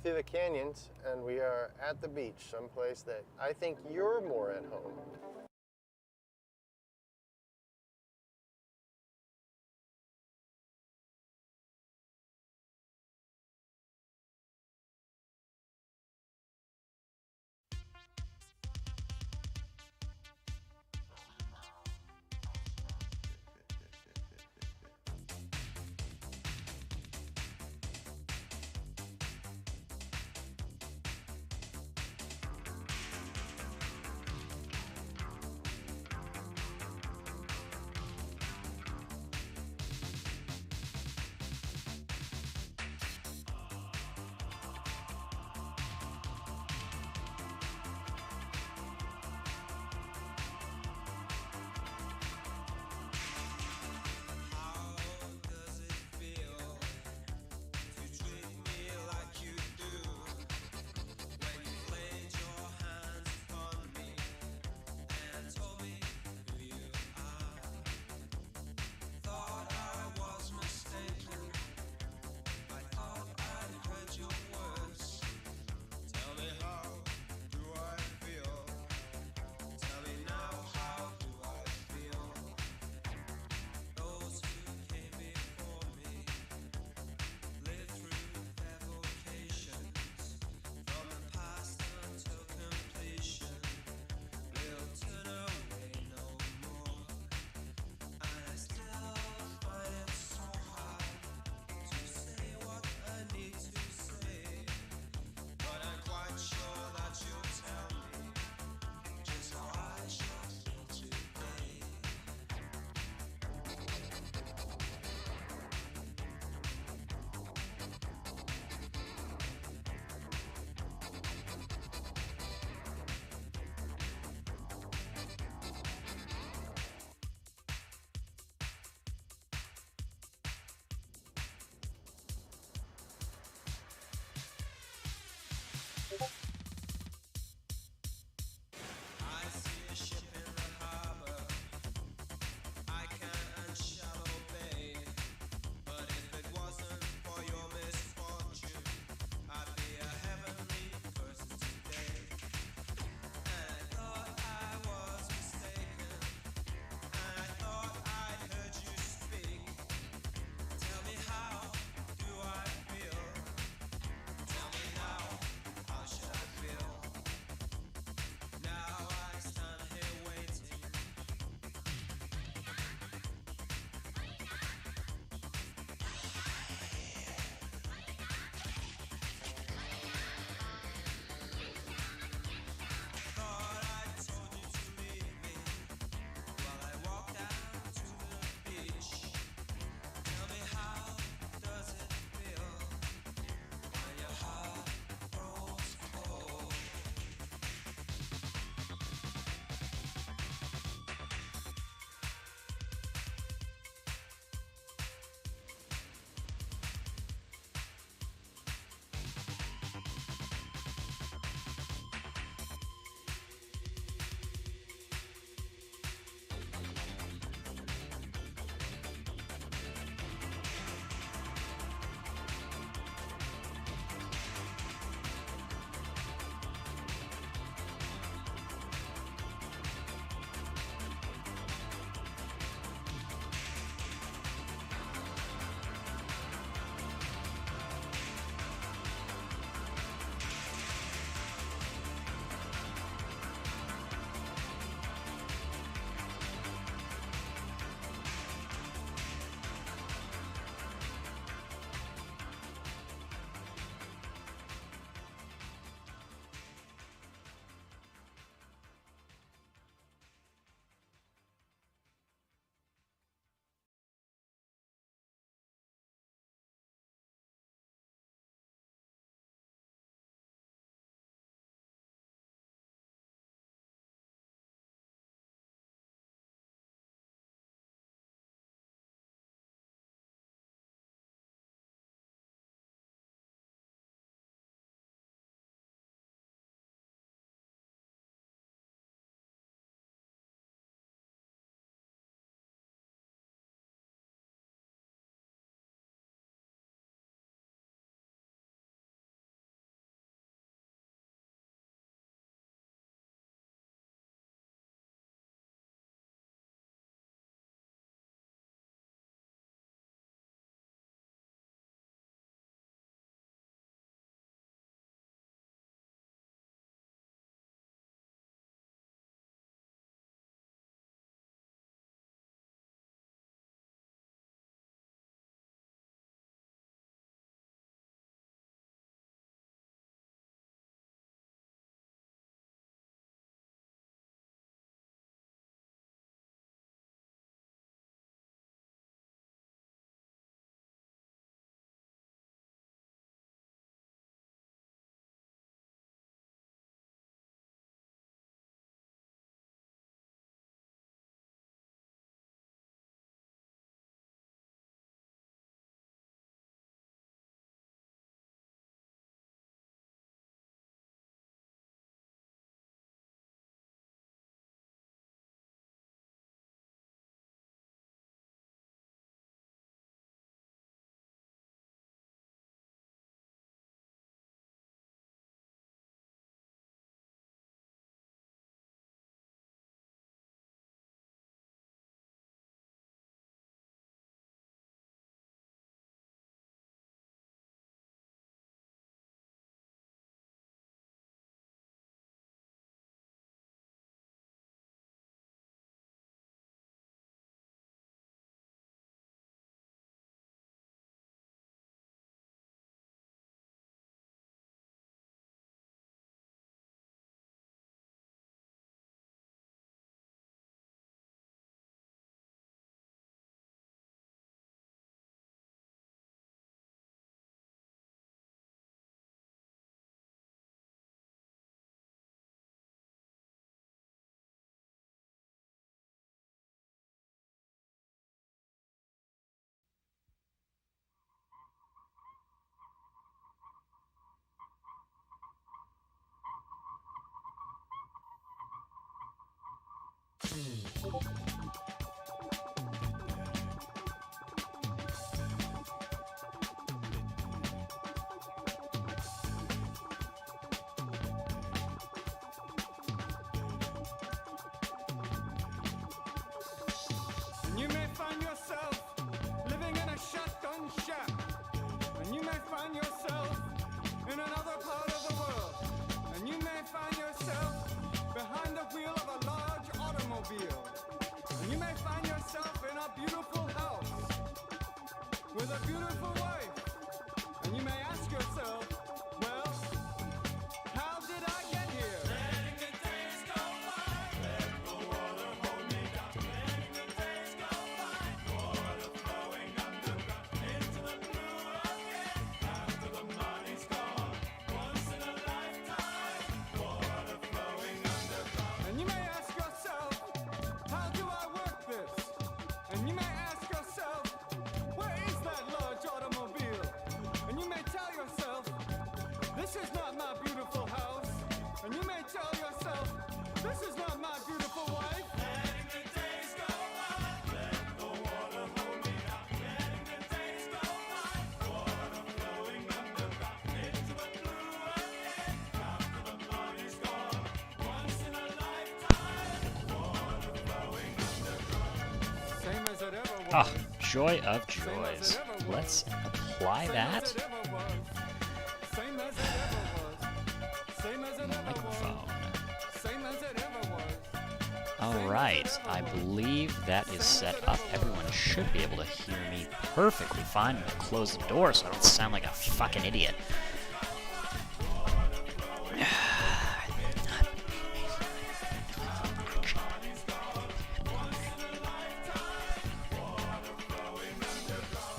through the canyons, and we are at the beach, someplace that I think you're more at home. You may find yourself living in a shotgun shack, and you may find yourself in another part of the world, and you may find yourself behind the wheel of a large automobile, and you may find yourself in a beautiful house with a beautiful wife, and you may ask yourself, well, how did I get here? Letting the days go by, let the water hold me down. Letting the days go by, water flowing underground into the blue again. After the money's gone, once in a lifetime, water flowing underground. And you may ask yourself, how do I work this? And you may ask yourself, where is that large automobile? And you may tell yourself, this is not my beautiful house. And you may tell yourself, this is not my beautiful wife. Letting the days go by, let the water hold me down. Letting the days go by, water flowing underground into the blue again. After the money's gone, once in a lifetime, water flowing underground. Same as it ever was. Ah, joy of joys. Let's apply that. Same as it ever was. Same as it ever was. Microphone. Same as it ever was. Alright, I believe that is set up. Everyone should be able to hear me perfectly fine. I'm gonna close the door so I don't sound like a fucking idiot.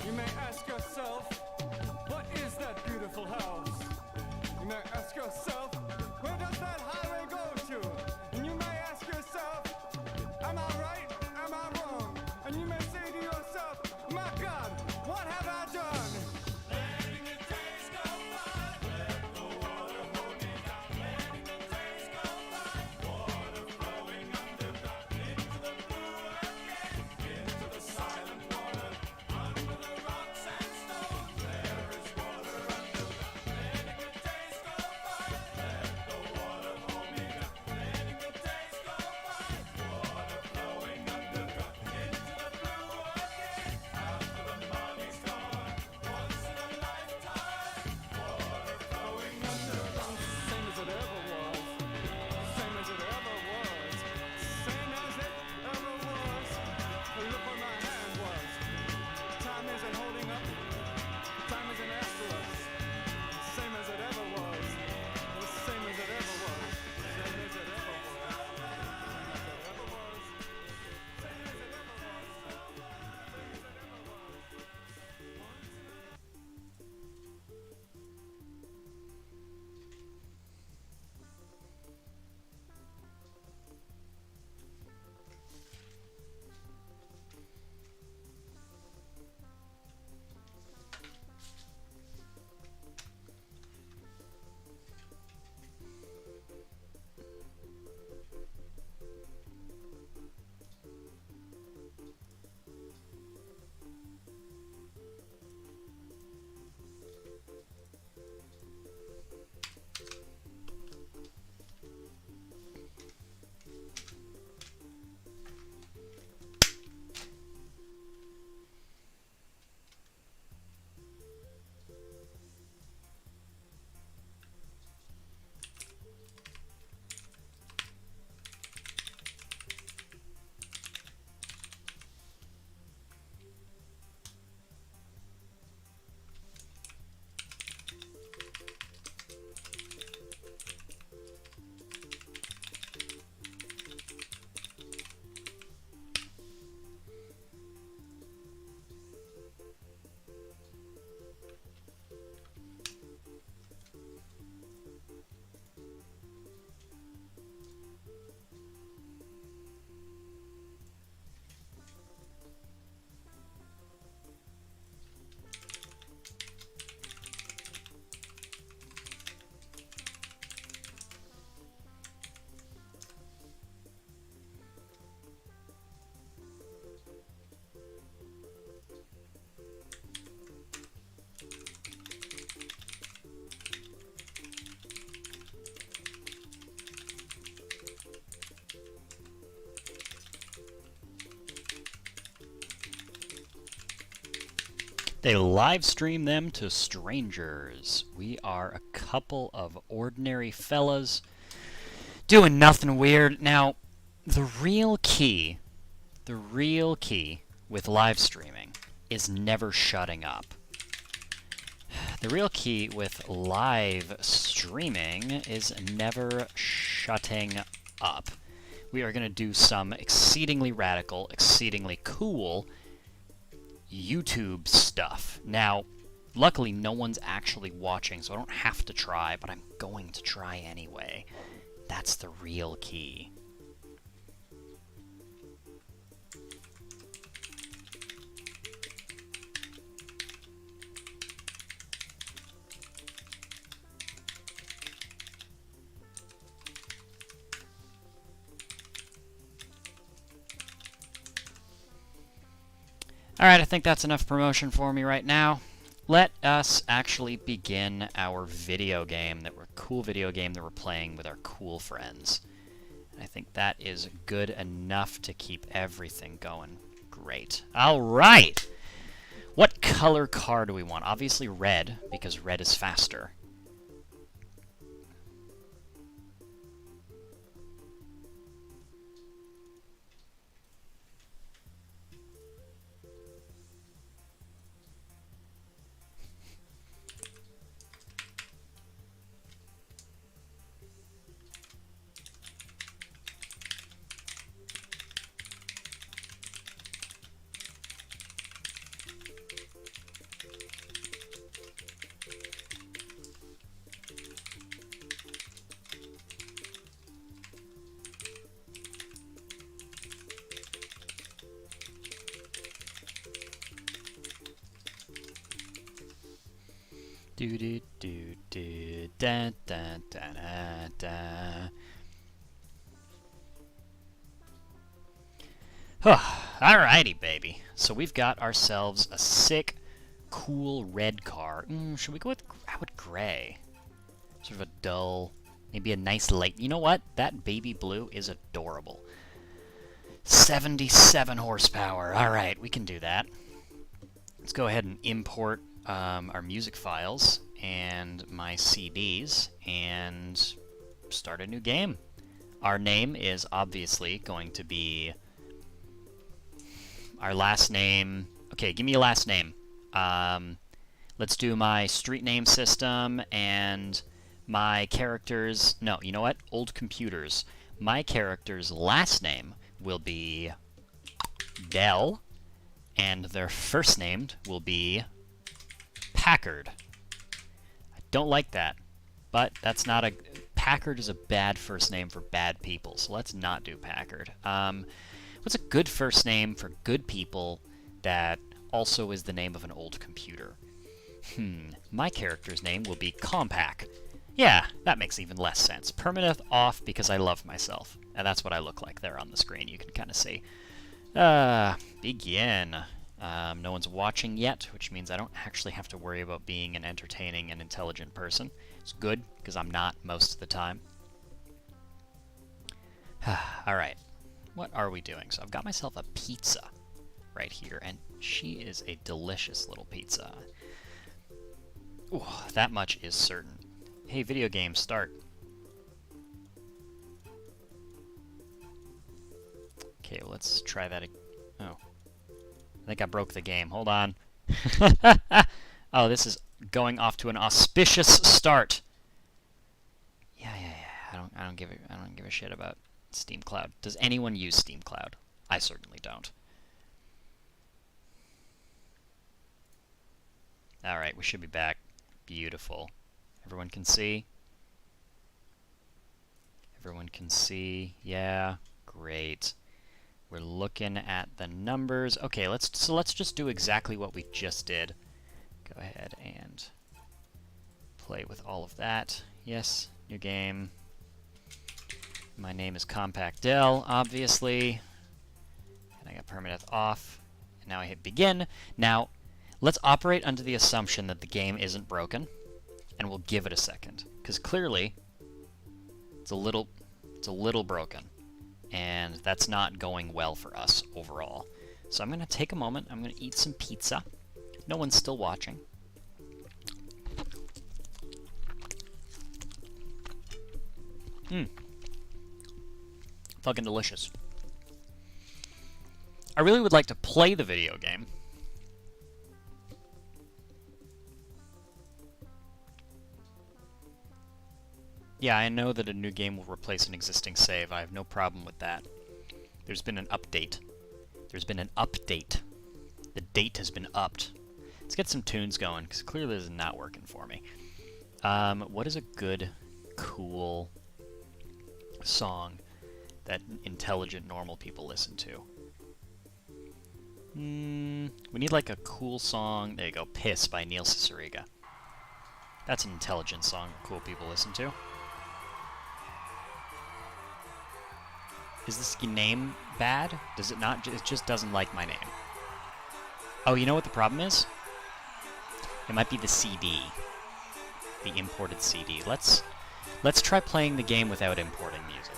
You may ask yourself, what is that beautiful house? You may ask yourself, where does that highway go to? And you may ask yourself, am I right? Am I wrong? And you may say to yourself, my God, what have I done? Letting the days go by, They live stream them to strangers. We are a couple of ordinary fellas doing nothing weird. Now, the real key with live streaming is never shutting up. The real key with live streaming is never shutting up. We are going to do some exceedingly radical, exceedingly cool YouTube stuff. Now, luckily no one's actually watching, so I don't have to try, but I'm going to try anyway. That's the real key. Alright, I think that's enough promotion for me right now. Let us actually begin our video game, cool video game that we're playing with our cool friends. I think that is good enough to keep everything going great. Alright! What color car do we want? Obviously red, because red is faster. Do do do do da da da da da. Alrighty, baby. So we've got ourselves a sick, cool red car. Should we go with how about gray? Sort of a dull, maybe a nice light. You know what? That baby blue is adorable. 77 horsepower. Alright, we can do that. Let's go ahead and import our music files and my CDs and start a new game. Our name is obviously going to be our last name. Okay, give me a last name. Let's do my street name system and my character's... No, you know what? Old computers. My character's last name will be Dell, and their first name will be Packard. I don't like that, but that's not a... Packard is a bad first name for bad people, so let's not do Packard. What's a good first name for good people that also is the name of an old computer? My character's name will be Compact. Yeah, that makes even less sense. Permanent off because I love myself. And that's what I look like there on the screen. You can kind of see. Begin. No one's watching yet, which means I don't actually have to worry about being an entertaining and intelligent person. It's good, because I'm not most of the time. Alright. What are we doing? So I've got myself a pizza right here, and she is a delicious little pizza. Ooh, that much is certain. Hey, video game, start. Okay, well, let's try that again. Oh. I think I broke the game. Hold on. Oh, this is going off to an auspicious start. Yeah. I don't give a shit about Steam Cloud. Does anyone use Steam Cloud? I certainly don't. Alright, we should be back. Beautiful. Everyone can see? Everyone can see? Yeah. Great. We're looking at the numbers. Okay, let's just do exactly what we just did. Go ahead and play with all of that. Yes, new game. My name is Compact Dell, obviously. And I got permanent off. And now I hit begin. Now, let's operate under the assumption that the game isn't broken. And we'll give it a second. Because clearly, it's a little broken. And that's not going well for us overall. So I'm going to take a moment. I'm going to eat some pizza. No one's still watching. Fucking delicious. I really would like to play the video game. Yeah, I know that a new game will replace an existing save. I have no problem with that. There's been an update. There's been an update. The date has been upped. Let's get some tunes going, because clearly this is not working for me. What is a good, cool song that intelligent, normal people listen to? We need like a cool song. There you go, Piss by Neil Cicierega. That's an intelligent song that cool people listen to. Is this name bad? Does it not? It just doesn't like my name. Oh, you know what the problem is? It might be the CD. The imported CD. Let's try playing the game without importing music.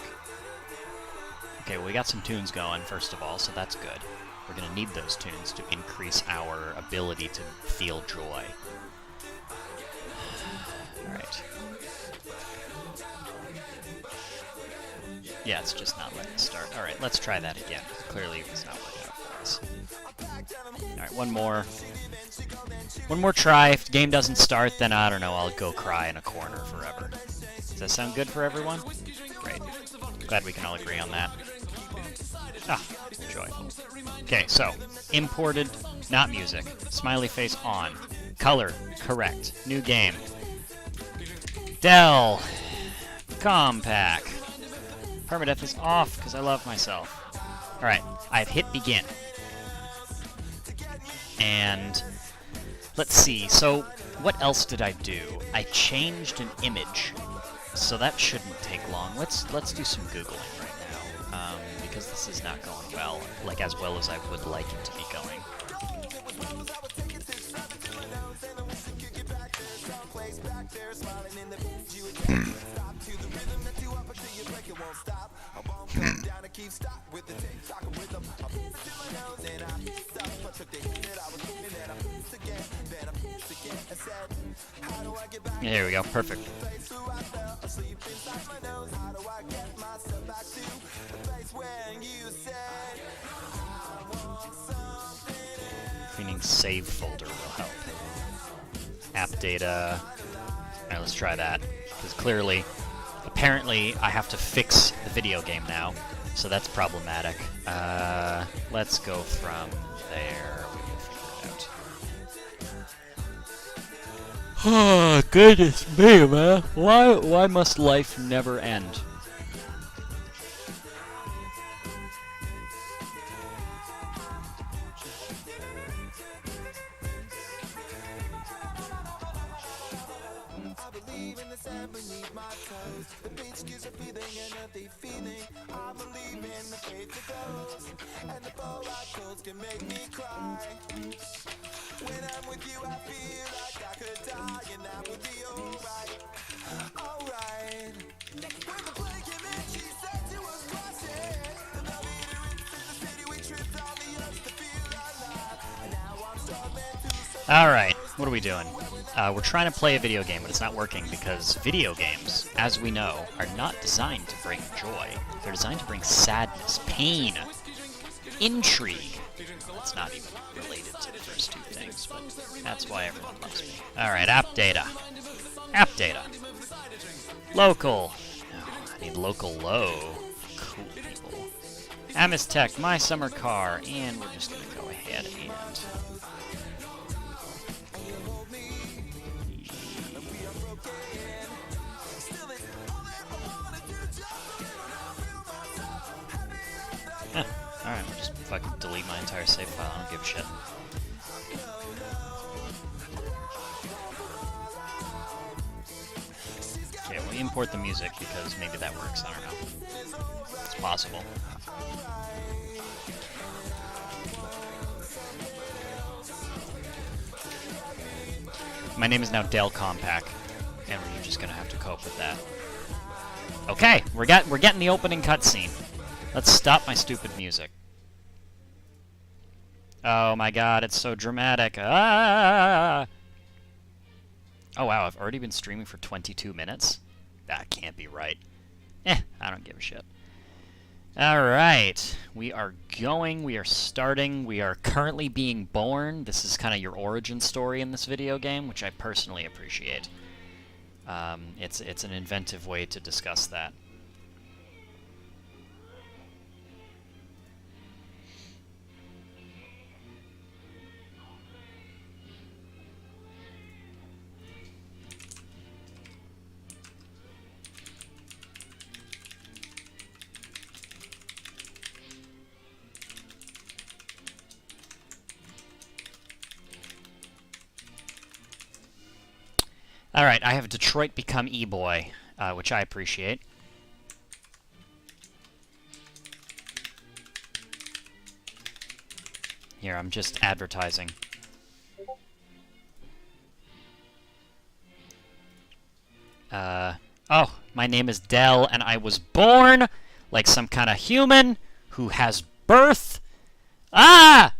Okay, well, we got some tunes going, first of all, so that's good. We're going to need those tunes to increase our ability to feel joy. Alright. Yeah, it's just not letting us start. Alright, let's try that again. Clearly it's not working out for us. Alright, one more. One more try. If the game doesn't start, then I don't know, I'll go cry in a corner forever. Does that sound good for everyone? Great. Glad we can all agree on that. Ah, joyful. Okay, so, imported, not music. Smiley face on. Color, correct. New game. Dell. Compact. Permadeath is off, because I love myself. Alright, I've hit begin. And let's see, so what else did I do? I changed an image, so that shouldn't take long. Let's do some Googling right now, because this is not going well, like as well as I would like it to be going. There we go, perfect. Cleaning save folder will help. App data. Alright, let's try that. Because clearly, apparently, I have to fix the video game now, so that's problematic. Let's go from there. We can figure it out. Oh, goodness me, man. Why must life never end? Alright, what are we doing? We're trying to play a video game, but it's not working because video games, as we know, are not designed to bring joy. They're designed to bring sadness, pain, intrigue. Well, it's not even related to the first two things, but that's why everyone loves me. Alright, app data. App data. Local. Oh, I need local low. Cool people. Amistech, My Summer Car, and we're just going to go ahead and... Alright, we'll just fucking delete my entire save file, I don't give a shit. Okay, we'll import the music because maybe that works, I don't know. It's possible. My name is now Dell Compact, and we're just gonna have to cope with that. Okay, we're getting the opening cutscene. Let's stop my stupid music. Oh my god, it's so dramatic. Ah! Oh wow, I've already been streaming for 22 minutes? That can't be right. I don't give a shit. Alright, we are going, we are starting, we are currently being born. This is kind of your origin story in this video game, which I personally appreciate. It's an inventive way to discuss that. Alright, I have Detroit become E-Boy, which I appreciate. Here, I'm just advertising. Oh, my name is Dell, and I was born like some kind of human who has birth. Ah!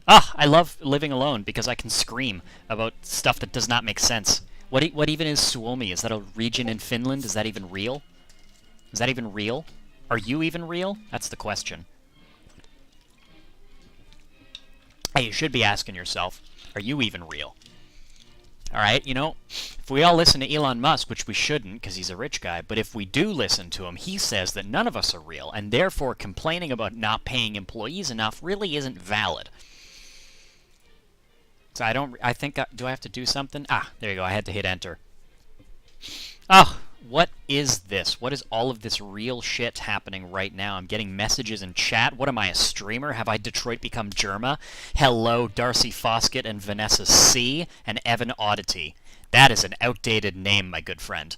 Ah, I love living alone because I can scream about stuff that does not make sense. What even is Suomi? Is that a region in Finland? Is that even real? Is that even real? Are you even real? That's the question. Hey, you should be asking yourself, are you even real? Alright, you know, if we all listen to Elon Musk, which we shouldn't because he's a rich guy, but if we do listen to him, he says that none of us are real, and therefore complaining about not paying employees enough really isn't valid. So I think, do I have to do something? Ah, there you go, I had to hit enter. Oh, what is this? What is all of this real shit happening right now? I'm getting messages in chat. What am I, a streamer? Have I Detroit become Germa? Hello, Darcy Foskett and Vanessa C. and Evan Oddity. That is an outdated name, my good friend.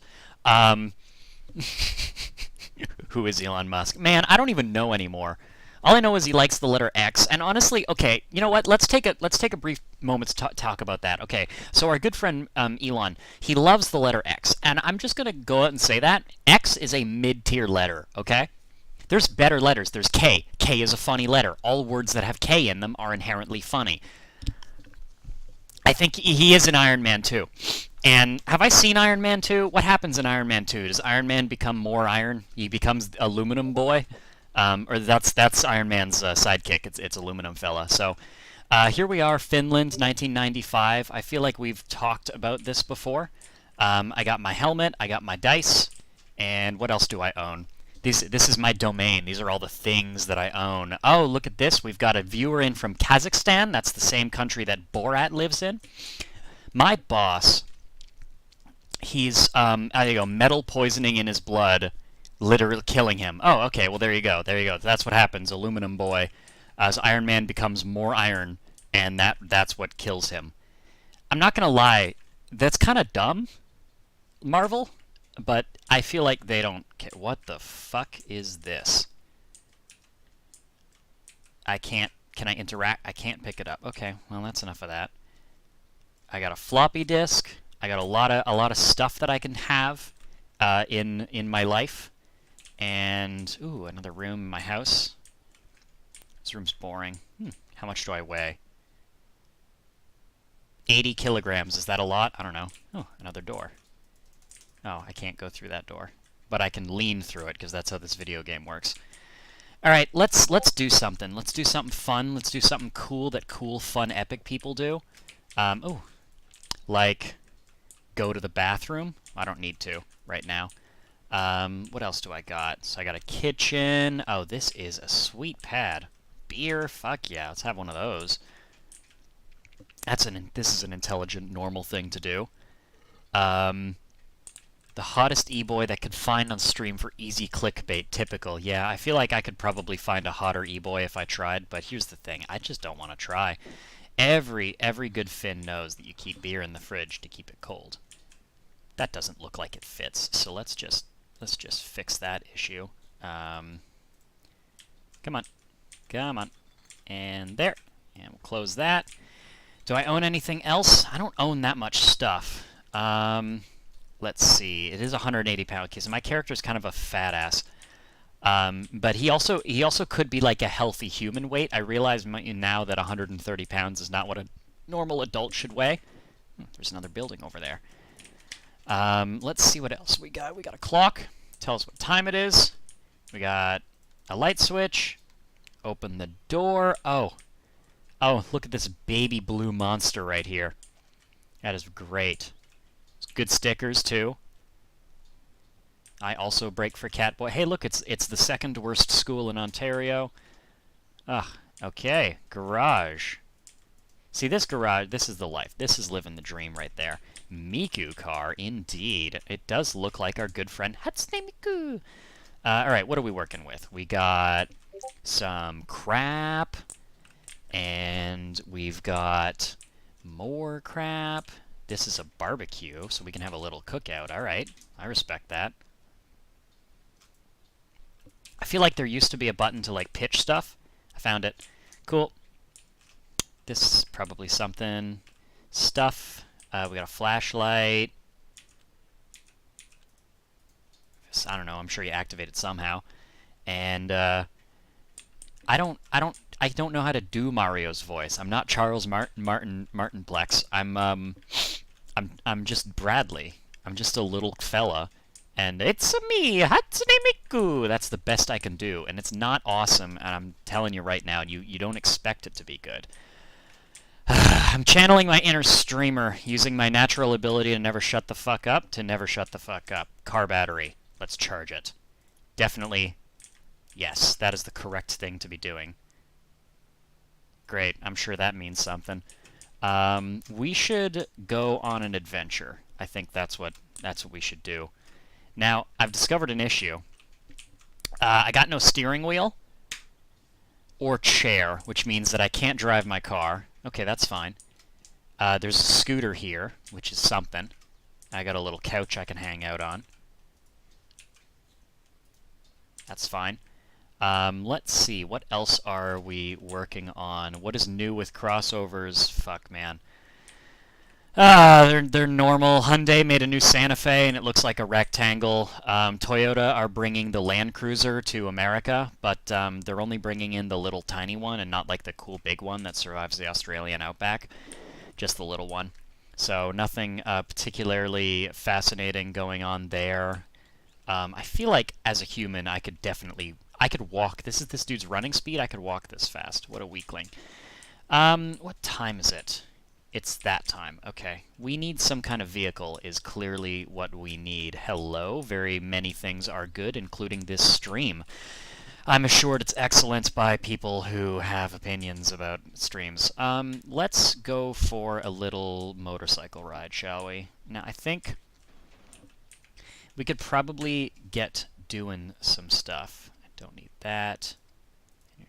Who is Elon Musk? Man, I don't even know anymore. All I know is he likes the letter X, and honestly, okay, you know what? Let's take a brief moment to talk about that. Okay, so our good friend Elon, he loves the letter X, and I'm just gonna go out and say that X is a mid-tier letter. Okay, there's better letters. There's K. K is a funny letter. All words that have K in them are inherently funny. I think he is in Iron Man 2. And have I seen Iron Man 2? What happens in Iron Man 2? Does Iron Man become more iron? He becomes aluminum boy? Or that's Iron Man's sidekick. It's Aluminum Fella. So here we are, Finland, 1995. I feel like we've talked about this before. I got my helmet, I got my dice, and what else do I own? This is my domain. These are all the things that I own. Oh, look at this. We've got a viewer in from Kazakhstan. That's the same country that Borat lives in. My boss, he's there you go, metal poisoning in his blood. Literally killing him. Oh, okay, well, there you go. There you go. That's what happens, Aluminum Boy. As Iron Man becomes more iron, and that's what kills him. I'm not going to lie. That's kind of dumb, Marvel, but I feel like they don't care. What the fuck is this? I can't... Can I interact? I can't pick it up. Okay, well, that's enough of that. I got a floppy disk. I got a lot of stuff that I can have in my life. And, ooh, another room in my house. This room's boring. How much do I weigh? 80 kilograms. Is that a lot? I don't know. Oh, another door. Oh, I can't go through that door. But I can lean through it, because that's how this video game works. Alright, let's do something. Let's do something fun. Let's do something cool that cool, fun, epic people do. Ooh. Like, go to the bathroom. I don't need to right now. What else do I got? So I got a kitchen. Oh, this is a sweet pad. Beer? Fuck yeah, let's have one of those. This is an intelligent, normal thing to do. The hottest e-boy that could find on stream for easy clickbait. Typical. Yeah, I feel like I could probably find a hotter e-boy if I tried, but here's the thing. I just don't want to try. Every good Finn knows that you keep beer in the fridge to keep it cold. That doesn't look like it fits, so let's just fix that issue. Come on. Come on. And there. And we'll close that. Do I own anything else? I don't own that much stuff. Let's see. It is a 180-pound case. My character's kind of a fat ass. But he also could be like a healthy human weight. I realize now that 130 pounds is not what a normal adult should weigh. There's another building over there. Let's see what else we got. We got a clock. Tell us what time it is. We got a light switch. Open the door. Oh, look at this baby blue monster right here. That is great. It's good stickers too. I also break for Catboy. Hey, look, it's the second worst school in Ontario. Okay, garage. See, this garage, this is the life. This is living the dream right there. Miku car, indeed. It does look like our good friend Hatsune Miku. Alright, what are we working with? We got some crap, and we've got more crap. This is a barbecue, so we can have a little cookout. Alright, I respect that. I feel like there used to be a button to, like, pitch stuff. I found it. Cool. This is probably something. Stuff. We got a flashlight. I don't know. I'm sure you activate it somehow. And I don't know how to do Mario's voice. I'm not Charles Martin Plex. I'm just Bradley. I'm just a little fella. And it's me, Hatsune Miku. That's the best I can do, and it's not awesome. And I'm telling you right now, you don't expect it to be good. I'm channeling my inner streamer, using my natural ability to never shut the fuck up to never shut the fuck up. Car battery. Let's charge it. Definitely, yes, that is the correct thing to be doing. Great, I'm sure that means something. We should go on an adventure. I think that's what we should do. Now, I've discovered an issue. I got no steering wheel or chair, which means that I can't drive my car. Okay, that's fine. There's a scooter here, which is something. I got a little couch I can hang out on. That's fine. Let's see, what else are we working on? What is new with crossovers? Fuck, man. They're normal. Hyundai made a new Santa Fe, and it looks like a rectangle. Toyota are bringing the Land Cruiser to America, but they're only bringing in the little tiny one and not like the cool big one that survives the Australian outback. Just the little one. So nothing particularly fascinating going on there. I feel like as a human, I could walk. This is this dude's running speed. I could walk this fast. What a weakling. What time is it? It's that time. Okay. We need some kind of vehicle is clearly what we need. Hello. Very many things are good, including this stream. I'm assured it's excellent by people who have opinions about streams. Let's go for a little motorcycle ride, shall we? Now, I think we could probably get doing some stuff. I don't need that.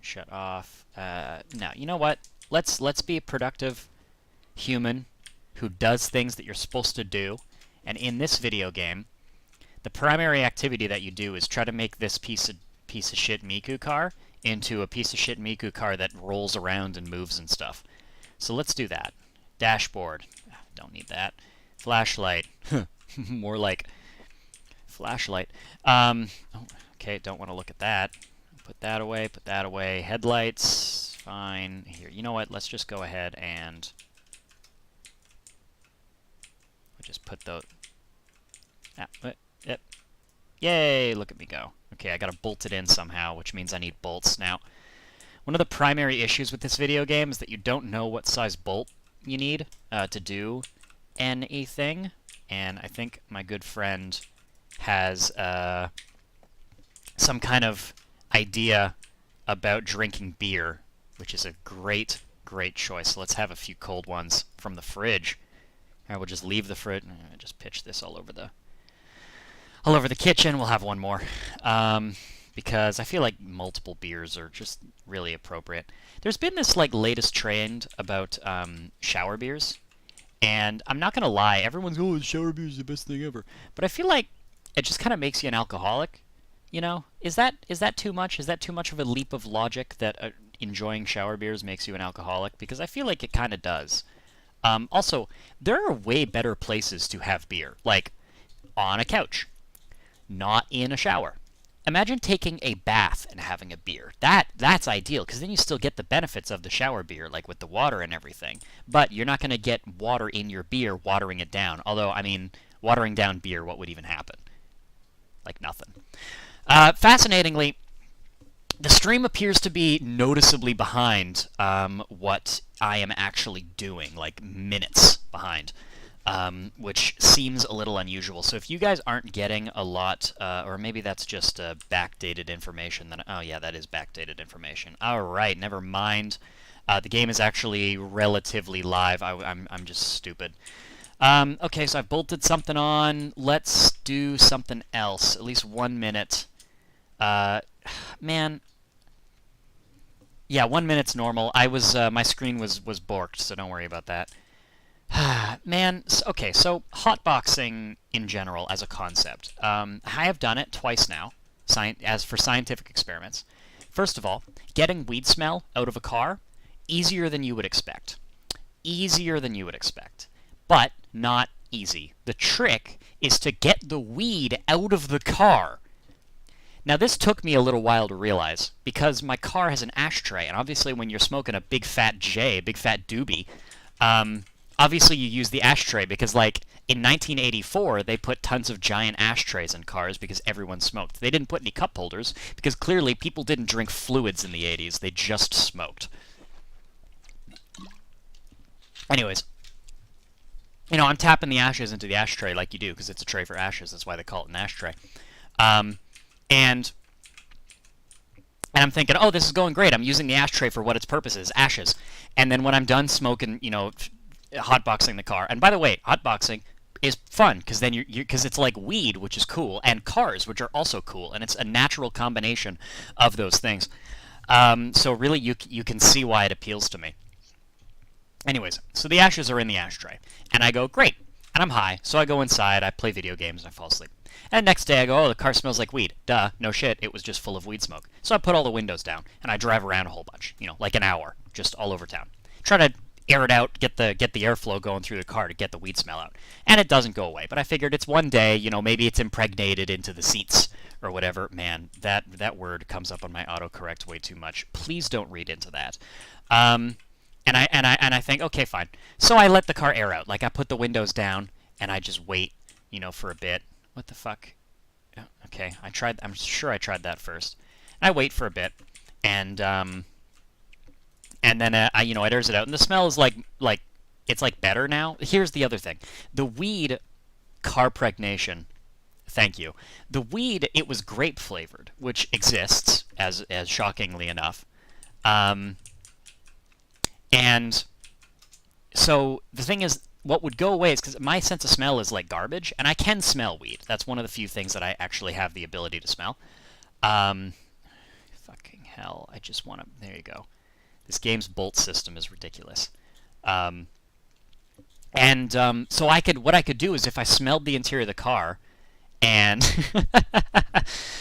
Shut off. Now, you know what? Let's be a productive human who does things that you're supposed to do. And in this video game, the primary activity that you do is try to make this piece of shit Miku car into a piece of shit Miku car that rolls around and moves and stuff. So let's do that. Dashboard. Don't need that. Flashlight. More like flashlight. Okay, don't want to look at that. Put that away, put that away. Headlights. Fine. Here, you know what? Let's just go ahead and just put those. Yep. Yay! Look at me go. Okay, I gotta bolt it in somehow, which means I need bolts. Now, one of the primary issues with this video game is that you don't know what size bolt you need to do anything. And I think my good friend has some kind of idea about drinking beer, which is a great choice. Let's have a few cold ones from the fridge. Alright, we'll just leave the fridge. Just pitch this all over the kitchen. We'll have one more. Because I feel like multiple beers are just really appropriate. There's been this like latest trend about shower beers. And I'm not gonna lie, everyone's oh, shower beer is the best thing ever. But I feel like it just kind of makes you an alcoholic. You know, is that too much? Is that too much of a leap of logic that enjoying shower beers makes you an alcoholic? Because I feel like it kind of does. Also, there are way better places to have beer, like on a couch, not in a shower. imagine taking a bath and having a beer. That's ideal, because then you still get the benefits of the shower beer, like with the water and everything. But you're not going to get water in your beer watering it down. Although, I mean, watering down beer, what would even happen? Like nothing. Fascinatingly, the stream appears to be noticeably behind what I am actually doing, like minutes behind, which seems a little unusual. So if you guys aren't getting a lot, or maybe that's just backdated information, then oh yeah, that is backdated information. All right, never mind. The game is actually relatively live. I'm just stupid. Okay, so I've bolted something on. Let's do something else. At least 1 minute. Man. Yeah, 1 minute's normal. I was my screen was borked, so don't worry about that. Man, okay, so hotboxing in general as a concept. I have done it twice now, as for scientific experiments. First of all, getting weed smell out of a car, easier than you would expect. Easier than you would expect. But not easy. The trick is to get the weed out of the car. Now, this took me a little while to realize, because my car has an ashtray, and obviously when you're smoking a big fat J, a big fat doobie, obviously you use the ashtray, because, like, in 1984, they put tons of giant ashtrays in cars because everyone smoked. They didn't put any cup holders, because clearly people didn't drink fluids in the 80s, they just smoked. Anyways, you know, I'm tapping the ashes into the ashtray like you do, because it's a tray for ashes, that's why they call it an ashtray. And I'm thinking, oh, this is going great. I'm using the ashtray for what its purpose is, ashes. And then when I'm done smoking, you know, hotboxing the car. And by the way, hotboxing is fun because then because it's like weed, which is cool, and cars, which are also cool, and it's a natural combination of those things. So really, you can see why it appeals to me. Anyways, so the ashes are in the ashtray, and I go, great, and I'm high, so I go inside, I play video games, and I fall asleep. And next day I go, oh, the car smells like weed. Duh, no shit, it was just full of weed smoke. So I put all the windows down, and I drive around a whole bunch, you know, like an hour, just all over town. Try to air it out, get the airflow going through the car to get the weed smell out. And it doesn't go away, but I figured it's one day, you know, maybe it's impregnated into the seats or whatever. Man, that word comes up on my autocorrect way too much. Please don't read into that. And I think, okay, fine. So I let the car air out. Like, I put the windows down, and I just wait, you know, for a bit. What the fuck? Okay, I'm sure I tried that first. I wait for a bit, and then you know, it airs it out, and the smell is like it's like better now. Here's the other thing: the weed car pregnation. Thank you. The weed, it was grape flavored, which exists as shockingly enough, and so the thing is, what would go away is because my sense of smell is like garbage, and I can smell weed. That's one of the few things that I actually have the ability to smell. Fucking hell, I just want to... There you go. This game's bolt system is ridiculous. So what I could do is if I smelled the interior of the car, and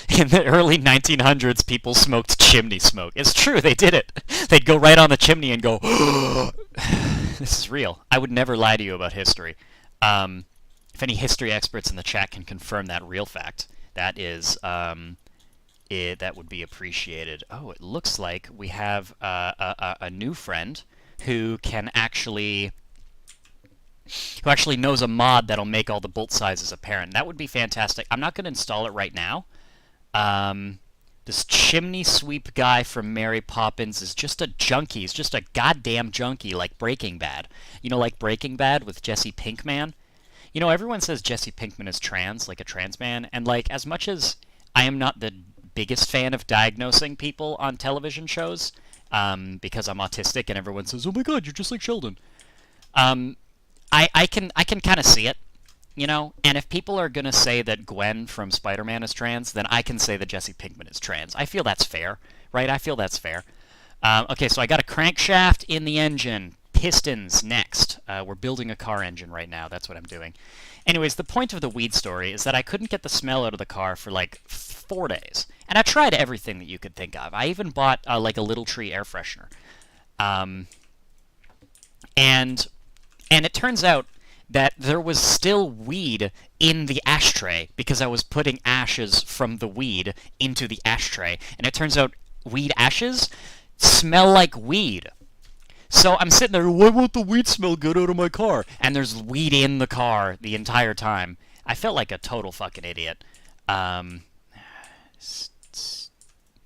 in the early 1900s, people smoked chimney smoke. It's true, they did it. They'd go right on the chimney and go, this is real. I would never lie to you about history. If any history experts in the chat can confirm that real fact, that is, that would be appreciated. Oh, it looks like we have a new friend who can actually knows a mod that'll make all the bolt sizes apparent. That would be fantastic. I'm not going to install it right now. This chimney sweep guy from Mary Poppins is just a junkie. He's just a goddamn junkie, like Breaking Bad. You know, like Breaking Bad with Jesse Pinkman? You know, everyone says Jesse Pinkman is trans, like a trans man, and like, as much as I am not the biggest fan of diagnosing people on television shows, because I'm autistic and everyone says, oh my god, you're just like Sheldon. I can kind of see it, you know, and if people are going to say that Gwen from Spider-Man is trans, then I can say that Jesse Pinkman is trans. I feel that's fair, right? I feel that's fair. Okay, so I got a crankshaft in the engine. Pistons next. We're building a car engine right now. That's what I'm doing. Anyways, the point of the weed story is that I couldn't get the smell out of the car for like 4 days. And I tried everything that you could think of. I even bought like a Little Tree air freshener. And it turns out that there was still weed in the ashtray because I was putting ashes from the weed into the ashtray. And it turns out weed ashes smell like weed. So I'm sitting there, why won't the weed smell good out of my car? And there's weed in the car the entire time. I felt like a total fucking idiot. There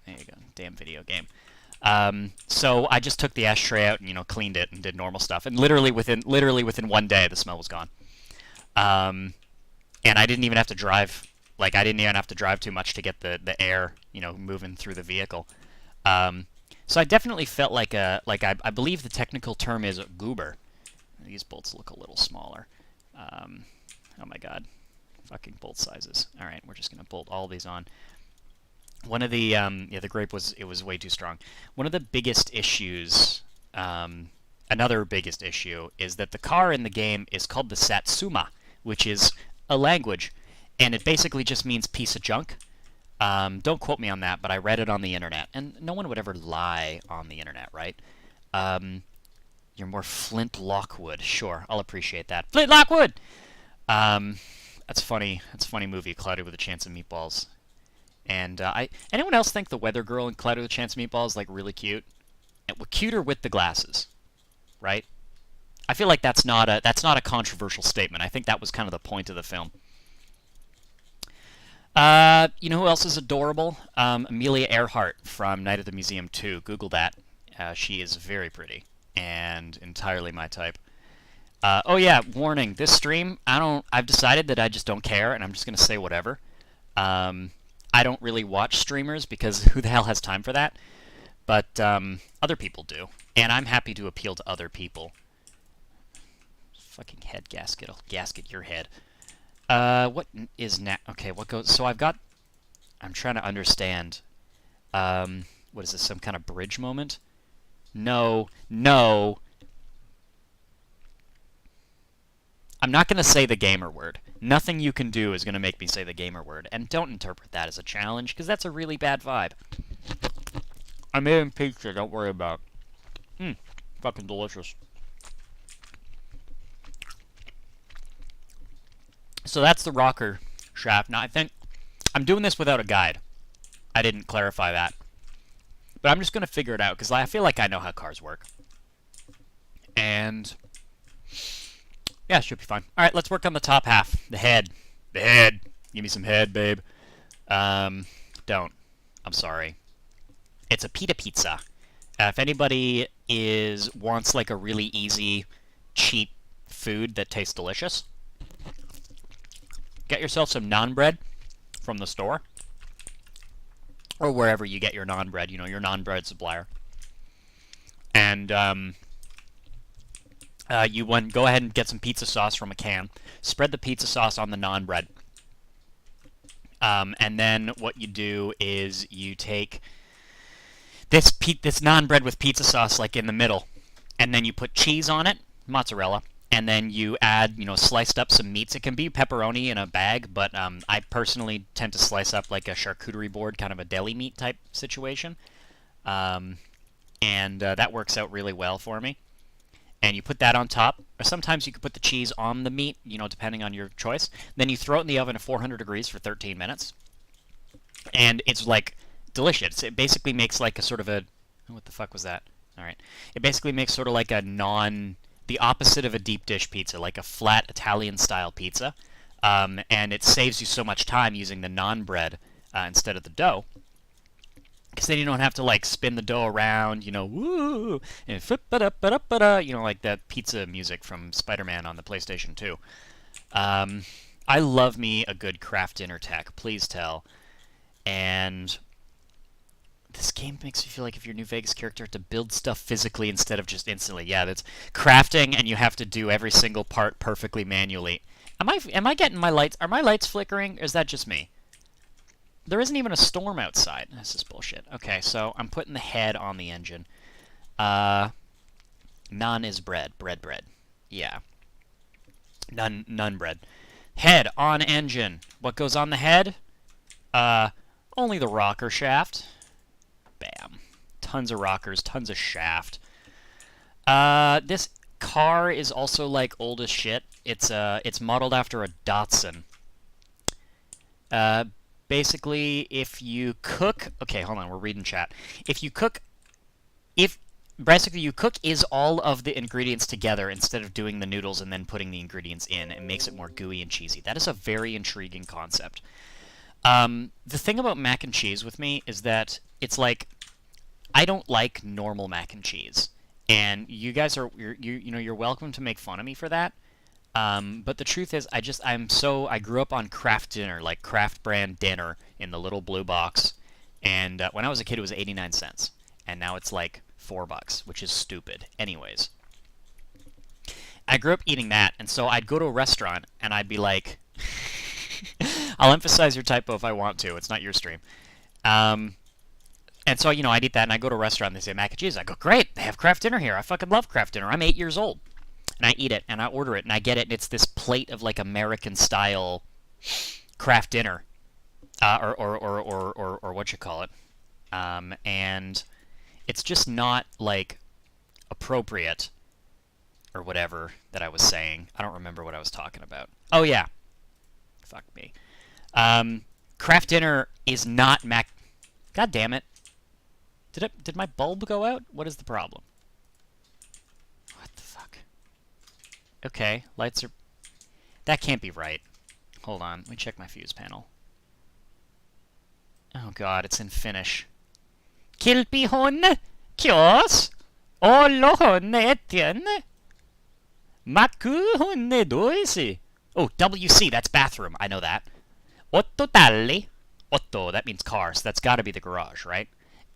you go, damn video game. So I just took the ashtray out and cleaned it and did normal stuff. And literally within 1 day, the smell was gone. And I didn't even have to drive. Like I didn't even have to drive too much to get the air moving through the vehicle. So I definitely felt like I believe the technical term is a goober. These bolts look a little smaller. Oh my god, fucking bolt sizes. All right, we're just gonna bolt all these on. One of the the grape was way too strong. One of the biggest issues, another biggest issue, is that the car in the game is called the Satsuma, which is a language, and it basically just means piece of junk. Don't quote me on that, but I read it on the internet, and no one would ever lie on the internet, right? You're more Flint Lockwood. Sure, I'll appreciate that. Flint Lockwood! That's funny. That's a funny movie, Cloudy with a Chance of Meatballs. And anyone else think the weather girl in Cloudy with a Chance of Meatballs is like really cute? Cuter with the glasses, right? I feel like that's not a controversial statement. I think that was kind of the point of the film. You know who else is adorable? Amelia Earhart from Night at the Museum 2. Google that. She is very pretty and entirely my type. Oh yeah, warning. This stream, I've decided that I just don't care and I'm just going to say whatever. I don't really watch streamers because who the hell has time for that? But other people do. And I'm happy to appeal to other people. Fucking head gasket. I'll gasket your head. What is now? Okay, what goes? So I'm trying to understand. What is this? Some kind of bridge moment? No. I'm not going to say the gamer word. Nothing you can do is going to make me say the gamer word. And don't interpret that as a challenge, because that's a really bad vibe. I'm eating pizza, don't worry about it. Fucking delicious. So that's the rocker shaft. Now, I think I'm doing this without a guide. I didn't clarify that. But I'm just going to figure it out, because I feel like I know how cars work. And yeah, it should be fine. All right, let's work on the top half. The head. The head. Give me some head, babe. Don't. I'm sorry. It's a pita pizza. If anybody wants like a really easy, cheap food that tastes delicious, get yourself some naan bread from the store. Or wherever you get your naan bread, your naan bread supplier. And you go ahead and get some pizza sauce from a can. Spread the pizza sauce on the naan bread. And then what you do is you take this naan bread with pizza sauce like in the middle, and then you put cheese on it, mozzarella, and then you add sliced up some meats. It can be pepperoni in a bag, but I personally tend to slice up like a charcuterie board, kind of a deli meat type situation, and that works out really well for me. And you put that on top, or sometimes you can put the cheese on the meat, depending on your choice. Then you throw it in the oven at 400 degrees for 13 minutes. And it's, like, delicious. It basically makes, like, a sort of a... What the fuck was that? Alright. It basically makes sort of like a the opposite of a deep dish pizza, like a flat Italian-style pizza. And it saves you so much time using the naan bread instead of the dough. Because then you don't have to, like, spin the dough around, woo, and flip-ba-da-ba-da-ba-da, like that pizza music from Spider-Man on the PlayStation 2. I love me a good craft dinner tech, please tell. And this game makes me feel like if you're a New Vegas character, to build stuff physically instead of just instantly. Yeah, that's crafting, and you have to do every single part perfectly manually. Am I getting my lights? Are my lights flickering, or is that just me? There isn't even a storm outside. This is bullshit. Okay, so I'm putting the head on the engine. Naan is bread. Bread. Yeah. None bread. Head on engine. What goes on the head? Only the rocker shaft. Bam. Tons of rockers, tons of shaft. This car is also like old as shit. It's modeled after a Datsun. Basically, if you cook, okay, hold on, we're reading chat. If basically you cook is all of the ingredients together instead of doing the noodles and then putting the ingredients in, it makes it more gooey and cheesy. That is a very intriguing concept. The thing about mac and cheese with me is that it's like I don't like normal mac and cheese, and you guys are you're welcome to make fun of me for that. But the truth is, I grew up on Kraft Dinner, like Kraft brand dinner in the little blue box, and when I was a kid, it was 89 cents, and now it's like $4, which is stupid. Anyways, I grew up eating that, and so I'd go to a restaurant and I'd be like, I'll emphasize your typo if I want to. It's not your stream. And so, I'd eat that, and I go to a restaurant, and they say mac and cheese. I go, great, they have Kraft Dinner here. I fucking love Kraft Dinner. I'm 8 years old. And I eat it, and I order it, and I get it, and it's this plate of, like, American-style Kraft Dinner. Or what you call it. And it's just not, like, appropriate, or whatever that I was saying. I don't remember what I was talking about. Oh, yeah. Fuck me. Kraft Dinner is not mac... God damn it. Did my bulb go out? What is the problem? What the fuck? Okay, lights are... That can't be right. Hold on, let me check my fuse panel. Oh god, it's in Finnish. Kilpihon, kios, olohon etien, makuhon doisi. Oh, WC, that's bathroom, I know that. Otto talli. Otto, that means car, so that's gotta be the garage, right?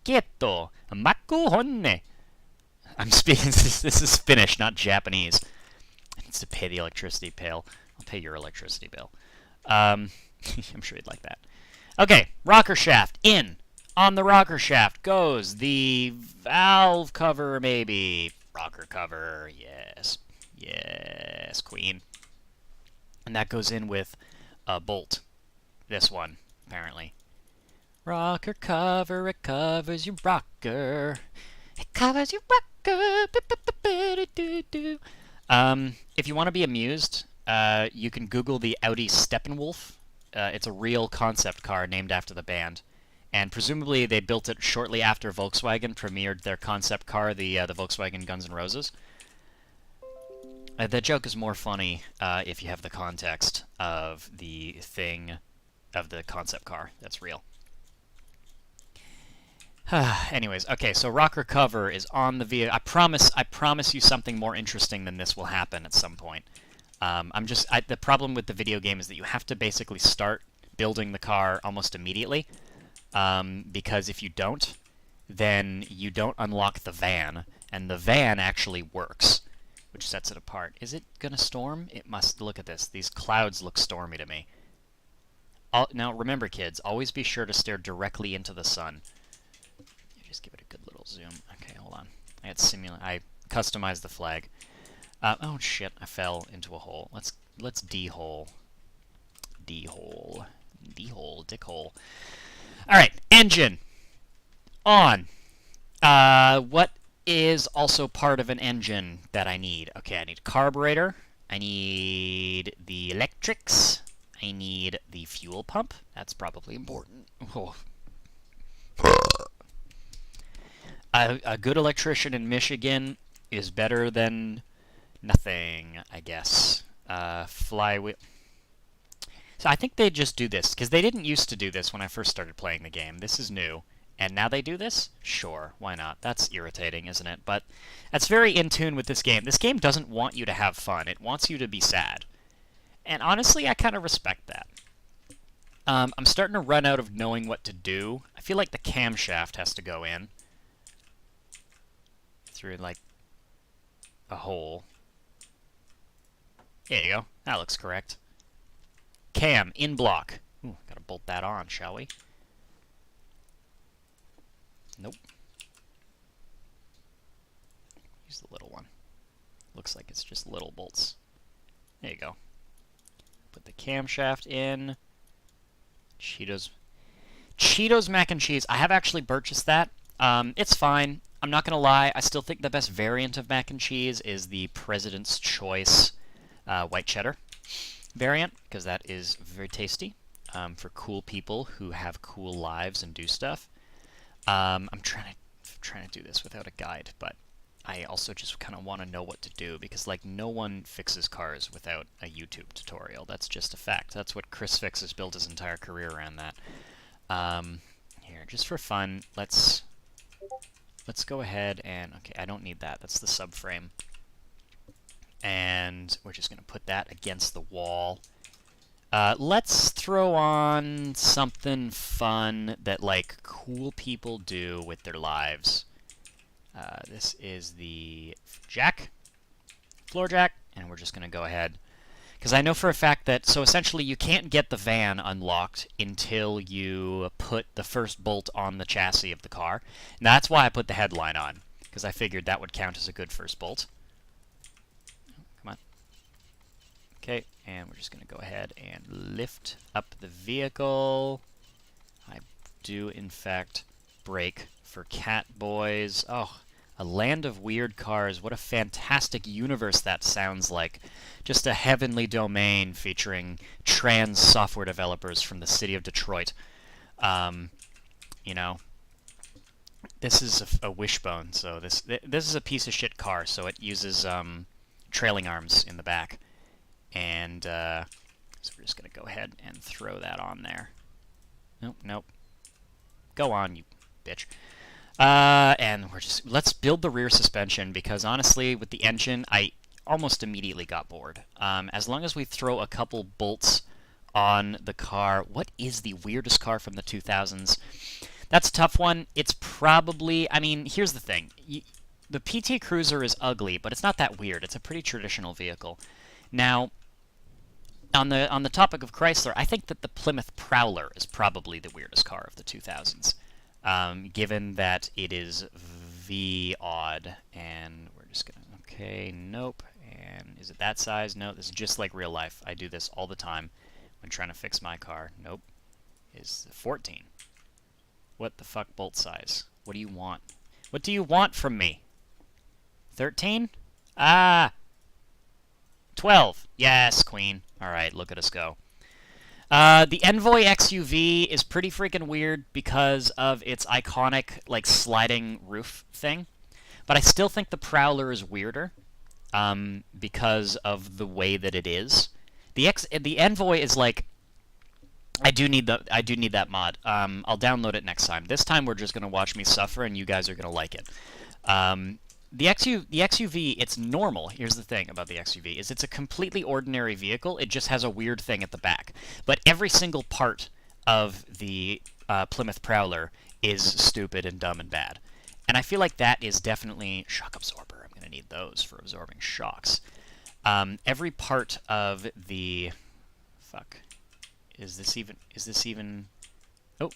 Kietto, makuhonne. I'm speaking, this is Finnish, not Japanese. I need to pay the electricity bill. I'll pay your electricity bill. I'm sure you'd like that. Okay, rocker shaft, in. On the rocker shaft goes the valve cover, maybe. Rocker cover, yes. Yes, queen. And that goes in with a bolt. This one, apparently. Rocker cover, it covers your rocker. It covers your rocker. If you want to be amused, you can Google the Audi Steppenwolf. It's a real concept car named after the band. And presumably they built it shortly after Volkswagen premiered their concept car, the Volkswagen Guns N' Roses. The joke is more funny if you have the context of the thing, of the concept car that's real. Anyways, okay, so rocker cover is on the vehicle. I promise you something more interesting than this will happen at some point. The problem with the video game is that you have to basically start building the car almost immediately, because if you don't, then you don't unlock the van, and the van actually works, which sets it apart. Is it gonna storm? It must. Look at this. These clouds look stormy to me. Now, remember, kids, always be sure to stare directly into the sun. Just give it a good little zoom. Okay, hold on. I customized the flag. Oh shit! I fell into a hole. Let's D-hole. D-hole. D-hole. Dick-hole. All right, engine on. What is also part of an engine that I need? Okay, I need carburetor. I need the electrics. I need the fuel pump. That's probably important. Oh. A good electrician in Michigan is better than nothing, I guess. Flywheel. So I think they just do this, because they didn't used to do this when I first started playing the game. This is new. And now they do this? Sure, why not? That's irritating, isn't it? But that's very in tune with this game. This game doesn't want you to have fun. It wants you to be sad. And honestly, I kind of respect that. I'm starting to run out of knowing what to do. I feel like the camshaft has to go in. Through, like, a hole. There you go. That looks correct. Cam, in block. Ooh, gotta bolt that on, shall we? Nope. Use the little one. Looks like it's just little bolts. There you go. Put the camshaft in. Cheetos mac and cheese. I have actually purchased that. It's fine. I'm not going to lie, I still think the best variant of mac and cheese is the President's Choice white cheddar variant, because that is very tasty for cool people who have cool lives and do stuff. I'm trying to do this without a guide, but I also just kind of want to know what to do, because like no one fixes cars without a YouTube tutorial. That's just a fact. That's what Chris Fix has built his entire career around that. Here, just for fun, let's go ahead and, okay, I don't need that. That's the subframe. And we're just going to put that against the wall. Let's throw on something fun that, like, cool people do with their lives. This is the floor jack, and we're just going to go ahead. Because I know for a fact that, so essentially you can't get the van unlocked until you put the first bolt on the chassis of the car. And that's why I put the headline on, because I figured that would count as a good first bolt. Come on. Okay, and we're just going to go ahead and lift up the vehicle. I do, in fact, brake for cat boys. Oh, a land of weird cars. What a fantastic universe that sounds like. Just a heavenly domain featuring trans software developers from the city of Detroit. You know, this is a wishbone. So this is a piece of shit car. So it uses trailing arms in the back, and so we're just gonna go ahead and throw that on there. Nope. Go on, you bitch. And let's build the rear suspension, because honestly, with the engine, I almost immediately got bored. As long as we throw a couple bolts on the car. What is the weirdest car from the 2000s? That's a tough one. It's probably, I mean, here's the thing. The PT Cruiser is ugly, but it's not that weird. It's a pretty traditional vehicle. Now, on the topic of Chrysler, I think that the Plymouth Prowler is probably the weirdest car of the 2000s. Given that it is V-odd, and we're just gonna, okay, nope, and is it that size? No, this is just like real life. I do this all the time when trying to fix my car. Nope, is 14. What the fuck bolt size? What do you want? What do you want from me? 13? Ah! 12. Yes, queen. Alright, look at us go. The Envoy XUV is pretty freaking weird because of its iconic, like, sliding roof thing. But I still think the Prowler is weirder because of the way that it is. The Envoy is like, I do need that mod. I'll download it next time. This time we're just gonna watch me suffer, and you guys are gonna like it. The XUV, it's normal. Here's the thing about the XUV, is it's a completely ordinary vehicle. It just has a weird thing at the back. But every single part of the Plymouth Prowler is stupid and dumb and bad. And I feel like that is definitely shock absorber. I'm going to need those for absorbing shocks. Every part of the... Fuck. Is this even... Oh,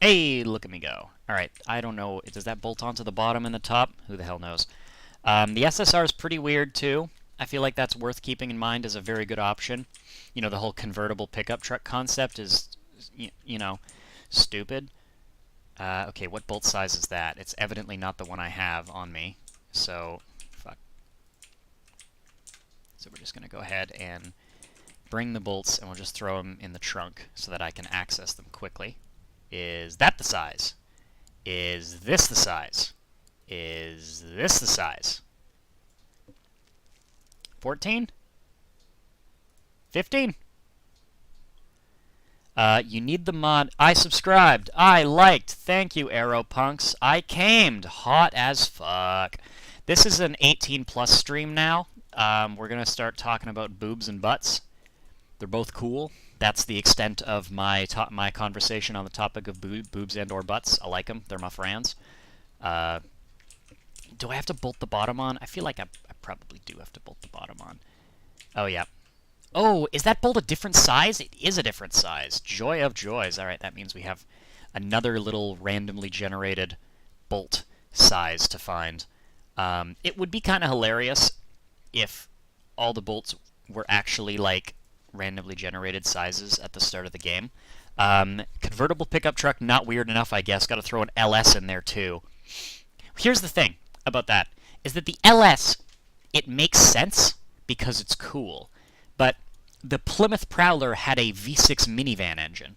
hey, look at me go. Alright, I don't know. Does that bolt onto the bottom and the top? Who the hell knows? The SSR is pretty weird, too. I feel like that's worth keeping in mind as a very good option. You know, the whole convertible pickup truck concept is, you know, stupid. Okay, what bolt size is that? It's evidently not the one I have on me. So, fuck. So we're just going to go ahead and bring the bolts, and we'll just throw them in the trunk so that I can access them quickly. Is that the size? Is this the size? Is this the size? 14? 15? You need the mod. I subscribed. I liked. Thank you, Aeropunks. I camed. Hot as fuck. This is an 18-plus stream now. We're going to start talking about boobs and butts. They're both cool. That's the extent of my conversation on the topic of boobs and or butts. I like them. They're my friends. Do I have to bolt the bottom on? I feel like I probably do have to bolt the bottom on. Oh, yeah. Oh, is that bolt a different size? It is a different size. Joy of joys. All right, that means we have another little randomly generated bolt size to find. It would be kind of hilarious if all the bolts were actually, like, randomly generated sizes at the start of the game. Convertible pickup truck, not weird enough, I guess. Got to throw an LS in there, too. here's the thing about that, is that the LS, it makes sense because it's cool. But the Plymouth Prowler had a V6 minivan engine,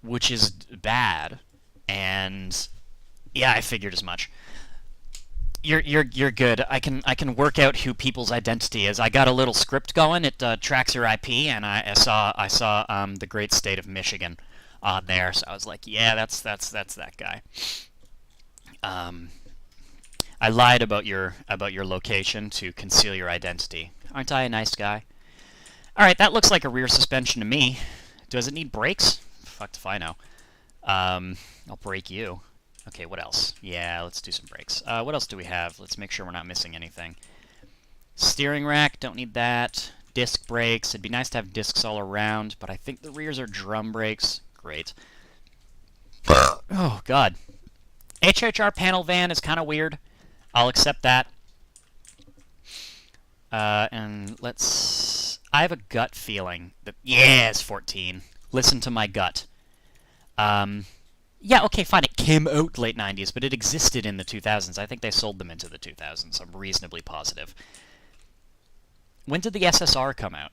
which is bad. And yeah, I figured as much. You're good. I can work out who people's identity is. I got a little script going. It tracks your IP, and I saw the great state of Michigan on there. So I was like, yeah, that's that guy. I lied about your location to conceal your identity. Aren't I a nice guy? All right, that looks like a rear suspension to me. Does it need brakes? Fuck if I know. I'll brake you. Okay, what else? Yeah, let's do some brakes. What else do we have? Let's make sure we're not missing anything. Steering rack, don't need that. Disc brakes, it'd be nice to have discs all around, but I think the rears are drum brakes. Great. Oh, God. HHR panel van is kind of weird. I'll accept that. And let's... I have a gut feeling that... Yeah, it's 14. Listen to my gut. Yeah, okay, fine. It came out late 90s, but it existed in the 2000s. I think they sold them into the 2000s. I'm reasonably positive. When did the SSR come out?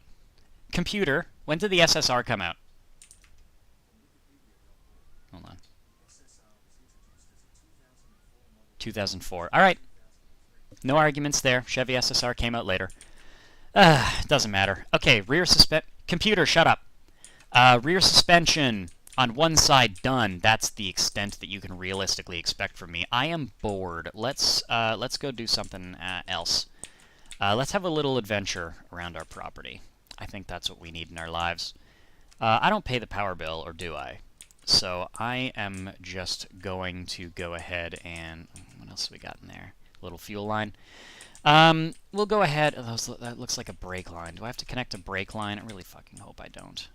Computer, when did the SSR come out? Hold on. 2004. All right. No arguments there. Chevy SSR came out later. Doesn't matter. Okay, rear computer, shut up. Rear suspension. On one side, done. That's the extent that you can realistically expect from me. I am bored. Let's go do something else. Let's have a little adventure around our property. I think that's what we need in our lives. I don't pay the power bill, or do I? So I am just going to go ahead and... What else have we got in there? A little fuel line. We'll go ahead... that looks like a brake line. Do I have to connect a brake line? I really fucking hope I don't.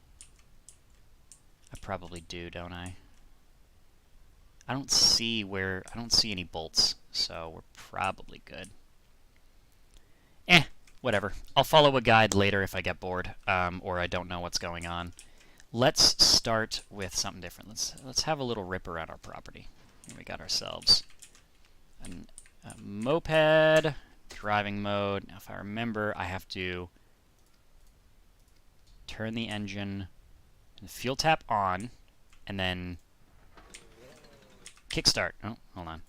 I probably do, don't I? I don't see any bolts, so we're probably good. Whatever. I'll follow a guide later if I get bored, or I don't know what's going on. Let's start with something different. Let's have a little rip around our property. Here we got ourselves a moped, driving mode. Now, if I remember, I have to turn the engine... Fuel tap on, and then kickstart. Oh, hold on.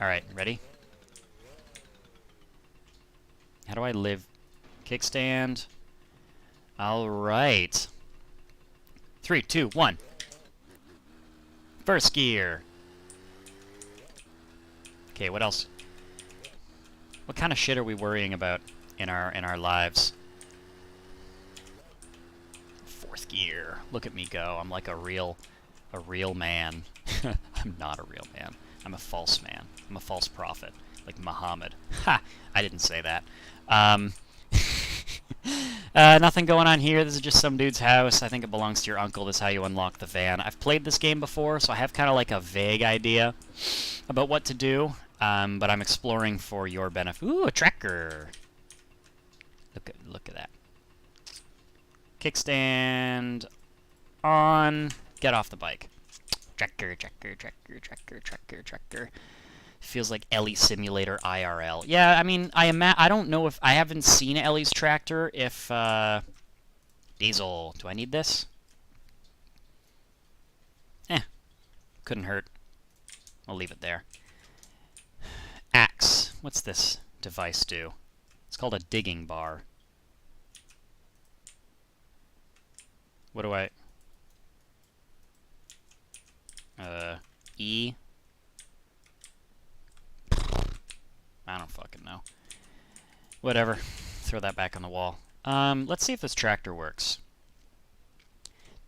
Alright, ready? How do I live? Kickstand. Alright. 3, 2, 1. First gear. Okay, what else? What kind of shit are we worrying about in our lives? Fourth gear. Look at me go. I'm like a real man. I'm not a real man. I'm a false man. I'm a false prophet, like Muhammad. Ha! I didn't say that. Nothing going on here. This is just some dude's house. I think it belongs to your uncle. This is how you unlock the van. I've played this game before, so I have kind of like a vague idea about what to do, but I'm exploring for your benefit. Ooh, a tracker! Look at that. Kickstand on. Get off the bike. Tracker. Feels like Ellie Simulator IRL. Yeah, I mean, I don't know if... I haven't seen Ellie's tractor. If, Diesel. Do I need this? Couldn't hurt. I'll leave it there. Axe. What's this device do? It's called a digging bar. What do I... E? I don't fucking know. Whatever. Throw that back on the wall. Let's see if this tractor works.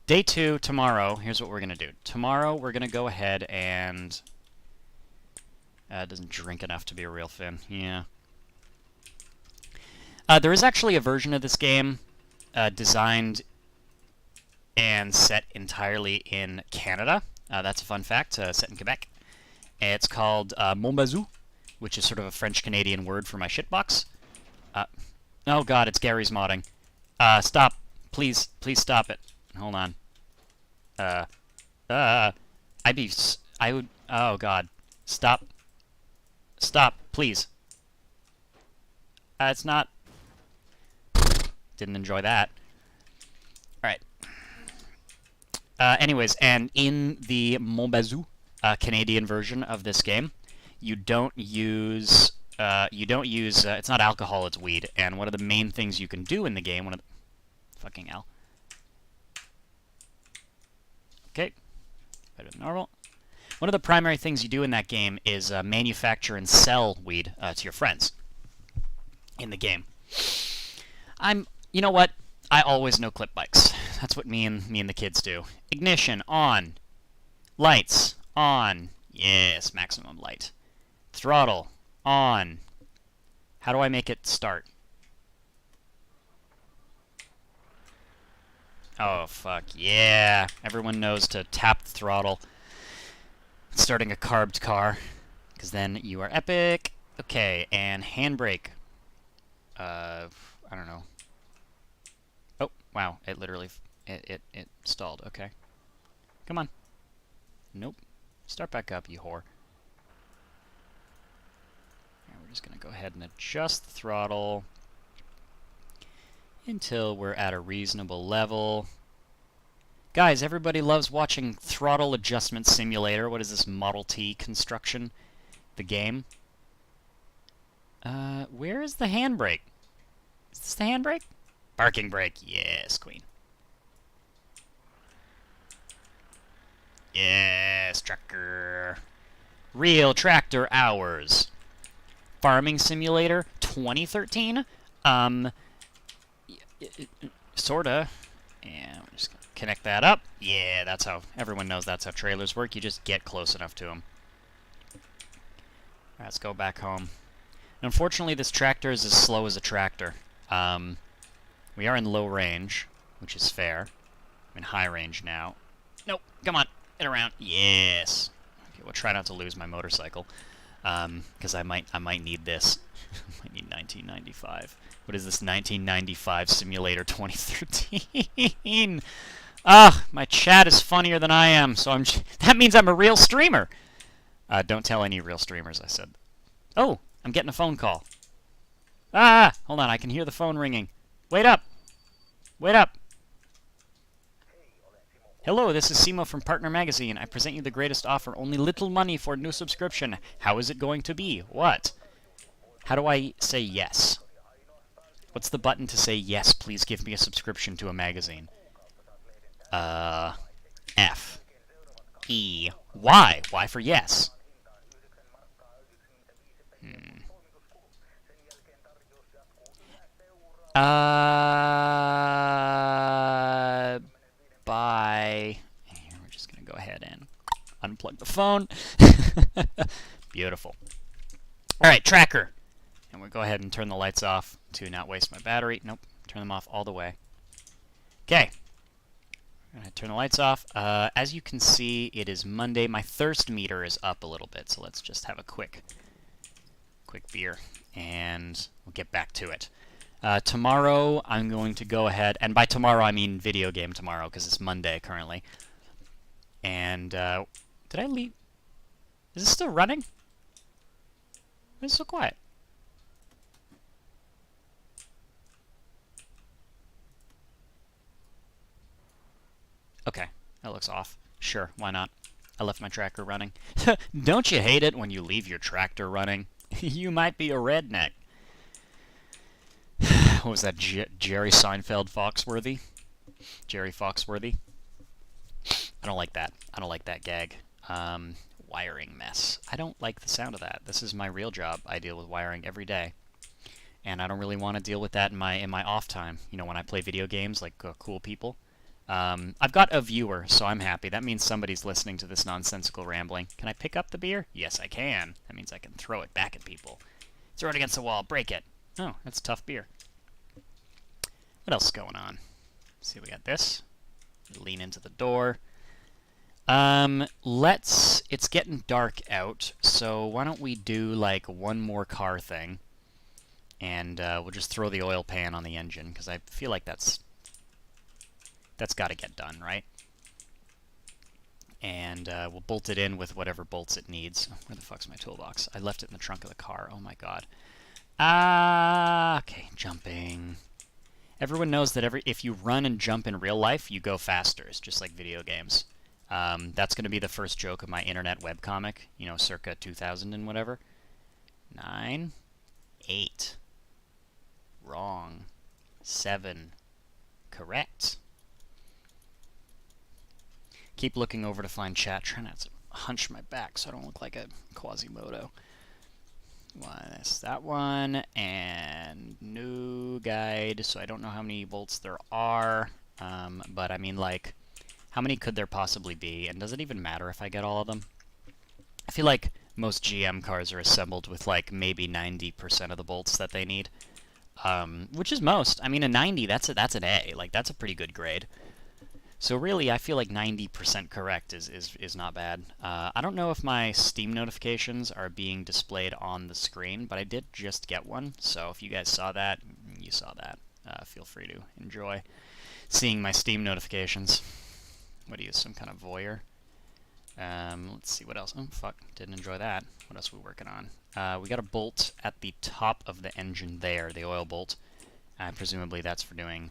Day 2, tomorrow, here's what we're going to do. Tomorrow, we're going to go ahead and... it doesn't drink enough to be a real Finn. Yeah. There is actually a version of this game designed and set entirely in Canada. That's a fun fact, set in Quebec. It's called Mon Bazou, which is sort of a French-Canadian word for my shitbox. Oh god, it's Gary's modding. Stop. Please stop it. Hold on. I would, oh god. Stop. Stop, please. It's not... Didn't enjoy that. Alright. Anyways, and in the Montbazou, Canadian version of this game, you don't use, it's not alcohol, it's weed, and one of the main things you can do in the game, fucking hell. Okay, better than normal. One of the primary things you do in that game is manufacture and sell weed to your friends in the game. You know what? I always know clip bikes. That's what me and the kids do. Ignition on. Lights on. Yes, maximum light. Throttle on. How do I make it start? Oh, fuck. Yeah. Everyone knows to tap the throttle. Starting a carbed car. Because then you are epic. Okay, and handbrake. I don't know. Oh, wow. It literally... It stalled. Okay. Come on. Nope. Start back up, you whore. And we're just going to go ahead and adjust the throttle until we're at a reasonable level. Guys, everybody loves watching Throttle Adjustment Simulator. What is this, Model T construction? The game? Where is the handbrake? Is this the handbrake? Parking brake. Yes, queen. Yes, tractor. Real tractor hours. Farming Simulator 2013? Sorta. And we're just gonna connect that up. Yeah, that's how, everyone knows that's how trailers work. You just get close enough to them. Let's go back home. Unfortunately, this tractor is as slow as a tractor. We are in low range, which is fair. I'm in high range now. Nope, come on, get around. Yes. Okay, we'll try not to lose my motorcycle, because I might need this. I might need 1995. What is this, 1995 Simulator 2013? Ah, my chat is funnier than I am, so that means I'm a real streamer. Don't tell any real streamers I said. Oh, I'm getting a phone call. Ah, hold on, I can hear the phone ringing. Wait up. Wait up. Hello, this is Simo from Partner Magazine. I present you the greatest offer. Only little money for new subscription. How is it going to be? What? How do I say yes? What's the button to say yes, please give me a subscription to a magazine? F. E. Y. Y for yes. Bye. Here, we're just going to go ahead and unplug the phone. Beautiful. Alright, tracker. And we'll go ahead and turn the lights off to not waste my battery. Nope, turn them off all the way. Okay. I'm going to turn the lights off. As you can see, it is Monday. My thirst meter is up a little bit, so let's just have a quick beer, and we'll get back to it. Tomorrow, I'm going to go ahead, and by tomorrow I mean video game tomorrow, because it's Monday currently. And, did I leave? Is it still running? It's so quiet. Okay, that looks off. Sure, why not? I left my tractor running. Don't you hate it when you leave your tractor running? You might be a redneck. What was that, Jerry Seinfeld Foxworthy? Jerry Foxworthy? I don't like that. I don't like that gag. Wiring mess. I don't like the sound of that. This is my real job. I deal with wiring every day. And I don't really want to deal with that in my off time. You know, when I play video games like cool people. I've got a viewer, so I'm happy. That means somebody's listening to this nonsensical rambling. Can I pick up the beer? Yes, I can. That means I can throw it back at people. Throw it against the wall. Break it. Oh, that's tough beer. What else is going on? Let's see, we got this. Lean into the door. It's getting dark out, so why don't we do, like, one more car thing. And, we'll just throw the oil pan on the engine, because I feel like that's got to get done, right? and we'll bolt it in with whatever bolts it needs. Where the fuck's my toolbox? I left it in the trunk of the car. Oh my god. Okay, jumping. Everyone knows that if you run and jump in real life, you go faster. It's just like video games. That's going to be the first joke of my internet webcomic, you know, circa 2000 and whatever. 9, 8. Wrong. 7. Correct. Keep looking over to find chat. Try not to hunch my back so I don't look like a Quasimodo. That's that one, and new guide, so I don't know how many bolts there are, but I mean, like, how many could there possibly be, and does it even matter if I get all of them? I feel like most GM cars are assembled with, like, maybe 90% of the bolts that they need, which is most. I mean, a 90, that's an A, like, that's a pretty good grade. So really, I feel like 90% correct is not bad. I don't know if my Steam notifications are being displayed on the screen, but I did just get one, so if you guys saw that, you saw that. Feel free to enjoy seeing my Steam notifications. What are you, some kind of voyeur? Let's see what else. Oh, fuck, didn't enjoy that. What else are we working on? We got a bolt at the top of the engine there, the oil bolt. Presumably that's for doing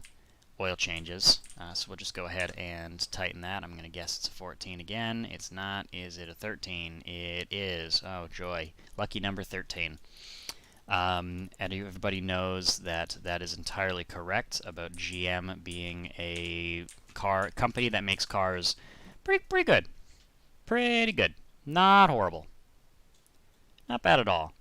oil changes, so we'll just go ahead and tighten that. I'm going to guess it's a 14 again. It's not. Is it a 13? It is. Oh, joy. Lucky number 13. And everybody knows that that is entirely correct about GM being a company that makes cars pretty good. Pretty good. Not horrible. Not bad at all.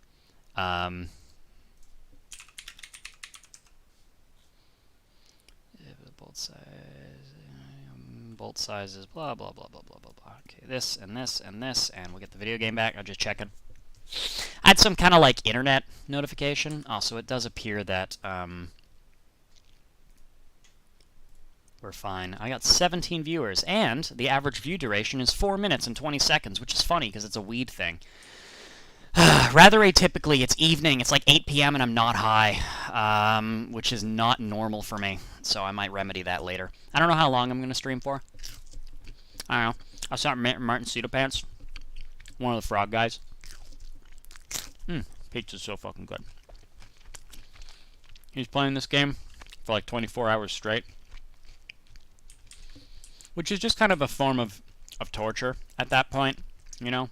Bolt sizes, blah, blah, blah, blah, blah, blah, blah. Okay, this, and this, and this, and we'll get the video game back. I'm just checking. I had some kind of, like, internet notification. Also, it does appear that, we're fine. I got 17 viewers, and the average view duration is 4 minutes and 20 seconds, which is funny, because it's a weed thing. Rather atypically, it's evening, it's like 8 p.m. and I'm not high, which is not normal for me, so I might remedy that later. I don't know how long I'm going to stream for. I don't know. I saw Martin Pants, one of the frog guys. Pizza's so fucking good. He's playing this game for like 24 hours straight, which is just kind of a form of torture at that point, you know?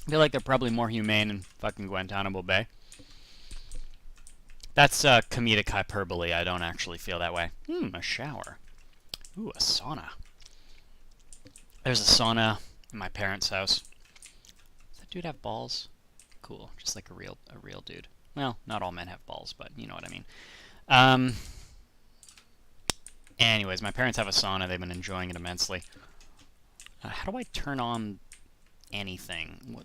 I feel like they're probably more humane in fucking Guantanamo Bay. That's comedic hyperbole. I don't actually feel that way. A shower. Ooh, a sauna. There's a sauna in my parents' house. Does that dude have balls? Cool, just like a real dude. Well, not all men have balls, but you know what I mean. Anyways, my parents have a sauna. They've been enjoying it immensely. How do I turn on anything? What?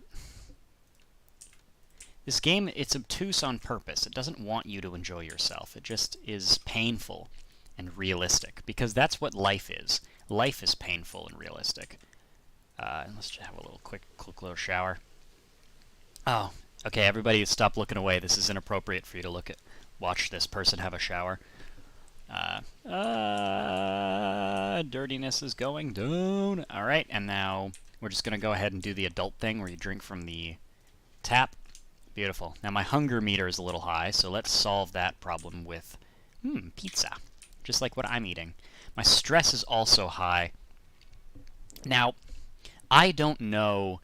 This game, it's obtuse on purpose. It doesn't want you to enjoy yourself. It just is painful and realistic, because that's what life is. Life is painful and realistic. Let's just have a quick little shower. Oh, okay, everybody stop looking away. This is inappropriate for you to watch this person have a shower. Dirtiness is going down. Alright, and now we're just going to go ahead and do the adult thing where you drink from the tap. Beautiful. Now my hunger meter is a little high, so let's solve that problem with pizza. Just like what I'm eating. My stress is also high. Now, I don't know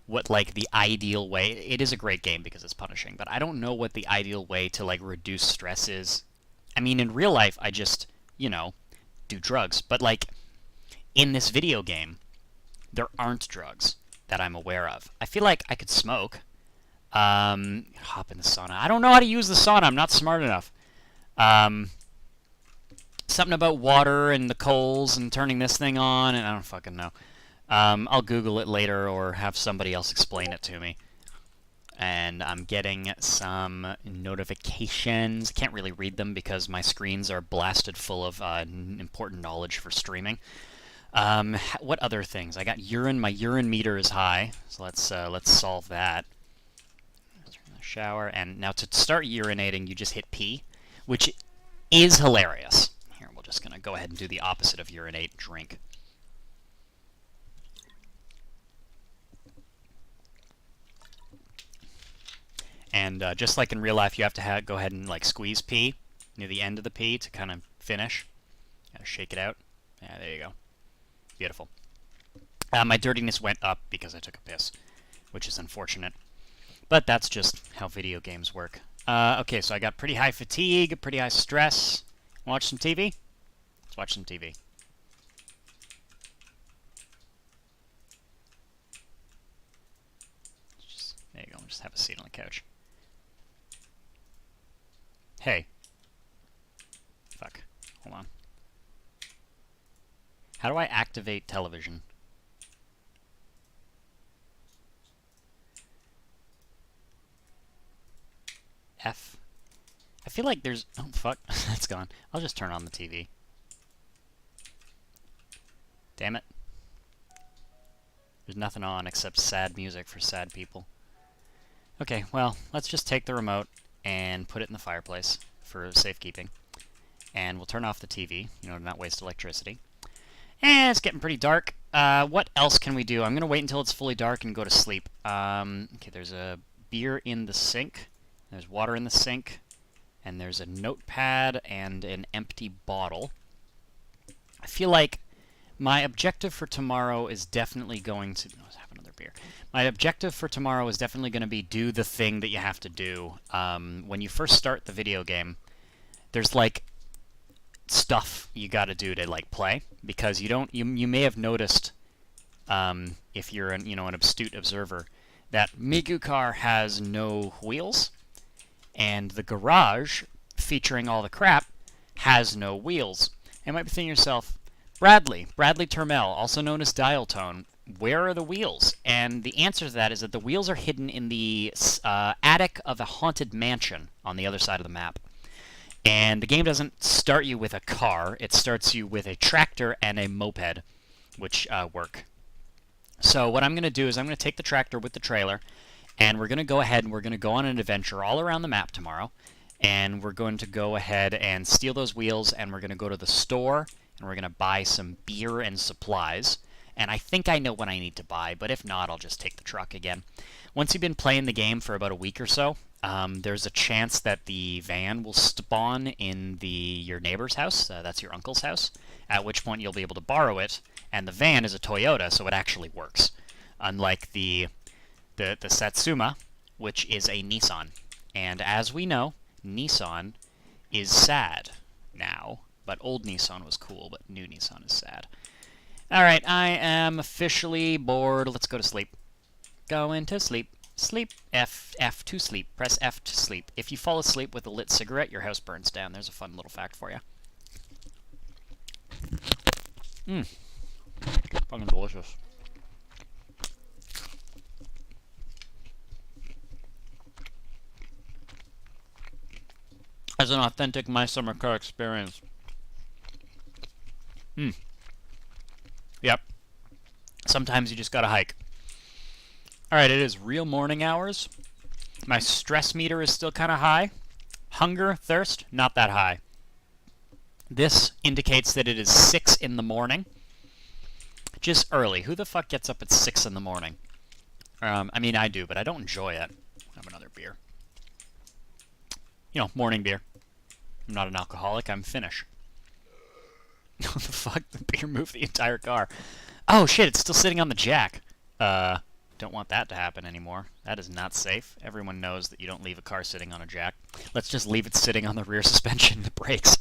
what, like, the ideal way... It is a great game because it's punishing, but I don't know what the ideal way to, like, reduce stress is. I mean, in real life, I just, you know, do drugs. But, like, in this video game, there aren't drugs that I'm aware of. I feel like I could smoke. Hop in the sauna. I don't know how to use the sauna. I'm not smart enough. Something about water and the coals and turning this thing on, and I don't fucking know. I'll Google it later or have somebody else explain it to me. And I'm getting some notifications. I can't really read them because my screens are blasted full of important knowledge for streaming. What other things? I got urine. My urine meter is high, so let's solve that. Turn the shower, and now to start urinating, you just hit P, which is hilarious. Here, we're just gonna go ahead and do the opposite of urinate, drink. And just like in real life, you have to go ahead and like squeeze P near the end of the P to kind of finish. Shake it out. Yeah, there you go. Beautiful. My dirtiness went up because I took a piss, which is unfortunate. But that's just how video games work. Okay, so I got pretty high fatigue, pretty high stress. Watch some TV? Let's watch some TV. There you go, just have a seat on the couch. Hey. Fuck. Hold on. How do I activate television? F. I feel like there's... Oh, fuck. That's gone. I'll just turn on the TV. Damn it. There's nothing on except sad music for sad people. Okay, well, let's just take the remote and put it in the fireplace for safekeeping. And we'll turn off the TV, to not waste electricity. And it's getting pretty dark. What else can we do? I'm going to wait until it's fully dark and go to sleep. Okay, there's a beer in the sink. There's water in the sink. And there's a notepad and an empty bottle. I feel like my objective for tomorrow is definitely going to... Let's have another beer. My objective for tomorrow is definitely going to be do the thing that you have to do. When you first start the video game, there's like stuff you got to do to like play, because you may have noticed, if you're an astute observer, that Migu car has no wheels, and the garage featuring all the crap has no wheels. You might be thinking to yourself, Bradley Termel, also known as Dial Tone, where are the wheels? And the answer to that is that the wheels are hidden in the attic of a haunted mansion on the other side of the map. And the game doesn't start you with a car, it starts you with a tractor and a moped, which work. So what I'm going to do is I'm going to take the tractor with the trailer, and we're going to go ahead and we're going to go on an adventure all around the map tomorrow. And we're going to go ahead and steal those wheels, and we're going to go to the store, and we're going to buy some beer and supplies. And I think I know what I need to buy, but if not, I'll just take the truck again. Once you've been playing the game for about a week or so, there's a chance that the van will spawn in your neighbor's house, that's your uncle's house, at which point you'll be able to borrow it, and the van is a Toyota, so it actually works. Unlike the Satsuma, which is a Nissan. And as we know, Nissan is sad now, but old Nissan was cool, but new Nissan is sad. Alright, I am officially bored. Let's go to sleep. Going to sleep. Sleep. F to sleep. Press F to sleep. If you fall asleep with a lit cigarette, your house burns down. There's a fun little fact for you. Fucking delicious. As an authentic My Summer Car experience. Yep. Sometimes you just gotta hike. Alright, it is real morning hours. My stress meter is still kind of high. Hunger, thirst, not that high. This indicates that it is 6 in the morning. Just early. Who the fuck gets up at 6 in the morning? I mean, I do, but I don't enjoy it. Have another beer. Morning beer. I'm not an alcoholic, I'm Finnish. What the fuck? The beer moved the entire car. Oh shit, it's still sitting on the jack. Don't want that to happen anymore. That is not safe. Everyone knows that you don't leave a car sitting on a jack. Let's just leave it sitting on the rear suspension and the brakes.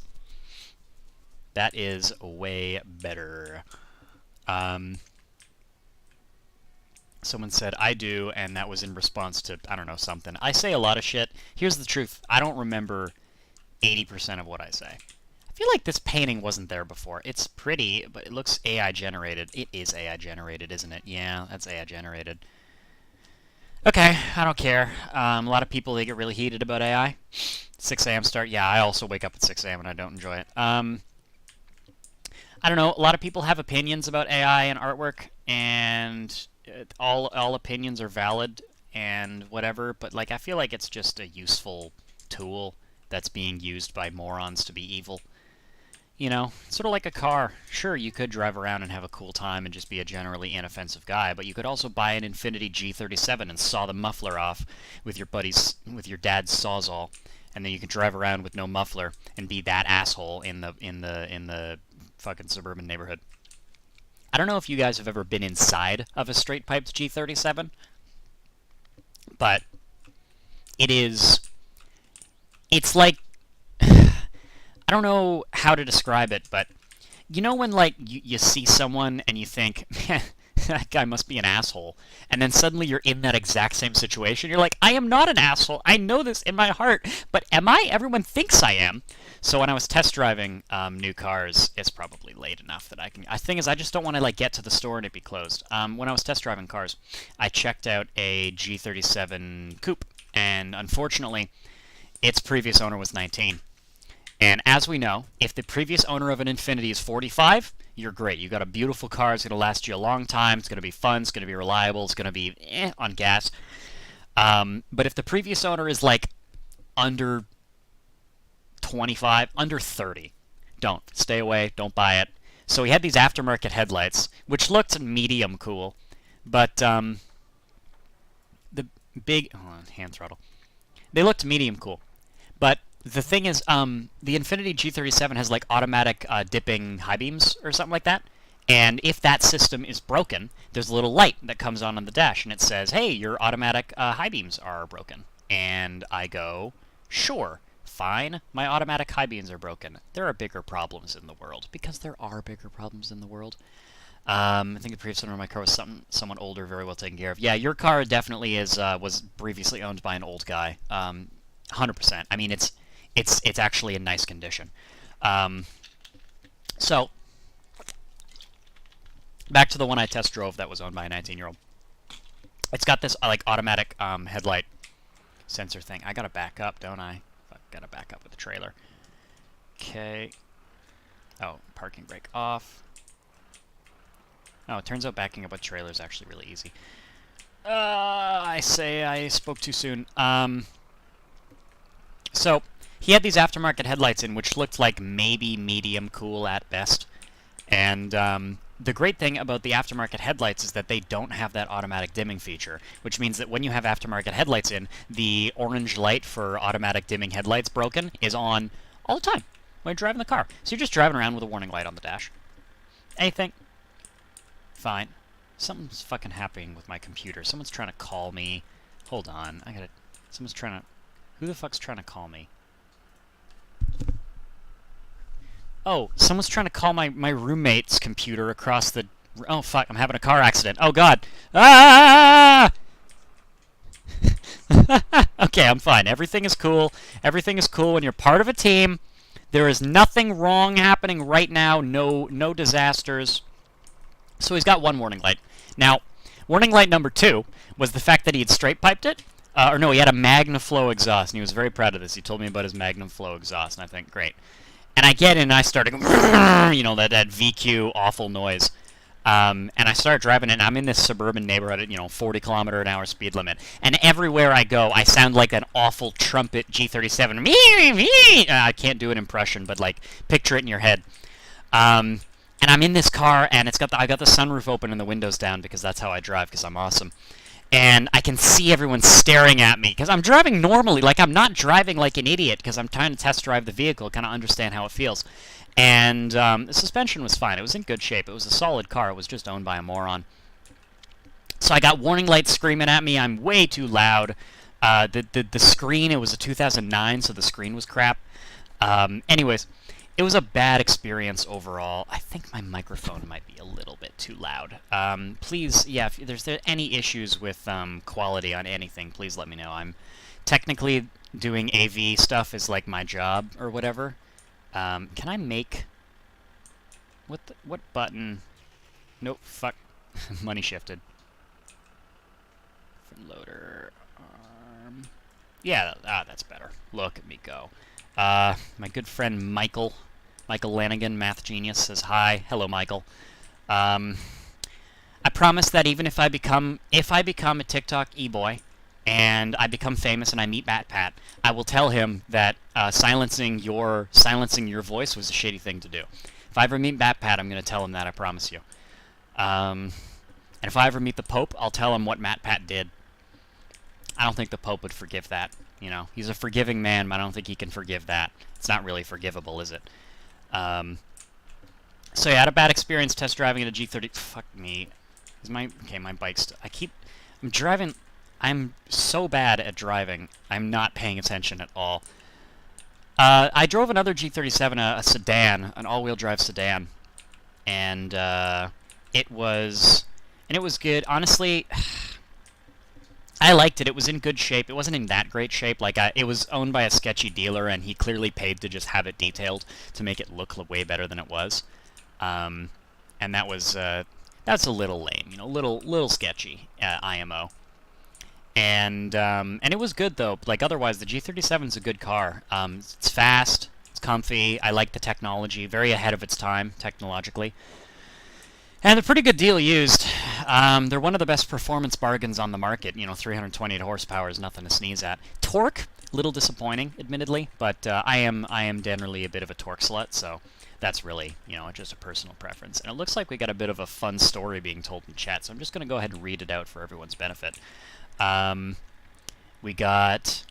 That is way better. Someone said, I do, and that was in response to, I don't know, something. I say a lot of shit. Here's the truth. I don't remember 80% of what I say. I feel like this painting wasn't there before. It's pretty, but it looks AI generated. It is AI generated, isn't it? Yeah, that's AI generated. Okay, I don't care. A lot of people, they get really heated about AI. 6 a.m. start. Yeah, I also wake up at 6 a.m. and I don't enjoy it. I don't know. A lot of people have opinions about AI and artwork, and all opinions are valid and whatever, but like I feel like it's just a useful tool that's being used by morons to be evil. you know, sort of like a car. Sure, you could drive around and have a cool time and just be a generally inoffensive guy, but you could also buy an Infiniti G37 and saw the muffler off with your dad's Sawzall, and then you can drive around with no muffler and be that asshole in the fucking suburban neighborhood. I don't know if you guys have ever been inside of a straight-piped G37, but it's like, I don't know how to describe it, but you know when, like, you see someone and you think, man, that guy must be an asshole, and then suddenly you're in that exact same situation. You're like, I am not an asshole. I know this in my heart, but am I? Everyone thinks I am. So when I was test driving new cars, it's probably late enough that I can... The thing is, I just don't want to, like, get to the store and it be closed. When I was test driving cars, I checked out a G37 Coupe, and unfortunately, its previous owner was 19. And as we know, if the previous owner of an Infiniti is 45, you're great. You got a beautiful car. It's going to last you a long time. It's going to be fun. It's going to be reliable. It's going to be on gas. But if the previous owner is like under 25, under 30, don't. Stay away. Don't buy it. So he had these aftermarket headlights, which looked medium cool. But the big... Hold on, hand throttle. They looked medium cool. But the thing is, the Infiniti G37 has like automatic dipping high beams or something like that. And if that system is broken, there's a little light that comes on the dash, and it says, hey, your automatic high beams are broken. And I go, sure, fine, my automatic high beams are broken. There are bigger problems in the world, because there are bigger problems in the world. I think the previous owner of my car was someone older, very well taken care of. Yeah, your car definitely was previously owned by an old guy. 100%. I mean, it's actually in nice condition. So, back to the one I test drove that was owned by a 19-year-old. It's got this like automatic headlight sensor thing. I gotta back up, don't I? Gotta back up with the trailer. Okay. Oh, parking brake off. Oh, it turns out backing up with trailer is actually really easy. I say I spoke too soon. So, he had these aftermarket headlights in, which looked like maybe medium cool at best. And the great thing about the aftermarket headlights is that they don't have that automatic dimming feature, which means that when you have aftermarket headlights in, the orange light for automatic dimming headlights broken is on all the time when you're driving the car. So you're just driving around with a warning light on the dash. Anything? Fine. Something's fucking happening with my computer. Someone's trying to call me. Hold on. Someone's trying to... Who the fuck's trying to call me? Oh, someone's trying to call my roommate's computer across the... Oh, fuck, I'm having a car accident. Oh, God. Ah! Okay, I'm fine. Everything is cool. Everything is cool when you're part of a team. There is nothing wrong happening right now. No disasters. So he's got one warning light. Now, warning light number 2 was the fact that he had straight-piped it. Or no, he had a MagnaFlow exhaust, and he was very proud of this. He told me about his MagnaFlow exhaust, and I think, great. And I get in, and I started going, you know, that VQ awful noise. And I start driving it, and I'm in this suburban neighborhood at, 40-kilometer-an-hour speed limit. And everywhere I go, I sound like an awful trumpet G37. I can't do an impression, but, like, picture it in your head. And I'm in this car, and I got the sunroof open and the windows down because that's how I drive, because I'm awesome. And I can see everyone staring at me because I'm driving normally. Like, I'm not driving like an idiot because I'm trying to test drive the vehicle, kind of understand how it feels. And the suspension was fine. It was in good shape. It was a solid car. It was just owned by a moron. So I got warning lights screaming at me. I'm way too loud. The screen, it was a 2009, so the screen was crap. Anyways, it was a bad experience overall. I think my microphone might be a little bit too loud. Please, yeah, if there's any issues with quality on anything, please let me know. I'm technically doing AV stuff is like my job or whatever. Can I make... What button? Nope, fuck. Money shifted. Loader arm. Yeah, that's better. Look at me go. My good friend Michael Lanigan, math genius, says hi. Hello, Michael. I promise that even if I become a TikTok e-boy, and I become famous and I meet MatPat, I will tell him that silencing your voice was a shitty thing to do. If I ever meet MatPat, I'm going to tell him that, I promise you. And if I ever meet the Pope, I'll tell him what MatPat did. I don't think the Pope would forgive that. You know, he's a forgiving man, but I don't think he can forgive that. It's not really forgivable, is it? So yeah, I had a bad experience test driving at a G30. Fuck me. My bike's... I'm driving... I'm so bad at driving, I'm not paying attention at all. I drove another G37, a sedan, an all-wheel drive sedan. And, it was good. Honestly, I liked it. It was in good shape. It wasn't in that great shape. Like, it was owned by a sketchy dealer, and he clearly paid to just have it detailed to make it look way better than it was. And that's a little lame, you know, little sketchy, IMO. And it was good, though. Like, otherwise, the G37's a good car. It's fast, it's comfy, I like the technology, very ahead of its time, technologically. And a pretty good deal used. They're one of the best performance bargains on the market. You know, 328 horsepower is nothing to sneeze at. Torque, little disappointing, admittedly, but I am generally a bit of a torque slut, so that's really, you know, just a personal preference. And it looks like we got a bit of a fun story being told in chat, so I'm just going to go ahead and read it out for everyone's benefit. We got...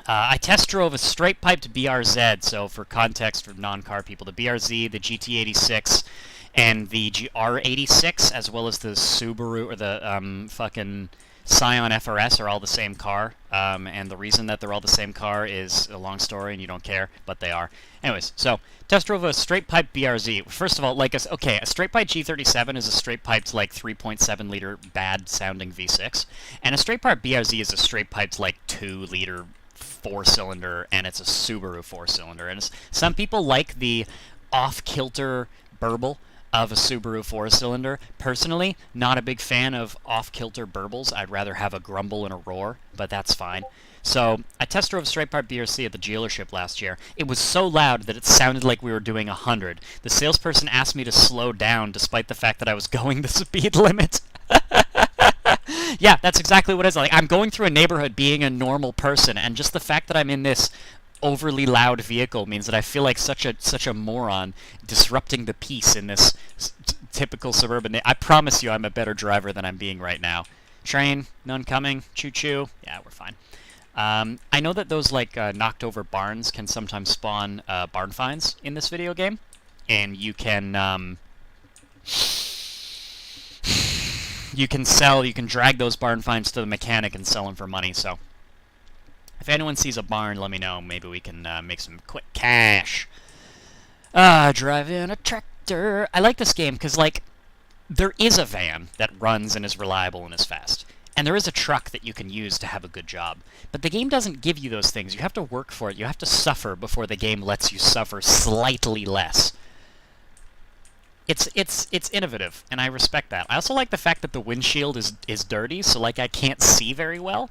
I test drove a straight-piped BRZ, so for context for non-car people, the BRZ, the GT86, and the GR86, as well as the Subaru, or the fucking Scion FRS are all the same car, and the reason that they're all the same car is a long story and you don't care, but they are. Anyways, so, test drove a straight-piped BRZ. First of all, like, a straight-piped G37 is a straight-piped, like, 3.7-liter bad-sounding V6, and a straight-piped BRZ is a straight-piped, like, 2-liter 4-cylinder, and it's a Subaru 4-cylinder. And some people like the off-kilter burble of a Subaru 4-cylinder. Personally, not a big fan of off-kilter burbles. I'd rather have a grumble and a roar, but that's fine. So, I test drove a straight-pipe BRZ at the dealership last year. It was so loud that it sounded like we were doing 100. The salesperson asked me to slow down despite the fact that I was going the speed limit. Yeah, that's exactly what it is. Like, I'm going through a neighborhood being a normal person, and just the fact that I'm in this overly loud vehicle means that I feel like such a moron disrupting the peace in this typical suburban. I promise you I'm a better driver than I'm being right now. Train, none coming, choo-choo. Yeah, we're fine. I know that those, like, knocked over barns can sometimes spawn barn finds in this video game, and you can drag those barn finds to the mechanic and sell them for money, so if anyone sees a barn, let me know. Maybe we can make some quick cash. Driving a tractor. I like this game because, like, there is a van that runs and is reliable and is fast. And there is a truck that you can use to have a good job. But the game doesn't give you those things. You have to work for it. You have to suffer before the game lets you suffer slightly less. It's innovative, and I respect that. I also like the fact that the windshield is dirty, so, like, I can't see very well.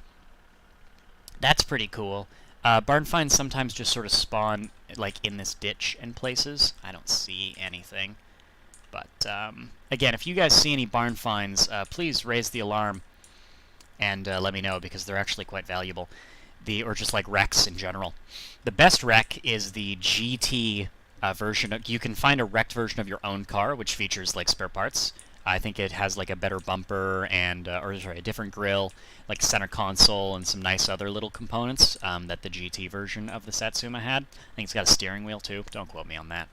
That's pretty cool. Barn finds sometimes just sort of spawn, like, in this ditch and places. I don't see anything. But, again, if you guys see any barn finds, please raise the alarm and let me know, because they're actually quite valuable. Or just, like, wrecks in general. The best wreck is the GT version. You can find a wrecked version of your own car, which features, like, spare parts. I think it has, like, a better bumper and, a different grille, like center console and some nice other little components that the GT version of the Satsuma had. I think it's got a steering wheel, too. Don't quote me on that.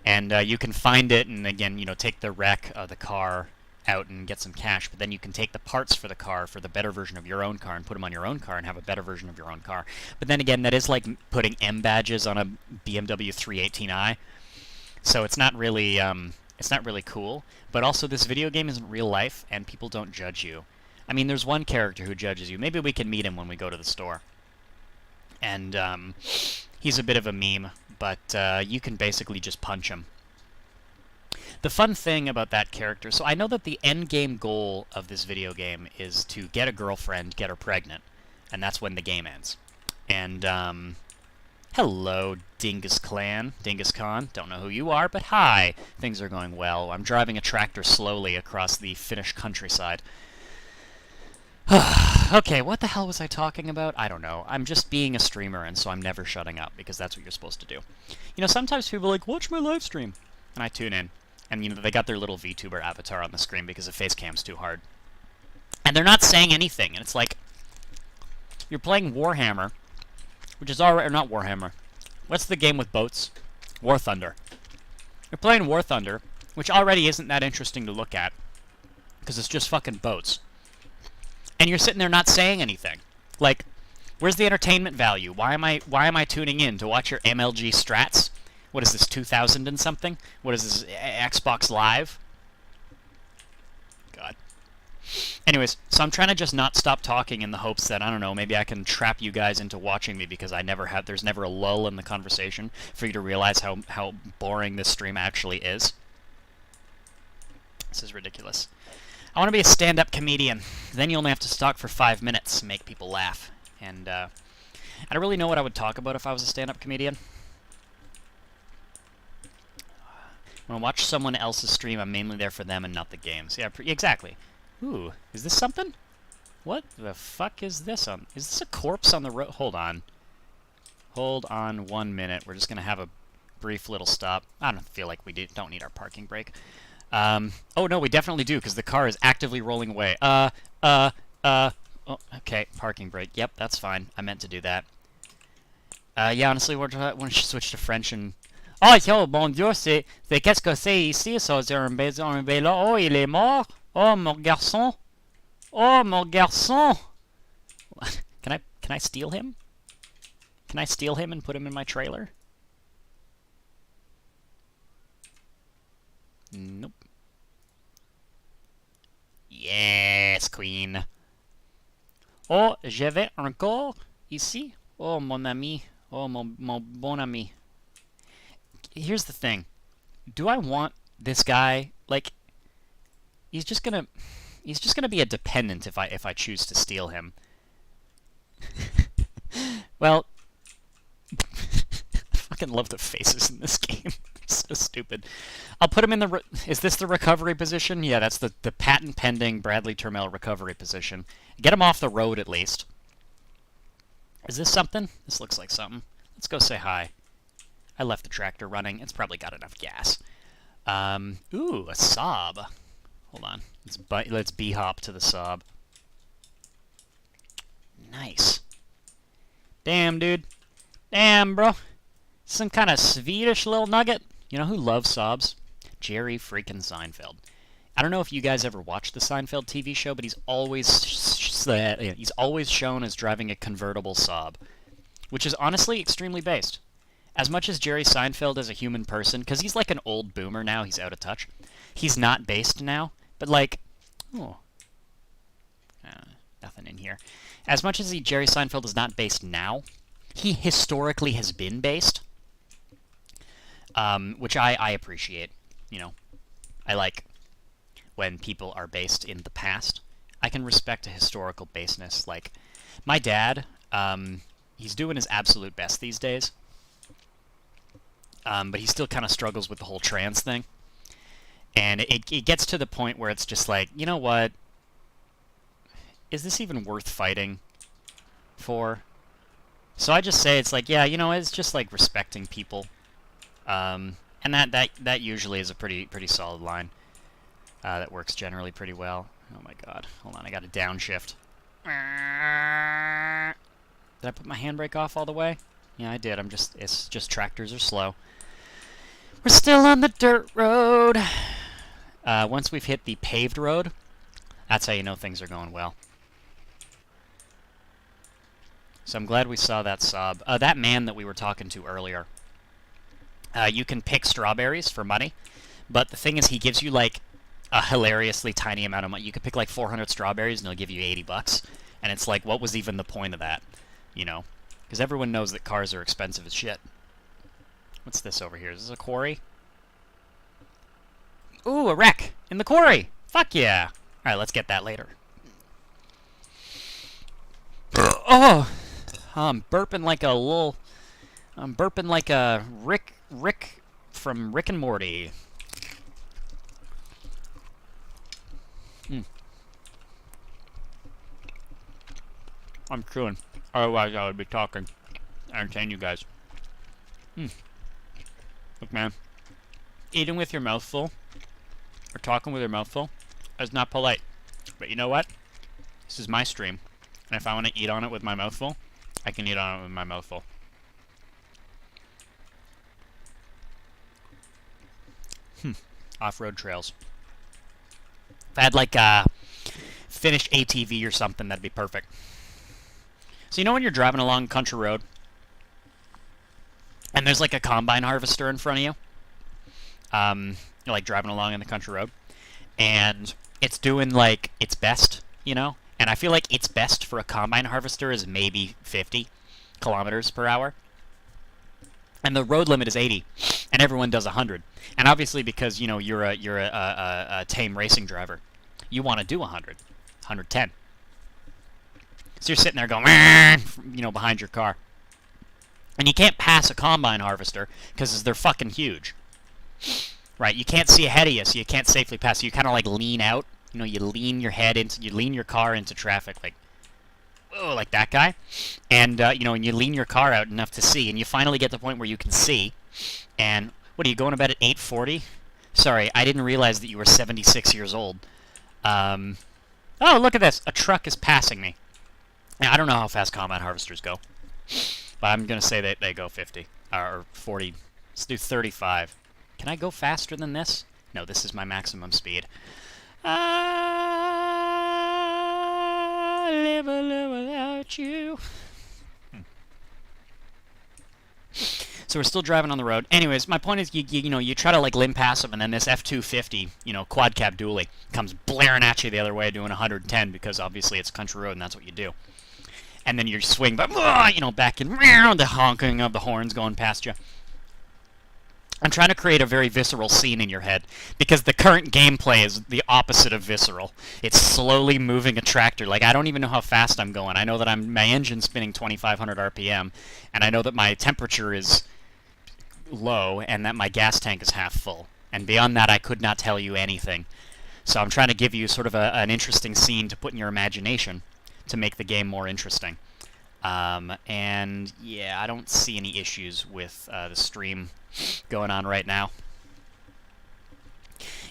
And you can find it and, again, you know, take the wreck of the car out and get some cash, but then you can take the parts for the car, for the better version of your own car, and put them on your own car and have a better version of your own car. But then again, that is like putting M badges on a BMW 318i, so it's not really cool. But also, this video game isn't real life, and people don't judge you. I mean, there's one character who judges you. Maybe we can meet him when we go to the store. And he's a bit of a meme, but you can basically just punch him. The fun thing about that character, so I know that the end game goal of this video game is to get a girlfriend, get her pregnant, and that's when the game ends. And, hello, Dingus Clan, Dingus Khan, don't know who you are, but hi! Things are going well. I'm driving a tractor slowly across the Finnish countryside. Okay, what the hell was I talking about? I don't know. I'm just being a streamer, and so I'm never shutting up, because that's what you're supposed to do. You know, sometimes people are like, watch my live stream. And I tune in. And, you know, they got their little VTuber avatar on the screen because the face cam's too hard. And they're not saying anything, and it's like, you're playing Warhammer, which is already, or not Warhammer. What's the game with boats? War Thunder. You're playing War Thunder, which already isn't that interesting to look at, because it's just fucking boats. And you're sitting there not saying anything. Like, where's the entertainment value? Why am I tuning in to watch your MLG strats? What is this, 2000 and something? What is this, Xbox Live? God. Anyways, so I'm trying to just not stop talking in the hopes that, I don't know, maybe I can trap you guys into watching me, because there's never a lull in the conversation for you to realize how boring this stream actually is. This is ridiculous. I want to be a stand-up comedian. Then you only have to talk for 5 minutes and make people laugh. And I don't really know what I would talk about if I was a stand-up comedian. When I watch someone else's stream, I'm mainly there for them and not the games. Yeah, exactly. Ooh, is this something? What the fuck is this on? Is this a corpse on the road? Hold on. Hold on 1 minute. We're just going to have a brief little stop. I don't feel like we don't need our parking brake. Oh no, we definitely do, because the car is actively rolling away. Oh, okay, parking brake. Yep, that's fine. I meant to do that. Yeah, honestly, we're going to switch to French and... Oh, yo, bon Dieu, c'est qu'est-ce que c'est ici, ça, c'est un vélo. Oh, il est mort. Oh, mon garçon. Oh, mon garçon. Can I steal him? Can I steal him and put him in my trailer? Nope. Yes, queen. Oh, je vais encore ici. Oh, mon ami. Oh, mon bon ami. Here's the thing. Do I want this guy, like, he's just gonna be a dependent if I choose to steal him. Well, I fucking love the faces in this game. So stupid. I'll put him in the... Is this the recovery position? Yeah, that's the patent-pending Bradley Turmel recovery position. Get him off the road, at least. Is this something? This looks like something. Let's go say hi. I left the tractor running. It's probably got enough gas. Ooh, a Saab. Hold on. Let's b-hop to the Saab. Nice. Damn, dude. Damn, bro. Some kind of Swedish little nugget. You know who loves Saabs? Jerry freaking Seinfeld. I don't know if you guys ever watched the Seinfeld TV show, but he's always shown as driving a convertible Saab, which is honestly extremely based. As much as Jerry Seinfeld is a human person, because he's like an old boomer now, he's out of touch. He's not based now, but like, oh, nothing in here. As much as Jerry Seinfeld is not based now, he historically has been based. Which I appreciate, you know. I like when people are based in the past. I can respect a historical baseness. Like, my dad, he's doing his absolute best these days. But he still kind of struggles with the whole trans thing. And it gets to the point where it's just like, you know what? Is this even worth fighting for? So I just say it's like, yeah, you know, it's just like respecting people. And that usually is a pretty solid line. That works generally pretty well. Oh my god. Hold on, I got a downshift. Did I put my handbrake off all the way? Yeah, I did. It's just tractors are slow. We're still on the dirt road. Once we've hit the paved road, that's how you know things are going well. So I'm glad we saw that Saab. That man that we were talking to earlier. You can pick strawberries for money, but the thing is he gives you, like, a hilariously tiny amount of money. You could pick, like, 400 strawberries and he'll give you 80 bucks. And it's like, what was even the point of that? You know? Because everyone knows that cars are expensive as shit. What's this over here? Is this a quarry? Ooh, a wreck! In the quarry! Fuck yeah! Alright, let's get that later. Oh! I'm burping like a little... I'm burping like a Rick from Rick and Morty. I'm chewing. Otherwise, I would be talking. Entertain you guys. Look, man. Eating with your mouth full, or talking with your mouth full, is not polite. But you know what? This is my stream. And if I want to eat on it with my mouth full, I can eat on it with my mouth full. Off-road trails. If I had, like, a finished ATV or something, that'd be perfect. So you know when you're driving along country road, and there's, like, a combine harvester in front of you? You're, like, driving along in the country road, and it's doing, like, its best, you know? And I feel like its best for a combine harvester is maybe 50 kilometers per hour. And the road limit is 80, and everyone does 100. And obviously, because you know you're a tame racing driver, you want to do 100, 110. So you're sitting there going, you know, behind your car, and you can't pass a combine harvester because they're fucking huge, right? You can't see ahead of you, so you can't safely pass. So you kind of like lean out, you know, you lean your car into traffic, like. Oh, like that guy, and you know, and you lean your car out enough to see, and you finally get to the point where you can see. And what are you going to bed at 8:40? Sorry, I didn't realize that you were 76 years old. Oh, look at this! A truck is passing me. Now, I don't know how fast combine harvesters go, but I'm gonna say that they go 50 or 40. Let's do 35. Can I go faster than this? No, this is my maximum speed. Live a live without you. So we're still driving on the road. Anyways, my point is, you know, you try to like limp past them, and then this F-250, you know, quad cab dually comes blaring at you the other way, doing 110 because obviously it's country road and that's what you do. And then you swing, but you know, back in the honking of the horns going past you. I'm trying to create a very visceral scene in your head, because the current gameplay is the opposite of visceral. It's slowly moving a tractor. Like, I don't even know how fast I'm going. I know that my engine's spinning 2,500 RPM, and I know that my temperature is low, and that my gas tank is half full. And beyond that, I could not tell you anything. So I'm trying to give you sort of an interesting scene to put in your imagination to make the game more interesting. And yeah, I don't see any issues with the stream going on right now.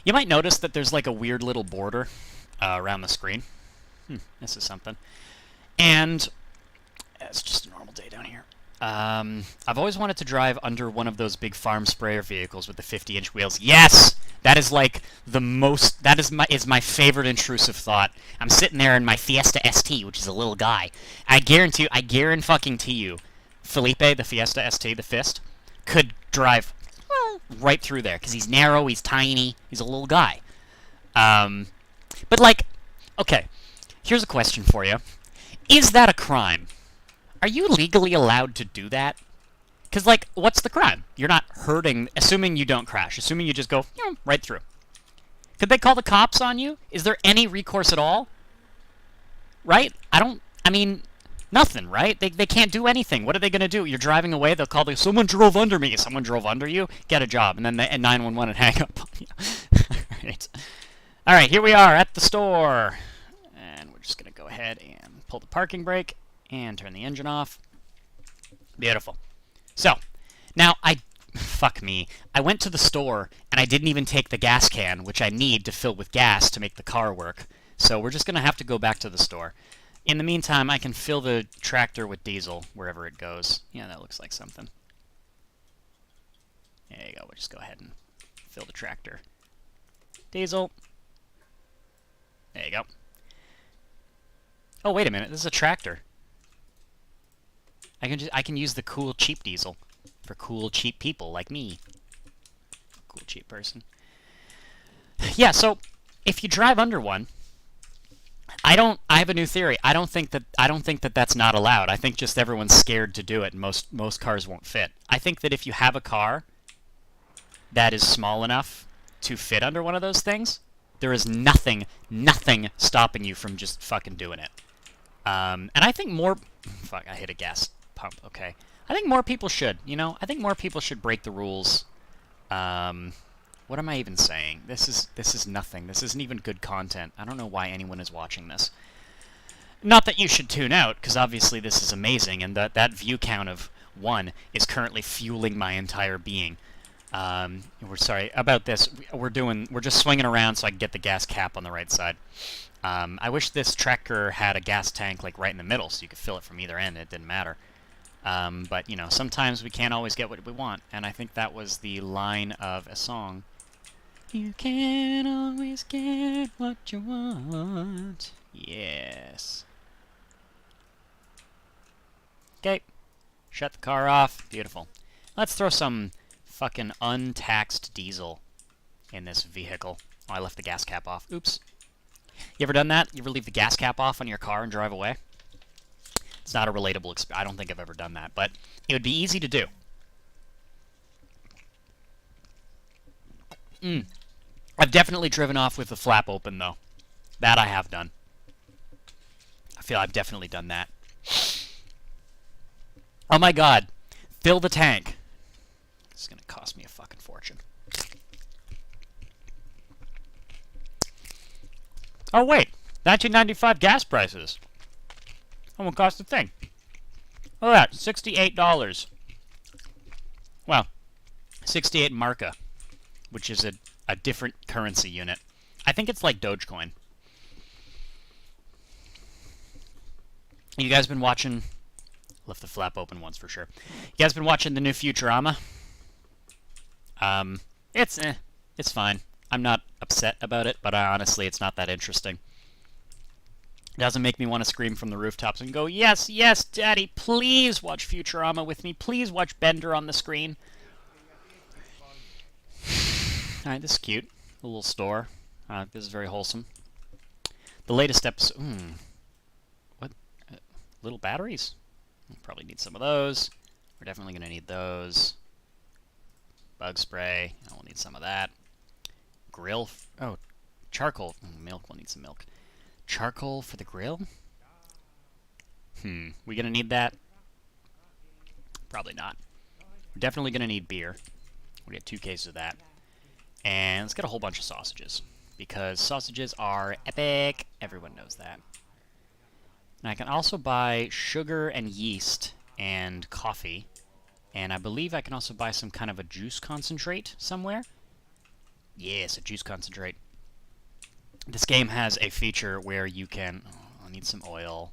You might notice that there's like a weird little border around the screen. This is something. And it's just a normal day down here. I've always wanted to drive under one of those big farm sprayer vehicles with the 50-inch wheels. Yes! That is like the most, that is my favorite intrusive thought. I'm sitting there in my Fiesta ST, which is a little guy. I guarantee you, Felipe, the Fiesta ST, the fist, could drive right through there, because he's narrow, he's tiny, he's a little guy. But like, okay, here's a question for you. Is that a crime? Are you legally allowed to do that? Because, like, what's the crime? You're not hurting, assuming you don't crash, assuming you just go right through. Could they call the cops on you? Is there any recourse at all? Right? I mean, nothing, right? They can't do anything. What are they going to do? You're driving away, they'll call someone drove under me. Someone drove under you? Get a job. And then 911 and hang up on you. Alright. Alright, here we are at the store. And we're just going to go ahead and pull the parking brake and turn the engine off. Beautiful. So, now fuck me, I went to the store and I didn't even take the gas can, which I need to fill with gas to make the car work. So we're just going to have to go back to the store. In the meantime, I can fill the tractor with diesel wherever it goes. Yeah, that looks like something. There you go, we'll just go ahead and fill the tractor. Diesel. There you go. Oh, wait a minute, this is a tractor. I can use the cool cheap diesel for cool cheap people like me. Cool cheap person. Yeah, so if you drive under one, I have a new theory. I don't think that that's not allowed. I think just everyone's scared to do it, and most cars won't fit. I think that if you have a car that is small enough to fit under one of those things, there is nothing stopping you from just fucking doing it. And I think more... Fuck, I hit a gas pump, okay. I think more people should, you know? I think more people should break the rules. What am I even saying? This is nothing. This isn't even good content. I don't know why anyone is watching this. Not that you should tune out, because obviously this is amazing, and that view count of 1 is currently fueling my entire being. We're sorry about this. We're just swinging around so I can get the gas cap on the right side. I wish this Trekker had a gas tank like right in the middle, so you could fill it from either end. It didn't matter. But you know, sometimes we can't always get what we want, and I think that was the line of a song. You can't always get what you want. Yes. Okay. Shut the car off. Beautiful. Let's throw some fucking untaxed diesel in this vehicle. Oh, I left the gas cap off. Oops. You ever done that? You ever leave the gas cap off on your car and drive away? It's not a relatable experience. I don't think I've ever done that, but it would be easy to do. I've definitely driven off with the flap open, though. That I have done. I feel I've definitely done that. Oh my god. Fill the tank. This is going to cost me a fucking fortune. Oh wait. 1995 gas prices. That won't cost a thing. Look at that. $68. Well, 68 marca, which is a different currency unit. I think it's like Dogecoin. You guys been watching... Left the flap open once for sure. You guys been watching the new Futurama? It's fine. I'm not upset about it, but honestly, it's not that interesting. It doesn't make me want to scream from the rooftops and go, yes, yes, Daddy, please watch Futurama with me. Please watch Bender on the screen. Alright, this is cute. A little store. This is very wholesome. The latest episode... What? Little batteries? We'll probably need some of those. We're definitely going to need those. Bug spray. We'll need some of that. Grill. Oh, charcoal. Milk. We'll need some milk. Charcoal for the grill? We going to need that? Probably not. We're definitely going to need beer. We get 2 cases of that. And let's get a whole bunch of sausages. Because sausages are epic. Everyone knows that. And I can also buy sugar and yeast and coffee. And I believe I can also buy some kind of a juice concentrate somewhere. Yes, a juice concentrate. This game has a feature where you can... Oh, I'll need some oil.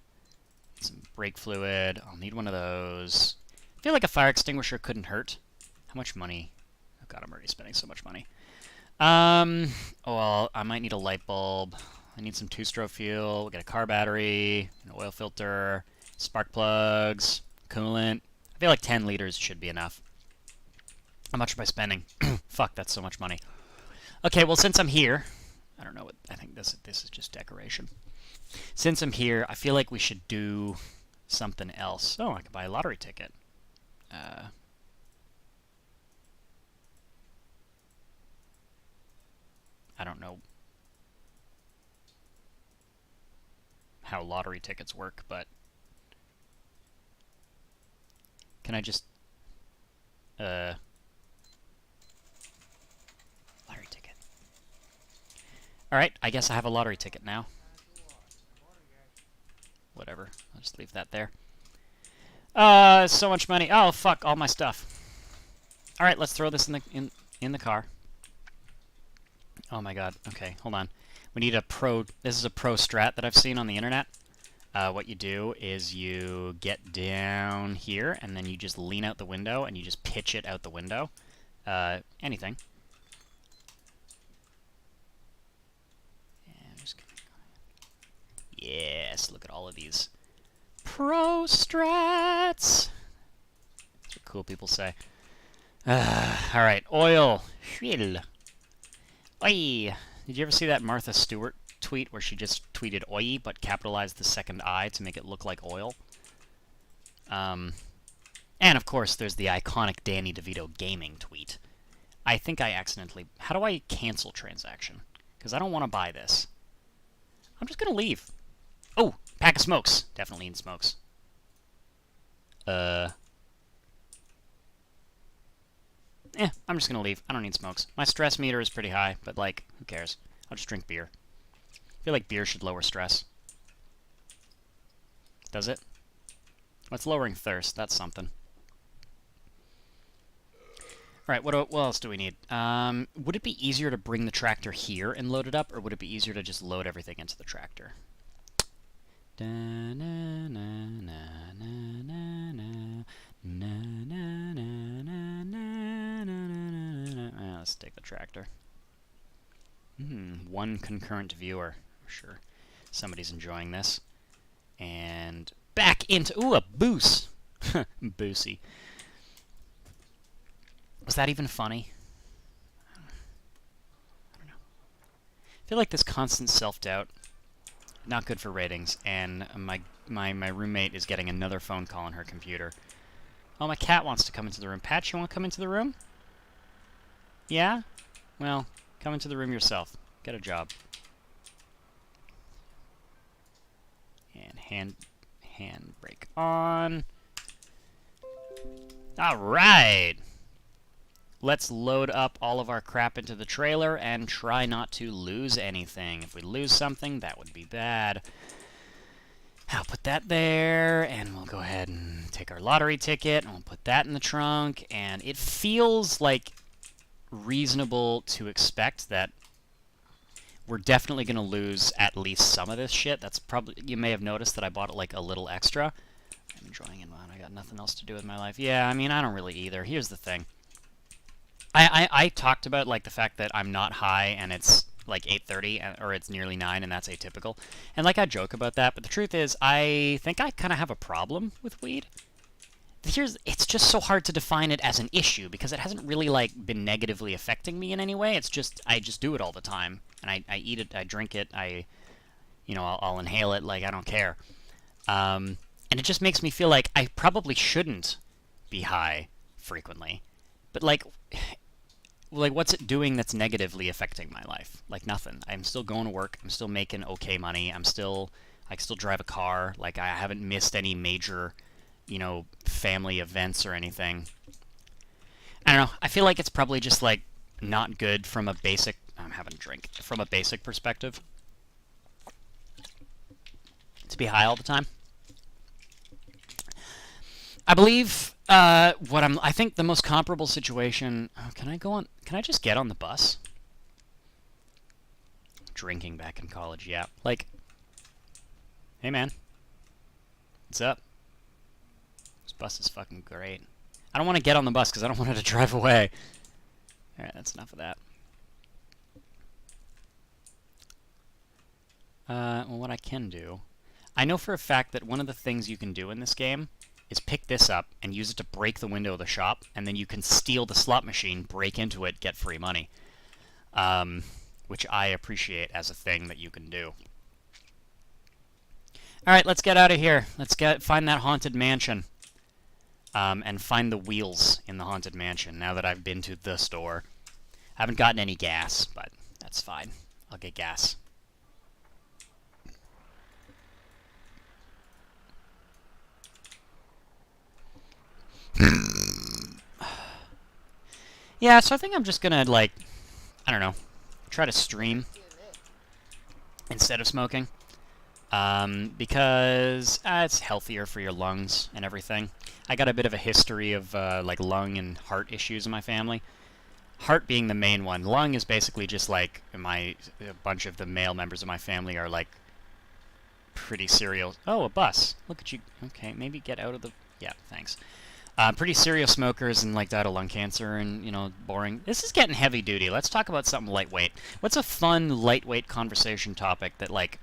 Some brake fluid. I'll need one of those. I feel like a fire extinguisher couldn't hurt. How much money? Oh god, I'm already spending so much money. Well, I might need a light bulb. I need some 2-stroke fuel. We'll get a car battery, an oil filter, spark plugs, coolant. I feel like 10 liters should be enough. How much am I spending? Fuck, that's so much money. Okay, well, since I'm here... I don't know what... I think this is just decoration. Since I'm here, I feel like we should do something else. Oh, I could buy a lottery ticket. I don't know how lottery tickets work, but can I just lottery ticket. Alright, I guess I have a lottery ticket now. Whatever, I'll just leave that there. So much money. Oh fuck, all my stuff. Alright, let's throw this in the car. Oh my god, okay, hold on. We need a pro... This is a pro strat that I've seen on the internet. What you do is you get down here, and then you just lean out the window, and you just pitch it out the window. Anything. Yes, look at all of these pro strats. That's what cool people say. Alright, oil. Oi! Did you ever see that Martha Stewart tweet where she just tweeted "oi" but capitalized the second I to make it look like oil? And of course, there's the iconic Danny DeVito gaming tweet. I think I accidentally... How do I cancel transaction? Because I don't want to buy this. I'm just going to leave. Oh, pack of smokes. Definitely need smokes. I'm just gonna leave. I don't need smokes. My stress meter is pretty high, but like, who cares? I'll just drink beer. I feel like beer should lower stress. Does it? What's lowering thirst? That's something. Alright, what else do we need? Would it be easier to bring the tractor here and load it up, or would it be easier to just load everything into the tractor? Let's take the tractor. One concurrent viewer. Sure. Somebody's enjoying this. And back into... Ooh, a boos! Boosy. Was that even funny? I don't know. I feel like this constant self-doubt, not good for ratings, and my roommate is getting another phone call on her computer. Oh, my cat wants to come into the room. Pat, you want to come into the room? Yeah? Well, come into the room yourself. Get a job. And handbrake on. Alright! Let's load up all of our crap into the trailer and try not to lose anything. If we lose something, that would be bad. I'll put that there, and we'll go ahead and take our lottery ticket, and we'll put that in the trunk, and it feels like reasonable to expect that we're definitely going to lose at least some of this shit. That's probably... You may have noticed that I bought it, like, a little extra. I'm enjoying it, man. I got nothing else to do with my life. Yeah, I mean, I don't really either. Here's the thing. I talked about, like, the fact that I'm not high and it's, like, 8:30, or it's nearly 9, and that's atypical. And, like, I joke about that, but the truth is, I think I kind of have a problem with weed. It's just so hard to define it as an issue, because it hasn't really, like, been negatively affecting me in any way. It's just, I just do it all the time. And I eat it, I drink it, I'll inhale it, like, I don't care. And it just makes me feel like I probably shouldn't be high frequently. But, like, what's it doing that's negatively affecting my life? Like, nothing. I'm still going to work. I'm still making okay money. I can still drive a car. Like, I haven't missed any major, family events or anything. I don't know. I feel like it's probably just, like, not good from a basic... I'm having a drink. From a basic perspective. To be high all the time. I believe... I think the most comparable situation... Oh, can I just get on the bus? Drinking back in college, yeah. Like, hey man. What's up? This bus is fucking great. I don't want to get on the bus because I don't want it to drive away. Alright, that's enough of that. Well, what I can do... I know for a fact that one of the things you can do in this game is pick this up and use it to break the window of the shop, and then you can steal the slot machine, break into it, get free money. Which I appreciate as a thing that you can do. Alright, let's get out of here. Let's find that haunted mansion. And find the wheels in the haunted mansion, now that I've been to the store. Haven't gotten any gas, but that's fine. I'll get gas. Yeah, so I think I'm just gonna, like, I don't know, try to stream instead of smoking. Because it's healthier for your lungs and everything. I got a bit of a history of, like, lung and heart issues in my family. Heart being the main one. Lung is basically just, like, a bunch of the male members of my family are, like, pretty serial... Oh, a bus. Look at you. Okay, maybe get out of the... Yeah, thanks. Pretty serial smokers and, like, died of lung cancer and, boring. This is getting heavy duty. Let's talk about something lightweight. What's a fun, lightweight conversation topic that, like,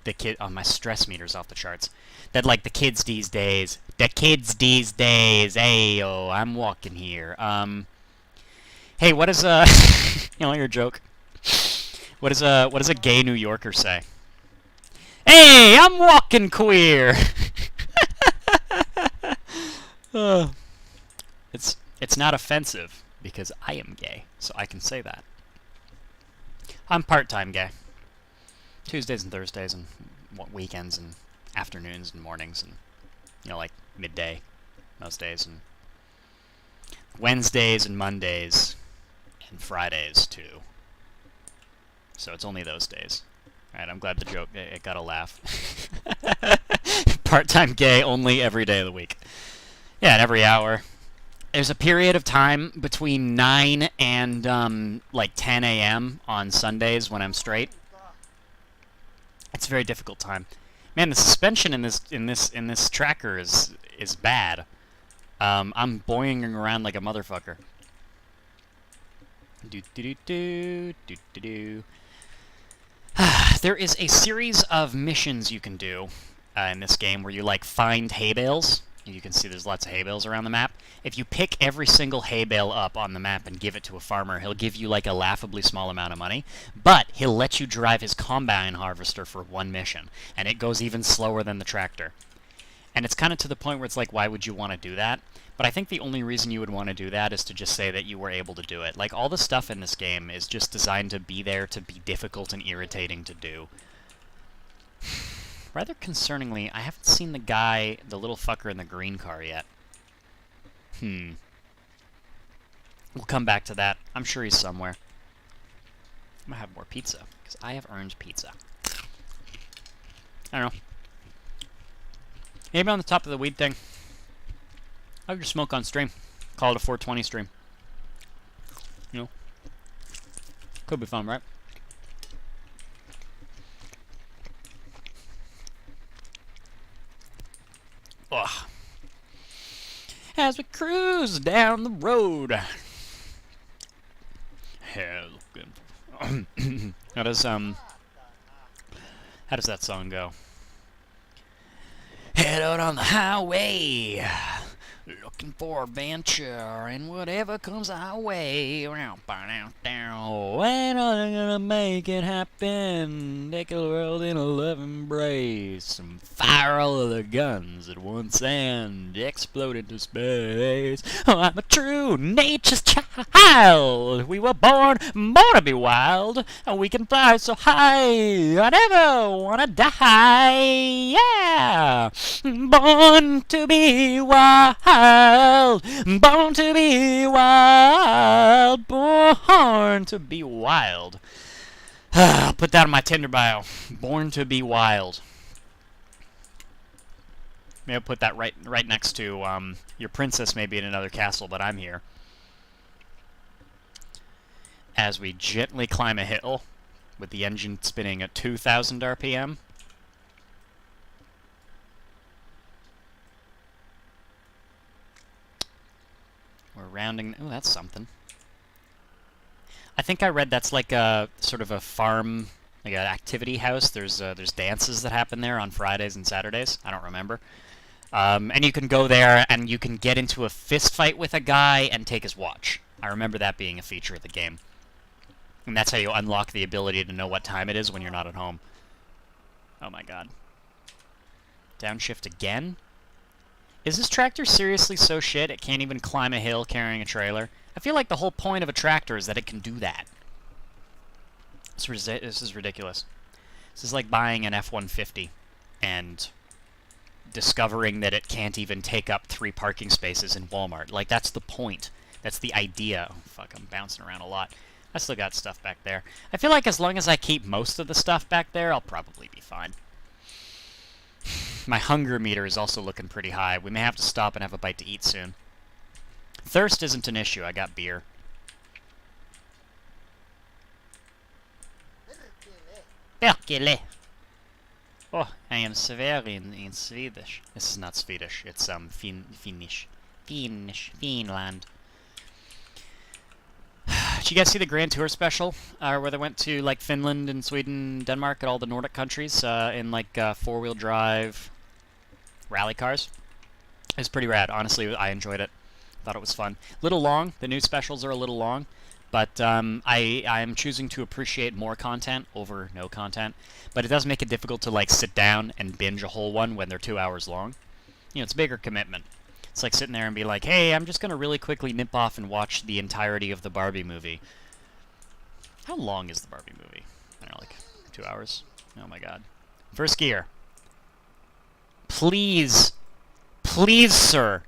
the kid... Oh, my stress meter's off the charts. That, like, the kids these days... Ayo, I'm walking here. Hey, what is, your joke. What does a gay New Yorker say? Hey, I'm walking queer! It's not offensive, because I am gay, so I can say that. I'm part-time gay. Tuesdays and Thursdays and weekends and afternoons and mornings and, like, midday most days, and Wednesdays and Mondays and Fridays, too. So it's only those days. Alright, I'm glad the joke, it got a laugh. Part-time gay only every day of the week. Yeah, and every hour. There's a period of time between 9 and like 10 a.m. on Sundays when I'm straight. It's a very difficult time. Man, the suspension in this tracker is bad. I'm boinging around like a motherfucker. Do do do do do do. There is a series of missions you can do in this game where you like find hay bales. You can see there's lots of hay bales around the map. If you pick every single hay bale up on the map and give it to a farmer, he'll give you like a laughably small amount of money, but he'll let you drive his combine harvester for one mission, and it goes even slower than the tractor. And it's kind of to the point where it's like, why would you want to do that? But I think the only reason you would want to do that is to just say that you were able to do it. Like, all the stuff in this game is just designed to be there to be difficult and irritating to do. Rather concerningly, I haven't seen the guy, the little fucker in the green car yet. We'll come back to that. I'm sure he's somewhere. I'm gonna have more pizza, because I have earned pizza. I don't know. Maybe on the top of the weed thing. I would just smoke on stream. Call it a 420 stream. You know? Could be fun, right? Ugh. As we cruise down the road. Hell, good. How does that song go? Head out on the highway, looking for adventure and whatever comes our way. Ain't nothing gonna make it happen. Take the world in a love embrace and fire all of the guns at once and explode into space. Oh, I'm a true nature's child. We were born to be wild, and we can fly so high. I never wanna die. Yeah, born to be wild. Born to be wild. Born to be wild. I'll put that on my Tinder bio. Born to be wild. Maybe I'll put that right next to your princess may be in another castle, but I'm here. As we gently climb a hill with the engine spinning at 2,000 RPM. We're rounding... Oh, that's something. I think I read that's like a sort of a farm, like an activity house. There's dances that happen there on Fridays and Saturdays. I don't remember. And you can go there and you can get into a fist fight with a guy and take his watch. I remember that being a feature of the game. And that's how you unlock the ability to know what time it is when you're not at home. Oh my god. Downshift again? Is this tractor seriously so shit it can't even climb a hill carrying a trailer? I feel like the whole point of a tractor is that it can do that. This is ridiculous. This is like buying an F-150 and discovering that it can't even take up 3 parking spaces in Walmart. Like, that's the point. That's the idea. Oh, fuck, I'm bouncing around a lot. I still got stuff back there. I feel like as long as I keep most of the stuff back there, I'll probably be fine. My hunger meter is also looking pretty high. We may have to stop and have a bite to eat soon. Thirst isn't an issue. I got beer. Perkele. Oh, I am severe in Swedish. This is not Swedish. It's Finnish. Finland. Did you guys see the Grand Tour special? Where they went to like Finland and Sweden, Denmark, and all the Nordic countries in like 4-wheel drive rally cars. It was pretty rad. Honestly, I enjoyed it. Thought it was fun. Little long. The new specials are a little long, but I am choosing to appreciate more content over no content. But it does make it difficult to like sit down and binge a whole one when they're 2 hours long. You know, it's a bigger commitment. It's like sitting there and be like, hey, I'm just gonna really quickly nip off and watch the entirety of the Barbie movie. How long is the Barbie movie? I don't know, like 2 hours? Oh my god. First gear. Please, please, sir,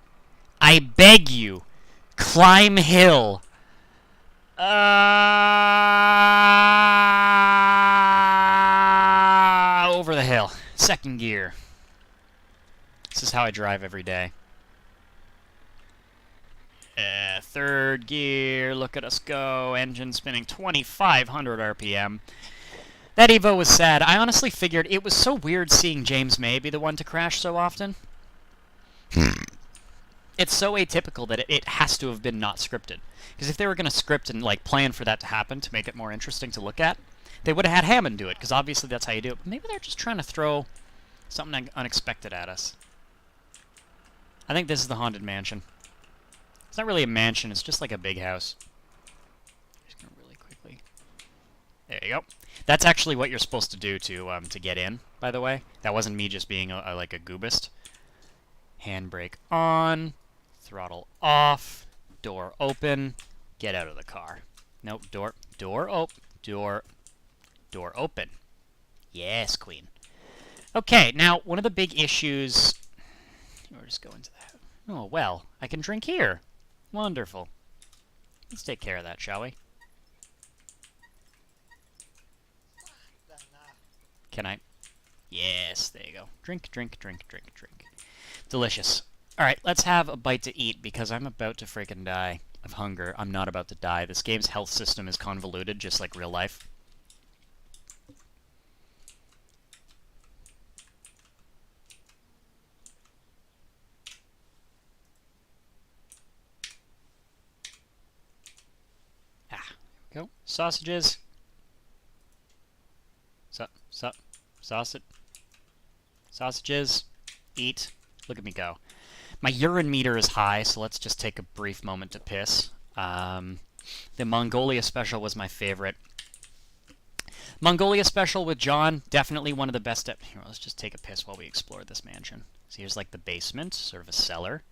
I beg you, climb hill. Over the hill. Second gear. This is how I drive every day. Third gear, look at us go. Engine spinning 2,500 RPM. That Evo was sad. I honestly figured it was so weird seeing James May be the one to crash so often. It's so atypical that it has to have been not scripted. Because if they were going to script and like plan for that to happen to make it more interesting to look at, they would have had Hammond do it, because obviously that's how you do it. But maybe they're just trying to throw something unexpected at us. I think this is the Haunted Mansion. It's not really a mansion, it's just like a big house. Just gonna really quickly... There you go. That's actually what you're supposed to do to get in, by the way. That wasn't me just being like a goobist. Handbrake on, throttle off, door open, get out of the car. Nope, door open. Yes, queen. Okay, now, one of the big issues... We'll just go into that. Oh, well, I can drink here. Wonderful. Let's take care of that, shall we? Can I? Yes, there you go. Drink. Delicious. Alright, let's have a bite to eat, because I'm about to freaking die of hunger. I'm not about to die. This game's health system is convoluted, just like real life. Go. Sausages. Sausages. Eat. Look at me go. My urine meter is high, so let's just take a brief moment to piss. The Mongolia special was my favorite. Mongolia special with John, definitely one of the best. Here, let's just take a piss while we explore this mansion. So here's like the basement, sort of a cellar.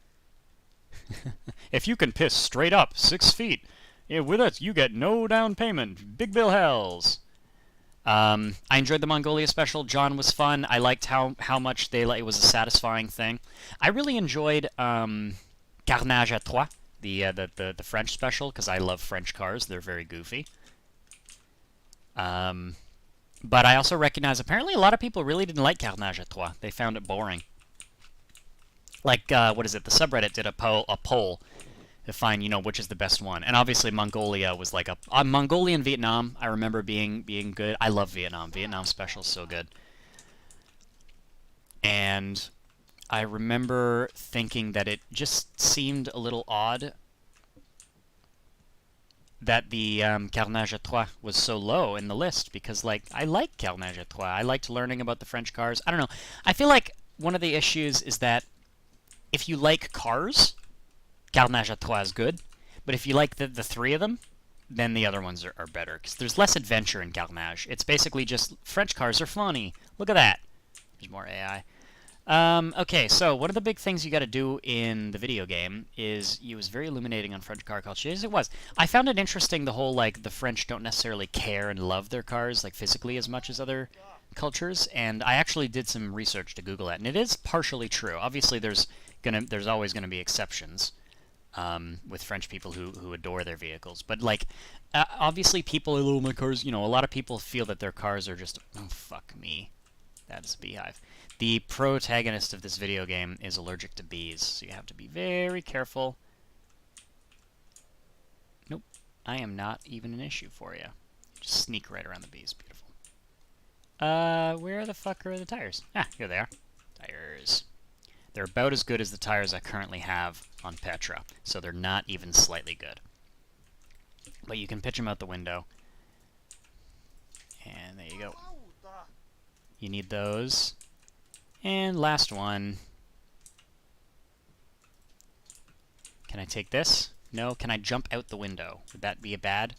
If you can piss straight up, 6 feet. Yeah, with us, you get no down payment. Big bill hells. I enjoyed the Mongolia special. John was fun. I liked how much it was a satisfying thing. I really enjoyed Carnage à Trois, the French special, because I love French cars. They're very goofy. But I also recognize apparently a lot of people really didn't like Carnage à Trois. They found it boring. Like, what is it? The subreddit did a poll to find, you know, which is the best one. And obviously Mongolia was like a Mongolia and Vietnam, I remember being good. I love Vietnam. Vietnam special's so good. And I remember thinking that it just seemed a little odd that the Carnage à Trois was so low in the list, because, like, I like Carnage à Trois. I liked learning about the French cars. I don't know. I feel like one of the issues is that if you like cars, Carnage à Trois is good, but if you like the three of them, then the other ones are better, because there's less adventure in Carnage. It's basically just, French cars are funny. Look at that. There's more AI. Okay, so one of the big things you got to do in the video game is, it was very illuminating on French car culture. Yes, it was. I found it interesting, the whole, like, the French don't necessarily care and love their cars, like, physically as much as other cultures, and I actually did some research to Google that, and it is partially true. Obviously, there's always gonna be exceptions with French people who adore their vehicles, but, like, obviously people, oh, my cars, you know, a lot of people feel that their cars are just, oh, fuck me. That is a beehive. The protagonist of this video game is allergic to bees, so you have to be very careful. Nope, I am not even an issue for you. Just sneak right around the bees. Beautiful. Where the fuck are the tires? Ah, here they are. Tires. They're about as good as the tires I currently have on Petra, so they're not even slightly good. But you can pitch them out the window. And there you go. You need those. And last one. Can I take this? No. Can I jump out the window? Would that be a bad?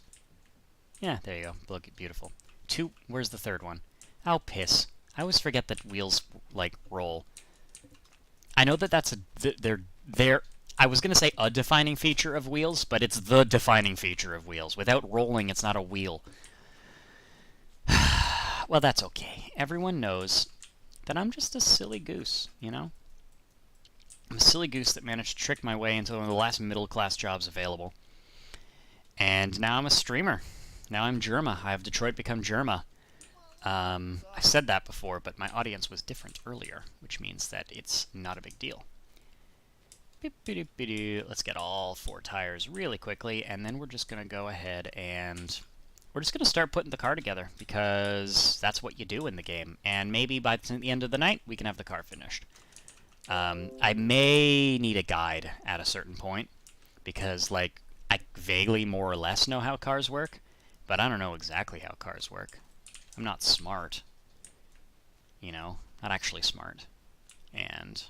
Yeah, there you go. Look, beautiful. 2. Where's the third one? Oh, piss. I always forget that wheels, like, roll. I know that that's they're I was going to say a defining feature of wheels, but it's the defining feature of wheels. Without rolling, it's not a wheel. Well, that's okay. Everyone knows that I'm just a silly goose, you know? I'm a silly goose that managed to trick my way into one of the last middle-class jobs available. And now I'm a streamer. Now I'm Germa. I have Detroit become Germa. I said that before, but my audience was different earlier, which means that it's not a big deal. Let's get all 4 tires really quickly, and then we're just going to go ahead and we're just going to start putting the car together, because that's what you do in the game. And maybe by the end of the night, we can have the car finished. I may need a guide at a certain point, because, like, I vaguely more or less know how cars work, but I don't know exactly how cars work. I'm not smart. You know, not actually smart. And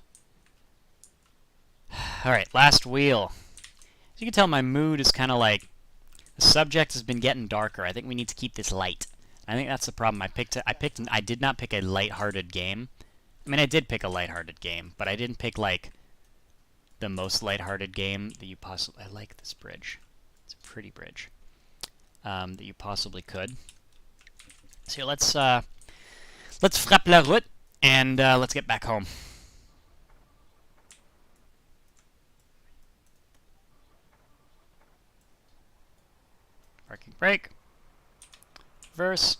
alright, last wheel. As you can tell, my mood is kind of like, the subject has been getting darker. I think we need to keep this light. I think that's the problem. I did not pick a lighthearted game. I mean, I did pick a lighthearted game, but I didn't pick, like, the most lighthearted game that you possibly... I like this bridge. It's a pretty bridge. That you possibly could. So let's frappe la route, and let's get back home. Parking brake. Reverse.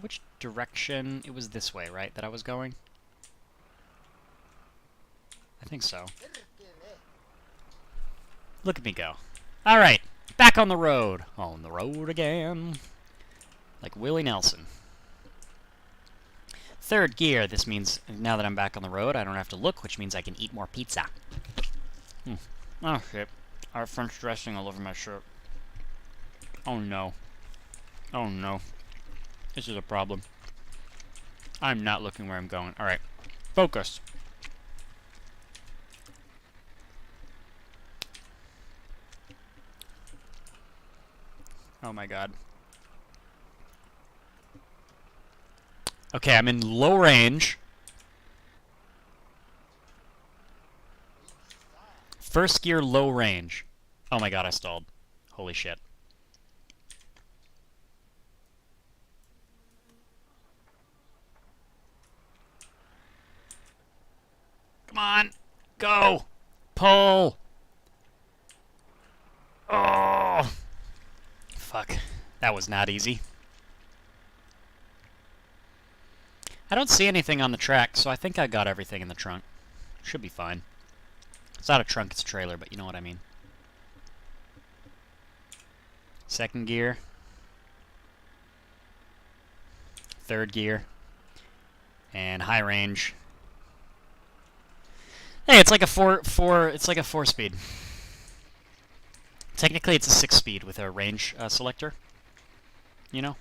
Which direction? It was this way, right, that I was going? I think so. Look at me go. Alright, back on the road. On the road again. Like Willie Nelson. 3rd gear. This means now that I'm back on the road, I don't have to look, which means I can eat more pizza. Oh, shit. I have French dressing all over my shirt. Oh, no. Oh, no. This is a problem. I'm not looking where I'm going. Alright. Focus. Oh my god. Okay, I'm in low range. First gear, low range. Oh my god, I stalled. Holy shit. Come on! Go! Pull! Oh! Fuck. That was not easy. I don't see anything on the track, so I think I got everything in the trunk. Should be fine. It's not a trunk, it's a trailer, but you know what I mean. 2nd gear. 3rd gear. And high range. Hey, it's like a it's like a 4-speed. Technically, it's a 6-speed with a range selector. You know?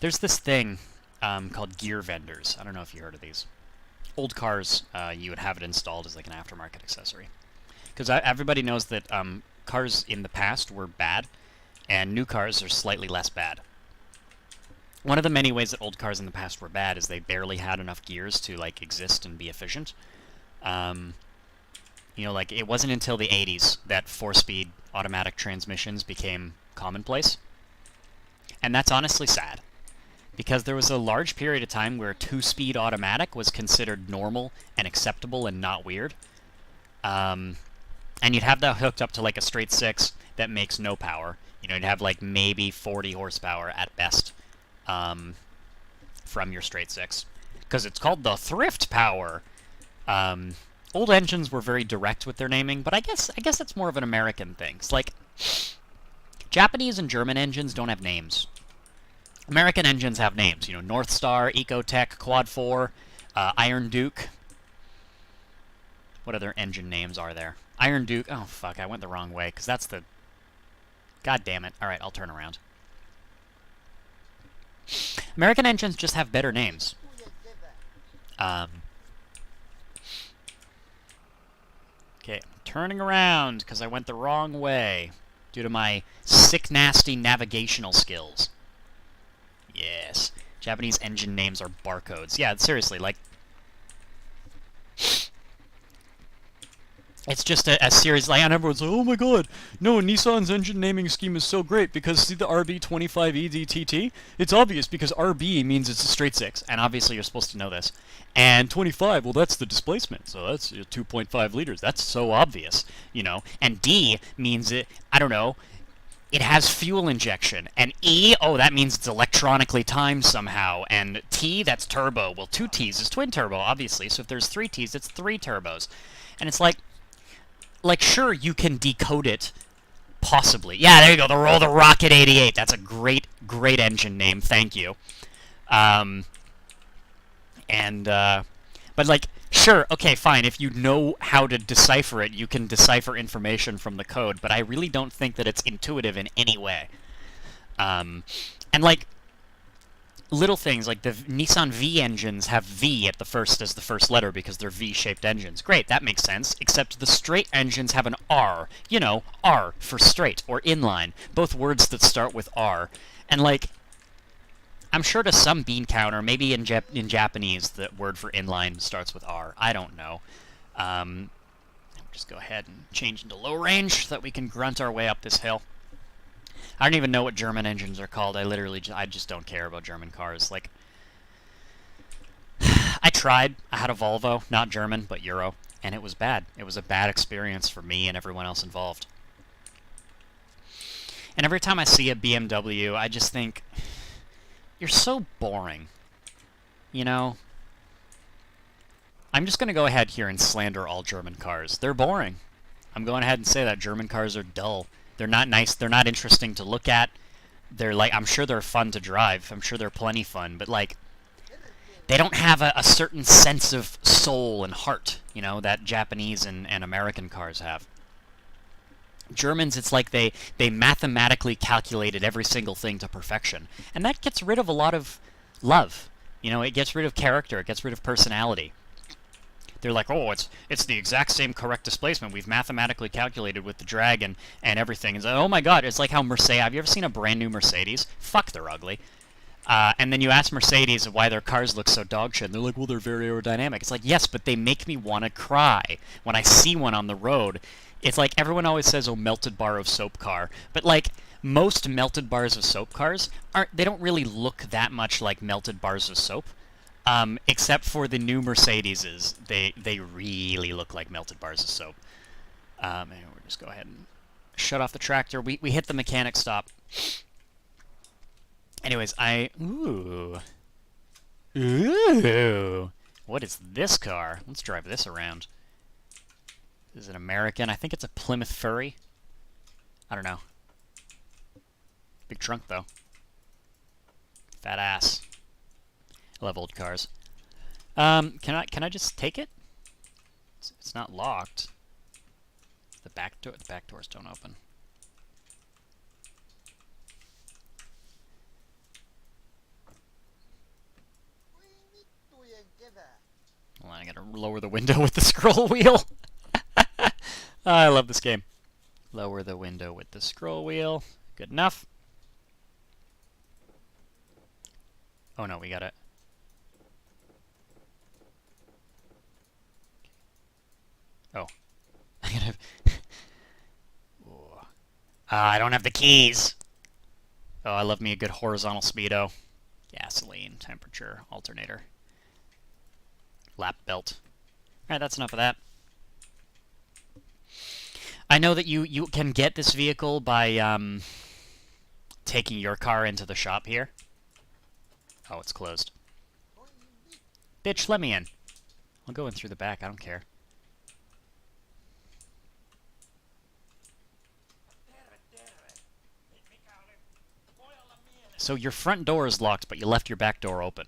There's this thing called gear vendors. I don't know if you heard of these. Old cars, you would have it installed as like an aftermarket accessory. Because everybody knows that cars in the past were bad, and new cars are slightly less bad. One of the many ways that old cars in the past were bad is they barely had enough gears to, like, exist and be efficient. You know, like, it wasn't until the 80s that 4-speed automatic transmissions became commonplace. And that's honestly sad. Because there was a large period of time where 2-speed automatic was considered normal and acceptable and not weird. And you'd have that hooked up to, like, a straight 6 that makes no power. You know, you'd have, like, maybe 40 horsepower at best. From your straight 6, because it's called the thrift power. Old engines were very direct with their naming, but I guess that's more of an American thing. It's like Japanese and German engines don't have names. American engines have names. You know, North Star, Ecotech, Quad 4, Iron Duke. What other engine names are there? Iron Duke. Oh fuck, I went the wrong way because that's the. God damn it! All right, I'll turn around. American engines just have better names. Okay, I'm turning around because I went the wrong way due to my sick, nasty navigational skills. Yes. Japanese engine names are barcodes. Yeah, seriously, like... It's just a series, like, and everyone's like, oh my god, no, Nissan's engine naming scheme is so great because see the RB25EDTT? It's obvious because RB means it's a straight six, and obviously you're supposed to know this. And 25, well, that's the displacement, so that's 2.5 liters. That's so obvious, you know. And D means it, I don't know, it has fuel injection. And E, oh, that means it's electronically timed somehow. And T, that's turbo. Well, 2 T's is twin turbo, obviously, so if there's 3 T's, it's 3 turbos. And it's like, sure, you can decode it, possibly. Yeah, there you go, the Rocket 88. That's a great, great engine name, thank you. But like, sure, okay, fine, if you know how to decipher it, you can decipher information from the code, but I really don't think that it's intuitive in any way. And like, little things like the Nissan V engines have V at the first as the first letter because they're V-shaped engines. Great, that makes sense, except the straight engines have an R. You know, R for straight or inline, both words that start with R. And like, I'm sure to some bean counter, maybe in Japanese, the word for inline starts with R. I don't know. Just go ahead and change into low range so that we can grunt our way up this hill. I don't even know what German engines are called. I just don't care about German cars. Like, I tried. I had a Volvo, not German, but Euro, and it was bad. It was a bad experience for me and everyone else involved. And every time I see a BMW, I just think, you're so boring. You know? I'm just going to go ahead here and slander all German cars. They're boring. I'm going ahead and say that German cars are dull. They're not nice. They're not interesting to look at. They're like, I'm sure they're fun to drive. I'm sure they're plenty fun. But like, they don't have a certain sense of soul and heart, you know, that Japanese and American cars have. Germans, it's like they mathematically calculated every single thing to perfection. And that gets rid of a lot of love. You know, it gets rid of character. It gets rid of personality. They're like, oh, it's the exact same correct displacement we've mathematically calculated with the drag and everything. It's like, oh my god, it's like how Mercedes, have you ever seen a brand new Mercedes? Fuck, they're ugly. And then you ask Mercedes why their cars look so dog shit, and they're like, well, they're very aerodynamic. It's like, yes, but they make me want to cry when I see one on the road. It's like, everyone always says, oh, melted bar of soap car. But like, most melted bars of soap cars, they don't really look that much like melted bars of soap. Except for the new Mercedeses, they really look like melted bars of soap. And we'll just go ahead and shut off the tractor. We hit the mechanic stop. Anyways, Ooh. What is this car? Let's drive this around. Is it American? I think it's a Plymouth Fury. I don't know. Big trunk, though. Fat ass. I love old cars. Can I just take it? It's not locked. The back doors don't open. Well, I gotta lower the window with the scroll wheel. I love this game. Lower the window with the scroll wheel. Good enough. Oh no, we got it. Oh. I gotta... I don't have the keys! Oh, I love me a good horizontal speedo. Gasoline, temperature, alternator. Lap belt. Alright, that's enough of that. I know that you can get this vehicle by, taking your car into the shop here. Oh, it's closed. Bitch, let me in. I'll go in through the back, I don't care. So your front door is locked, but you left your back door open.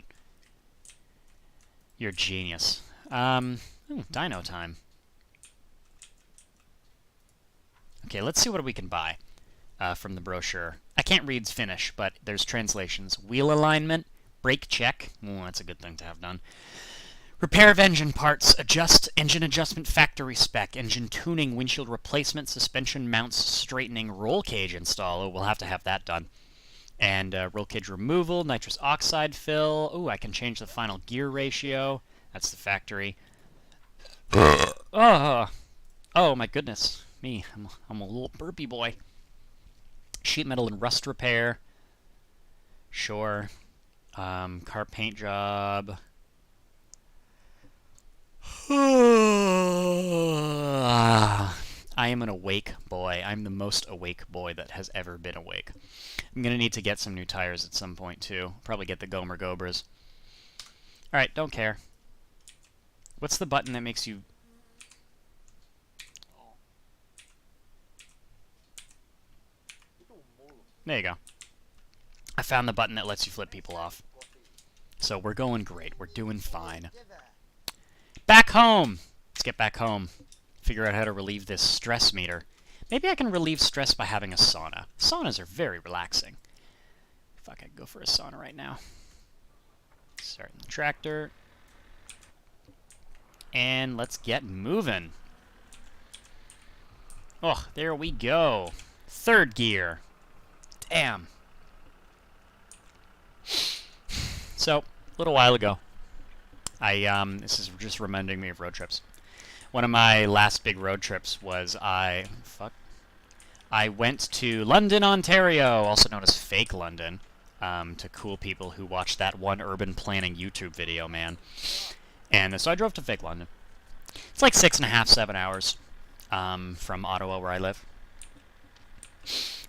You're a genius. Dino time. Okay, let's see what we can buy from the brochure. I can't read Finnish, but there's translations. Wheel alignment, brake check. Oh, that's a good thing to have done. Repair of engine parts, engine adjustment factory spec, engine tuning, windshield replacement, suspension mounts, straightening, roll cage install. Oh, we'll have to have that done. And roll cage removal, nitrous oxide fill. Oh, I can change the final gear ratio. That's the factory. Oh my goodness, me, I'm a little burpy boy. Sheet metal and rust repair. Sure. Car paint job. I am an awake boy. I'm the most awake boy that has ever been awake. I'm gonna need to get some new tires at some point too. Probably get the Gomer Gobras. Alright, don't care. What's the button that makes you... There you go. I found the button that lets you flip people off. So we're going great. We're doing fine. Back home! Let's get back home. Figure out how to relieve this stress meter. Maybe I can relieve stress by having a sauna. Saunas are very relaxing. Fuck, I could go for a sauna right now. Starting the tractor. And let's get moving. Oh, there we go. Third gear. Damn. So, a little while ago, this is just reminding me of road trips. One of my last big road trips was I went to London, Ontario, also known as fake London, to cool people who watch that one urban planning YouTube video, man. And so I drove to fake London. It's like 6.5, 7 hours from Ottawa, where I live,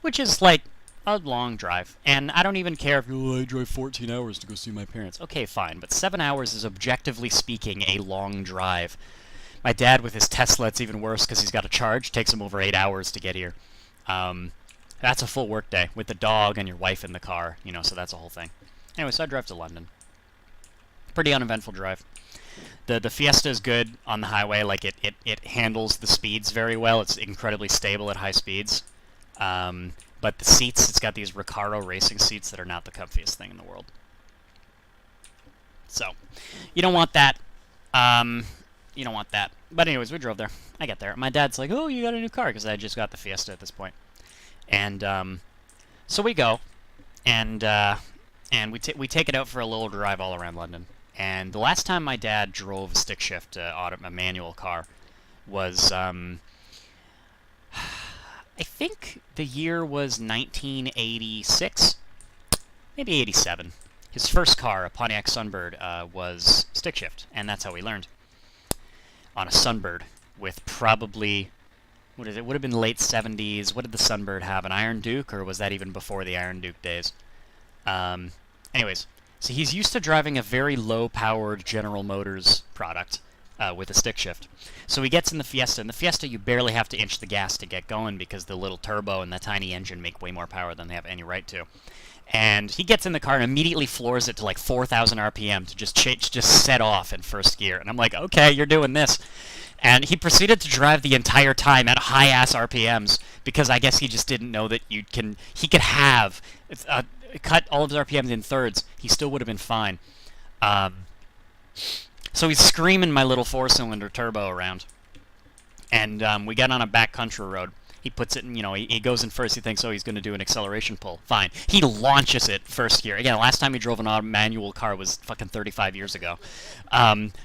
which is like a long drive. And I don't even care if I drive 14 hours to go see my parents. Okay, fine, but 7 hours is objectively speaking a long drive. My dad with his Tesla, it's even worse because he's got to charge. Takes him over 8 hours to get here. That's a full work day with the dog and your wife in the car, you know, so that's a whole thing. Anyway, so I drive to London. Pretty uneventful drive. The Fiesta is good on the highway, like it handles the speeds very well. It's incredibly stable at high speeds. But the seats, it's got these Recaro racing seats that are not the comfiest thing in the world. So, you don't want that. You don't want that. But anyways, we drove there. I get there. My dad's like, oh, you got a new car, because I just got the Fiesta at this point. And so we go, and we take it out for a little drive all around London. And the last time my dad drove a stick shift a manual car was, I think the year was 1986, maybe 87. His first car, a Pontiac Sunbird, was stick shift, and that's how we learned. On a Sunbird with probably, what is it, would have been late 70s. What did the Sunbird have, an Iron Duke, or was that even before the Iron Duke days? Anyways, so he's used to driving a very low-powered General Motors product with a stick shift. So he gets in the Fiesta. In the Fiesta, you barely have to inch the gas to get going because the little turbo and the tiny engine make way more power than they have any right to. And he gets in the car and immediately floors it to like 4,000 RPM to just set off in first gear. And I'm like, okay, you're doing this. And he proceeded to drive the entire time at high-ass RPMs because I guess he just didn't know that he could have cut all of his RPMs in thirds. He still would have been fine. So he's screaming my little 4-cylinder turbo around. And we get on a backcountry road. He puts it in, you know, he goes in first. He thinks, oh, he's going to do an acceleration pull. Fine. He launches it first gear. Again, the last time he drove an manual car was fucking 35 years ago.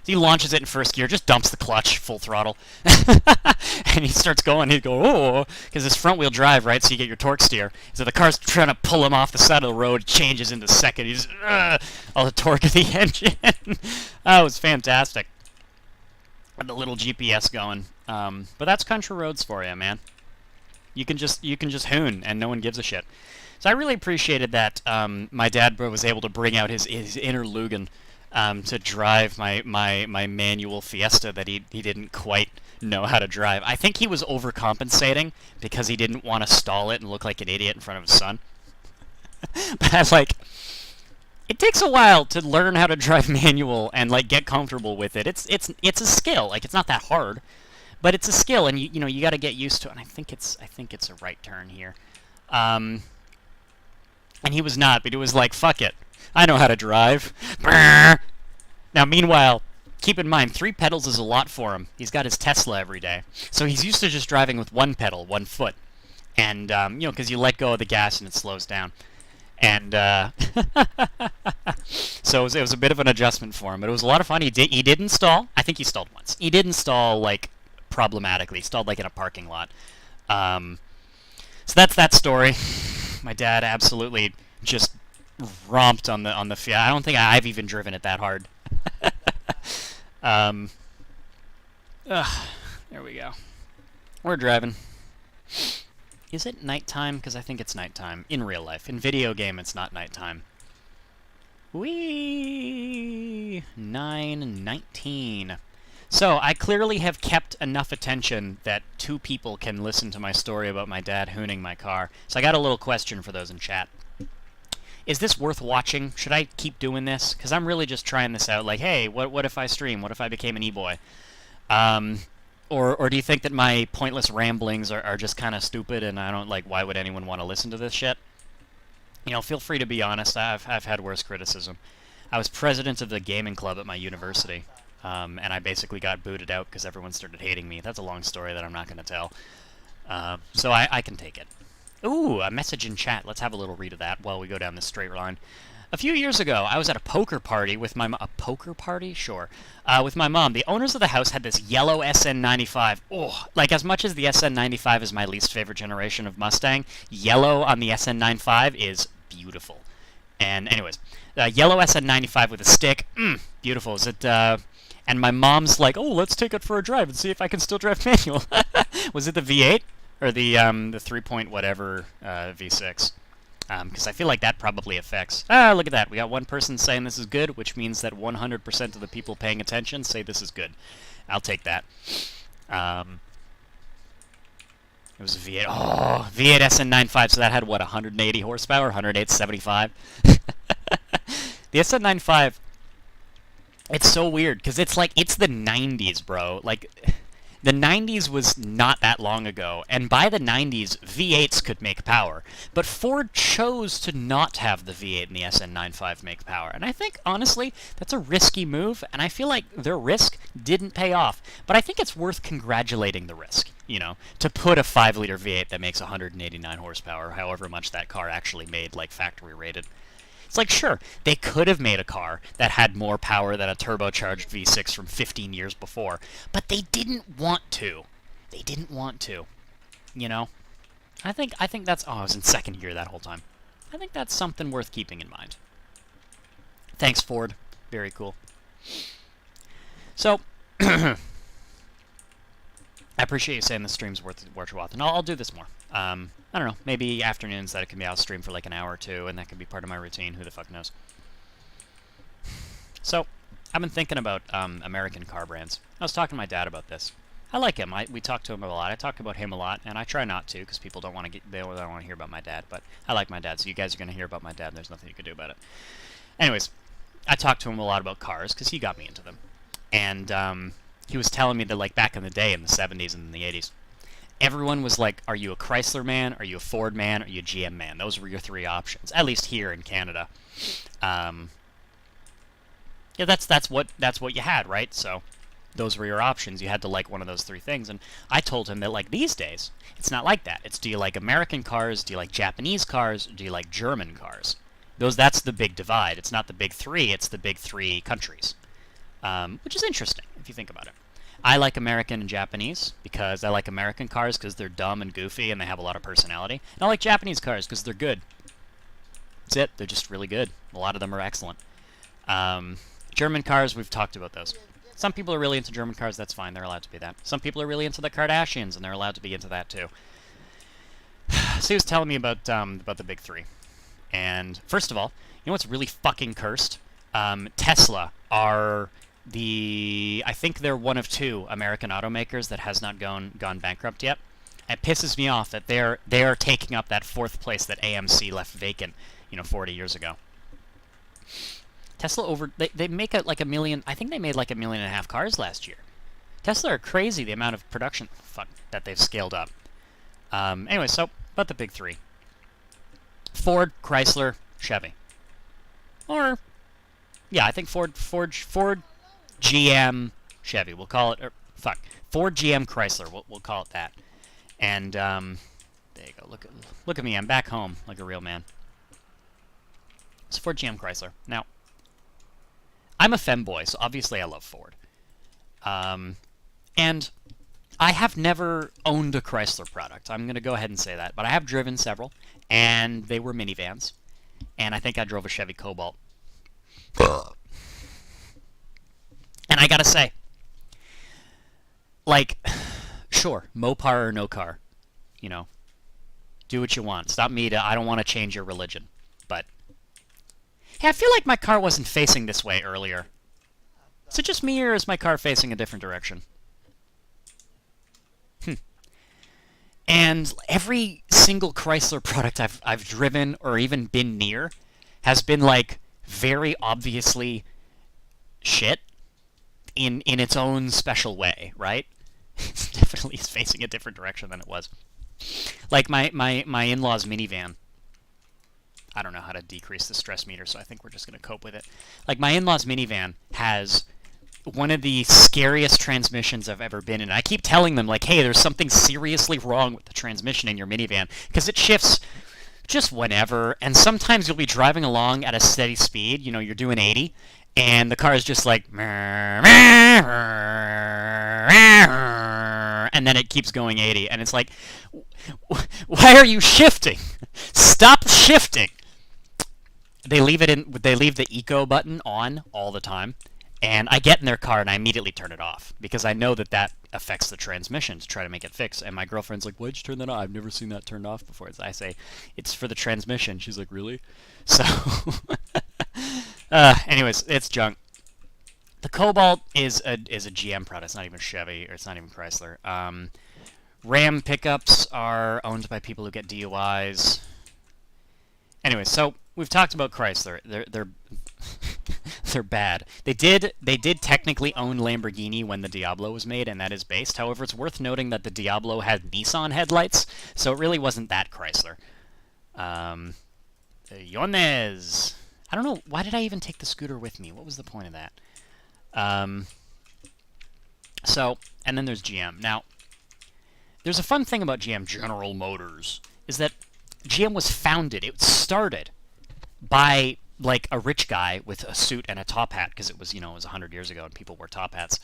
He launches it in first gear, just dumps the clutch, full throttle. And he starts going. He'd go, oh, because it's front-wheel drive, right? So you get your torque steer. So the car's trying to pull him off the side of the road. Changes into second. He's all the torque of the engine. Oh, it was fantastic. With the little GPS going. But that's country roads for you, man. You can just hoon, and no one gives a shit. So I really appreciated that my dad was able to bring out his inner Lugan to drive my manual Fiesta that he didn't quite know how to drive. I think he was overcompensating because he didn't want to stall it and look like an idiot in front of his son. But I was like, it takes a while to learn how to drive manual and like get comfortable with it. It's a skill. Like, it's not that hard. But it's a skill, and you know you got to get used to it. And I think it's a right turn here, and he was not, but he was like, "Fuck it, I know how to drive." Now, meanwhile, keep in mind 3 pedals is a lot for him. He's got his Tesla every day, so he's used to just driving with 1 pedal, 1 foot, and you know, because you let go of the gas and it slows down, and so it was a bit of an adjustment for him, but it was a lot of fun. He did install. I think he stalled once. He did install like problematically. Stalled like in a parking lot. So that's that story. My dad absolutely just romped on the Fiat. I don't think I've even driven it that hard. There we go. We're driving. Is it nighttime? Because I think it's nighttime in real life. In video game, it's not nighttime. Whee! 9:19. So, I clearly have kept enough attention that 2 people can listen to my story about my dad hooning my car. So I got a little question for those in chat. Is this worth watching? Should I keep doing this? Because I'm really just trying this out. Like, hey, what if I stream? What if I became an e-boy? Or do you think that my pointless ramblings are just kind of stupid and I don't, like, why would anyone want to listen to this shit? You know, feel free to be honest. I've had worse criticism. I was president of the gaming club at my university, and I basically got booted out because everyone started hating me. That's a long story that I'm not going to tell. So I can take it. Ooh, a message in chat. Let's have a little read of that while we go down this straight line. A few years ago, I was at a poker party with my a poker party? Sure. With my mom. The owners of the house had this yellow SN95. Oh, like as much as the SN95 is my least favorite generation of Mustang, yellow on the SN95 is beautiful. And anyways, yellow SN95 with a stick. Beautiful. Is it? And my mom's like, oh, let's take it for a drive and see if I can still drive manual. Was it the V8 or the 3 point whatever V6? Because I feel like that probably affects... Ah, look at that. We got one person saying this is good, which means that 100% of the people paying attention say this is good. I'll take that. It was a V8. Oh, V8 SN95, so that had, what, 180 horsepower? 108.75? The SN95, it's so weird, because it's like, it's the 90s, bro. Like... The 90s was not that long ago, and by the 90s, V8s could make power. But Ford chose to not have the V8 and the SN95 make power. And I think, honestly, that's a risky move, and I feel like their risk didn't pay off. But I think it's worth congratulating the risk, you know, to put a 5-liter V8 that makes 189 horsepower, however much that car actually made, like factory rated. It's like, sure, they could have made a car that had more power than a turbocharged V6 from 15 years before, but they didn't want to. They didn't want to, you know? I think that's... Oh, I was in second gear that whole time. I think that's something worth keeping in mind. Thanks, Ford. Very cool. So, I appreciate you saying the stream's worth your while, and I'll do this more. I don't know, maybe afternoons that it can be out stream for like an hour or two, and that could be part of my routine. Who the fuck knows? So, I've been thinking about American car brands. I was talking to my dad about this. I like him. We talk to him a lot. I talk about him a lot, and I try not to because people don't want to hear about my dad. But I like my dad, so you guys are gonna hear about my dad. And there's nothing you can do about it. Anyways, I talked to him a lot about cars because he got me into them, and he was telling me that like back in the day, in the 70s and in the 80s. Everyone was like, are you a Chrysler man, are you a Ford man, are you a GM man? Those were your 3 options, at least here in Canada. Yeah, that's what you had, right? So those were your options. You had to like one of those 3 things. And I told him that like these days, it's not like that. It's do you like American cars, do you like Japanese cars, or do you like German cars? That's the big divide. It's not the big 3, it's the big 3 countries. Which is interesting, if you think about it. I like American and Japanese because I like American cars because they're dumb and goofy and they have a lot of personality. And I like Japanese cars because they're good. That's it. They're just really good. A lot of them are excellent. German cars, we've talked about those. Some people are really into German cars. That's fine. They're allowed to be that. Some people are really into the Kardashians and they're allowed to be into that too. So he was telling me about the big 3. And first of all, you know what's really fucking cursed? Tesla are... I think they're one of 2 American automakers that has not gone bankrupt yet. It pisses me off that they are taking up that 4th place that AMC left vacant, 40 years ago. Tesla they make like 1 million. I think they made like 1.5 million cars last year. Tesla are crazy the amount of production that they've scaled up. Anyway, so about the big 3: Ford, Chrysler, Chevy. Or yeah, I think Ford, GM, Chevy. We'll call it, Ford, GM, Chrysler. We'll call it that. And there you go. Look at me. I'm back home like a real man. It's Ford, GM, Chrysler. Now, I'm a femboy, so obviously I love Ford. And I have never owned a Chrysler product. I'm going to go ahead and say that. But I have driven several, and they were minivans. And I think I drove a Chevy Cobalt. And I got to say, like, sure, Mopar or no car, you know, do what you want. It's not me to, I don't want to change your religion. But, hey, I feel like my car wasn't facing this way earlier. Is it just me, or is my car facing a different direction? And every single Chrysler product I've driven or even been near has been, like, very obviously shit in its own special way, right? It's definitely facing a different direction than it was. Like my in-laws minivan. I don't know how to decrease the stress meter, so I think we're just going to cope with it. Like, my in-laws minivan has one of the scariest transmissions I've ever been in. I keep telling them, like, hey, there's something seriously wrong with the transmission in your minivan, because it shifts just whenever, and sometimes you'll be driving along at a steady speed, you know, you're doing 80, and the car is just like, and then it keeps going 80, and it's like, why are you shifting? Stop shifting. They leave the eco button on all the time, and I get in their car and I immediately turn it off because I know that affects the transmission to try to make it fix. And my girlfriend's like, "Why'd you turn that on? I've never seen that turned off before." I say, "It's for the transmission." She's like, "Really?" So, anyways, it's junk. The Cobalt is a GM product. It's not even Chevy, or it's not even Chrysler. Ram pickups are owned by people who get DUIs. Anyway, so we've talked about Chrysler. They're they're bad. They did technically own Lamborghini when the Diablo was made, and that is based. However, it's worth noting that the Diablo had Nissan headlights, so it really wasn't that Chrysler. Yones. I don't know, why did I even take the scooter with me? What was the point of that? So, and then there's GM. Now, there's a fun thing about GM, General Motors, is that GM was founded, it started by, like, a rich guy with a suit and a top hat, because it was, you know, it was 100 years ago and people wore top hats.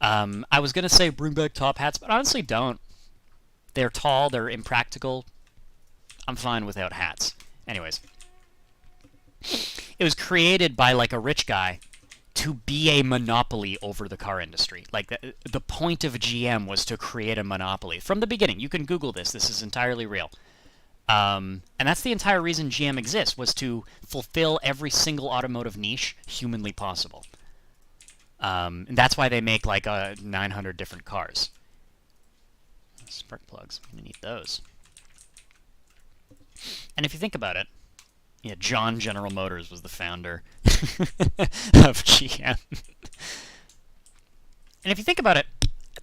I was going to say bring back top hats, but honestly don't. They're tall, they're impractical. I'm fine without hats. Anyways. It was created by, like, a rich guy to be a monopoly over the car industry. Like, the point of GM was to create a monopoly. From the beginning, you can Google this. This is entirely real. And that's the entire reason GM exists, was to fulfill every single automotive niche humanly possible. And that's why they make, like, 900 different cars. Spark plugs. I'm going to need those. And if you think about it, yeah, John General Motors was the founder of GM. And if you think about it,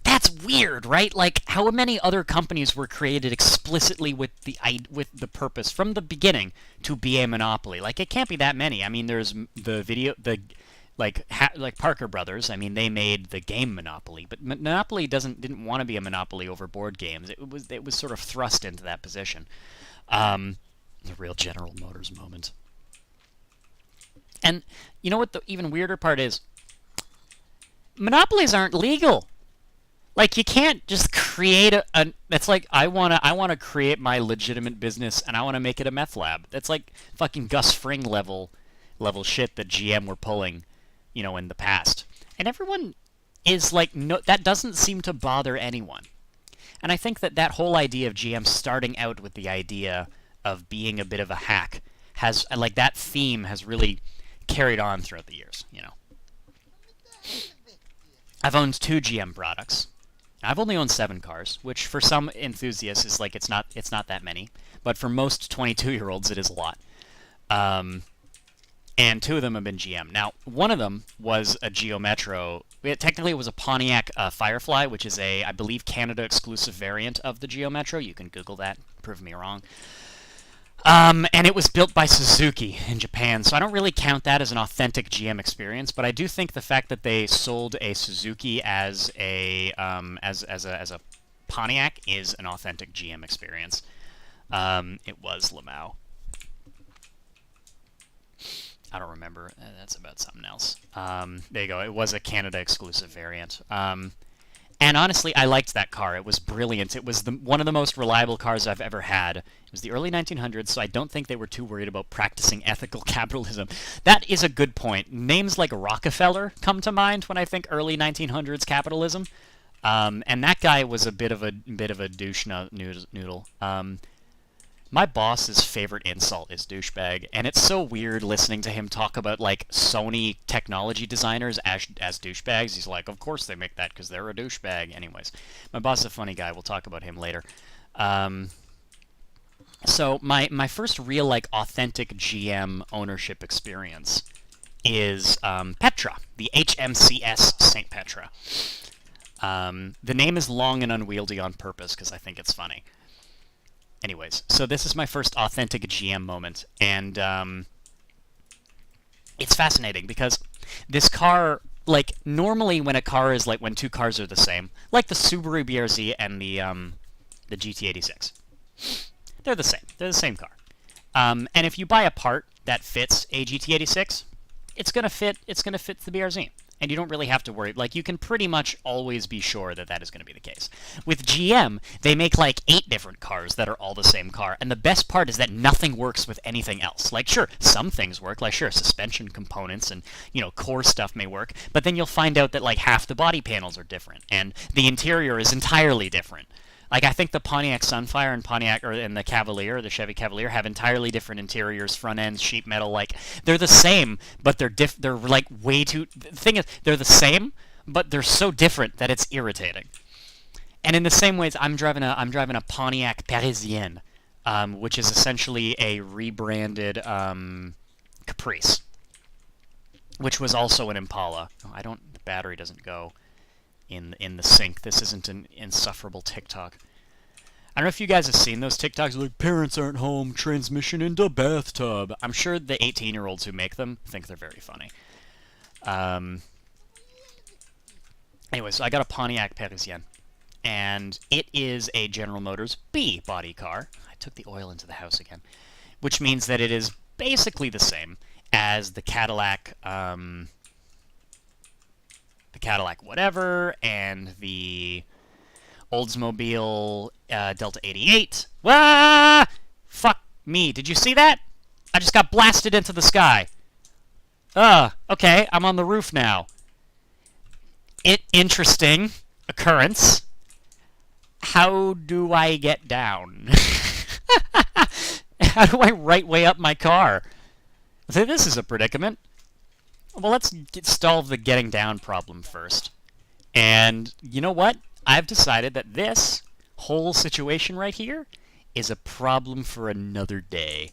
that's weird, right? Like, how many other companies were created explicitly with the purpose from the beginning to be a monopoly? Like, it can't be that many. I mean, there's like Parker Brothers. I mean, they made the game Monopoly, but Monopoly didn't want to be a monopoly over board games. It was sort of thrust into that position. The real General Motors moment. And you know what the even weirder part is? Monopolies aren't legal. Like, you can't just create it's like, I wanna create my legitimate business and I wanna make it a meth lab. That's like fucking Gus Fring level shit that GM were pulling, you know, in the past. And everyone is like, no, that doesn't seem to bother anyone. And I think that whole idea of GM starting out with the idea of being a bit of a hack has, like, that theme has really carried on throughout the years, you know. I've owned 2 GM products. I've only owned 7 cars, which for some enthusiasts is like, it's not that many, but for most 22-year-olds it is a lot. And 2 of them have been GM. Now, one of them was a Geo Metro. Technically, it was a Pontiac Firefly, which is a, I believe, Canada-exclusive variant of the Geo Metro. You can Google that, prove me wrong. And it was built by Suzuki in Japan, so I don't really count that as an authentic GM experience. But I do think the fact that they sold a Suzuki as a Pontiac is an authentic GM experience. It was Lamau. I don't remember. That's about something else. There you go. It was a Canada exclusive variant. And honestly, I liked that car. It was brilliant. It was one of the most reliable cars I've ever had. It was the early 1900s, so I don't think they were too worried about practicing ethical capitalism. That is a good point. Names like Rockefeller come to mind when I think early 1900s capitalism. And that guy was a bit of a douche noodle. My boss's favorite insult is douchebag, and it's so weird listening to him talk about like Sony technology designers as douchebags. He's like, of course they make that because they're a douchebag. Anyways, my boss is a funny guy. We'll talk about him later. So my first real like authentic GM ownership experience is Petra, the HMCS St. Petra. The name is long and unwieldy on purpose because I think it's funny. Anyways, so this is my first authentic GM moment, and it's fascinating because this car, like, normally when a car is, like, when two cars are the same, like the Subaru BRZ and the GT86, they're the same. They're the same car. And if you buy a part that fits a GT86, it's gonna fit the BRZ. And you don't really have to worry. Like, you can pretty much always be sure that that is going to be the case. With GM, they make like 8 different cars that are all the same car. And the best part is that nothing works with anything else. Like, sure, some things work. Like, sure, suspension components and, you know, core stuff may work. But then you'll find out that, like, half the body panels are different. And the interior is entirely different. Like, I think the Pontiac Sunfire and the Cavalier, the Chevy Cavalier, have entirely different interiors, front ends, sheet metal. Like, they're the same, but they're like way too. The thing is, they're the same, but they're so different that it's irritating. And in the same ways, I'm driving a Pontiac Parisienne, which is essentially a rebranded Caprice, which was also an Impala. Oh, the battery doesn't go in the sink. This isn't an insufferable TikTok. I don't know if you guys have seen those TikToks like, parents aren't home, transmission into bathtub. I'm sure the 18-year-olds who make them think they're very funny. Anyway, so I got a Pontiac Parisienne, and it is a General Motors B body car. I took the oil into the house again, which means that it is basically the same as the Cadillac whatever, and the Oldsmobile Delta 88. Wah! Fuck me. Did you see that? I just got blasted into the sky. Okay, I'm on the roof now. Interesting occurrence. How do I get down? How do I right way up my car? So this is a predicament. Well, let's solve the getting down problem first. And you know what? I've decided that this whole situation right here is a problem for another day.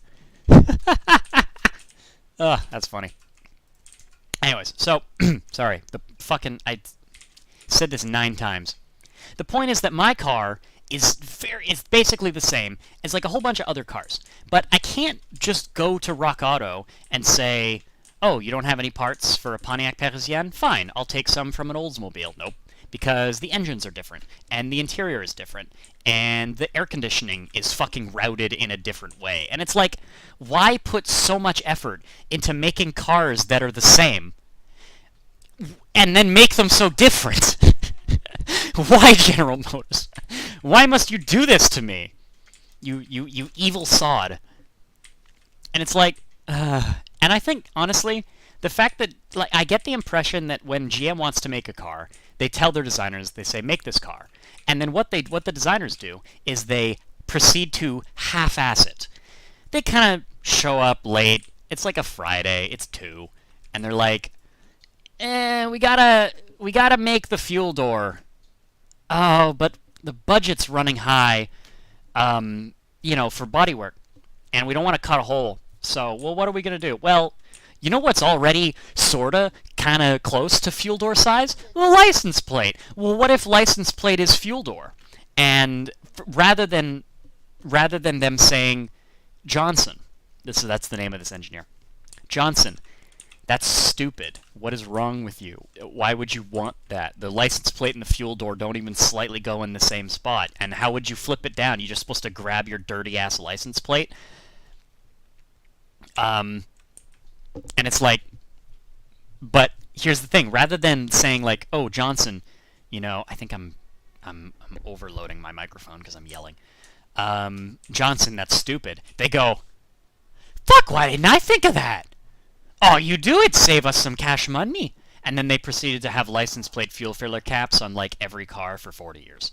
That's funny. Anyways, so, sorry. I said this 9 times. The point is that my car is basically the same as like a whole bunch of other cars. But I can't just go to Rock Auto and say, oh, you don't have any parts for a Pontiac Parisienne? Fine, I'll take some from an Oldsmobile. Nope. Because the engines are different, and the interior is different, and the air conditioning is fucking routed in a different way. And it's like, why put so much effort into making cars that are the same, and then make them so different? Why, General Motors? Why must you do this to me? You evil sod. And it's like, and I think, honestly, the fact that, like, I get the impression that when GM wants to make a car, they tell their designers, they say, make this car. And then what the designers do is they proceed to half-ass it. They kind of show up late. It's like a Friday. It's 2. And they're like, we gotta make the fuel door. Oh, but the budget's running high, for bodywork. And we don't want to cut a hole. So, well, what are we going to do? Well, you know what's already sorta, kinda close to fuel door size? The license plate. Well, what if license plate is fuel door? And rather than them saying, Johnson, that's the name of this engineer. Johnson, that's stupid. What is wrong with you? Why would you want that? The license plate and the fuel door don't even slightly go in the same spot. And how would you flip it down? You're just supposed to grab your dirty-ass license plate? And it's like, but here's the thing. Rather than saying like, oh, Johnson, I think I'm I'm overloading my microphone because I'm yelling. Johnson, that's stupid. They go, fuck, why didn't I think of that? Oh, you do it, save us some cash money. And then they proceeded to have license plate fuel filler caps on, like, every car for 40 years.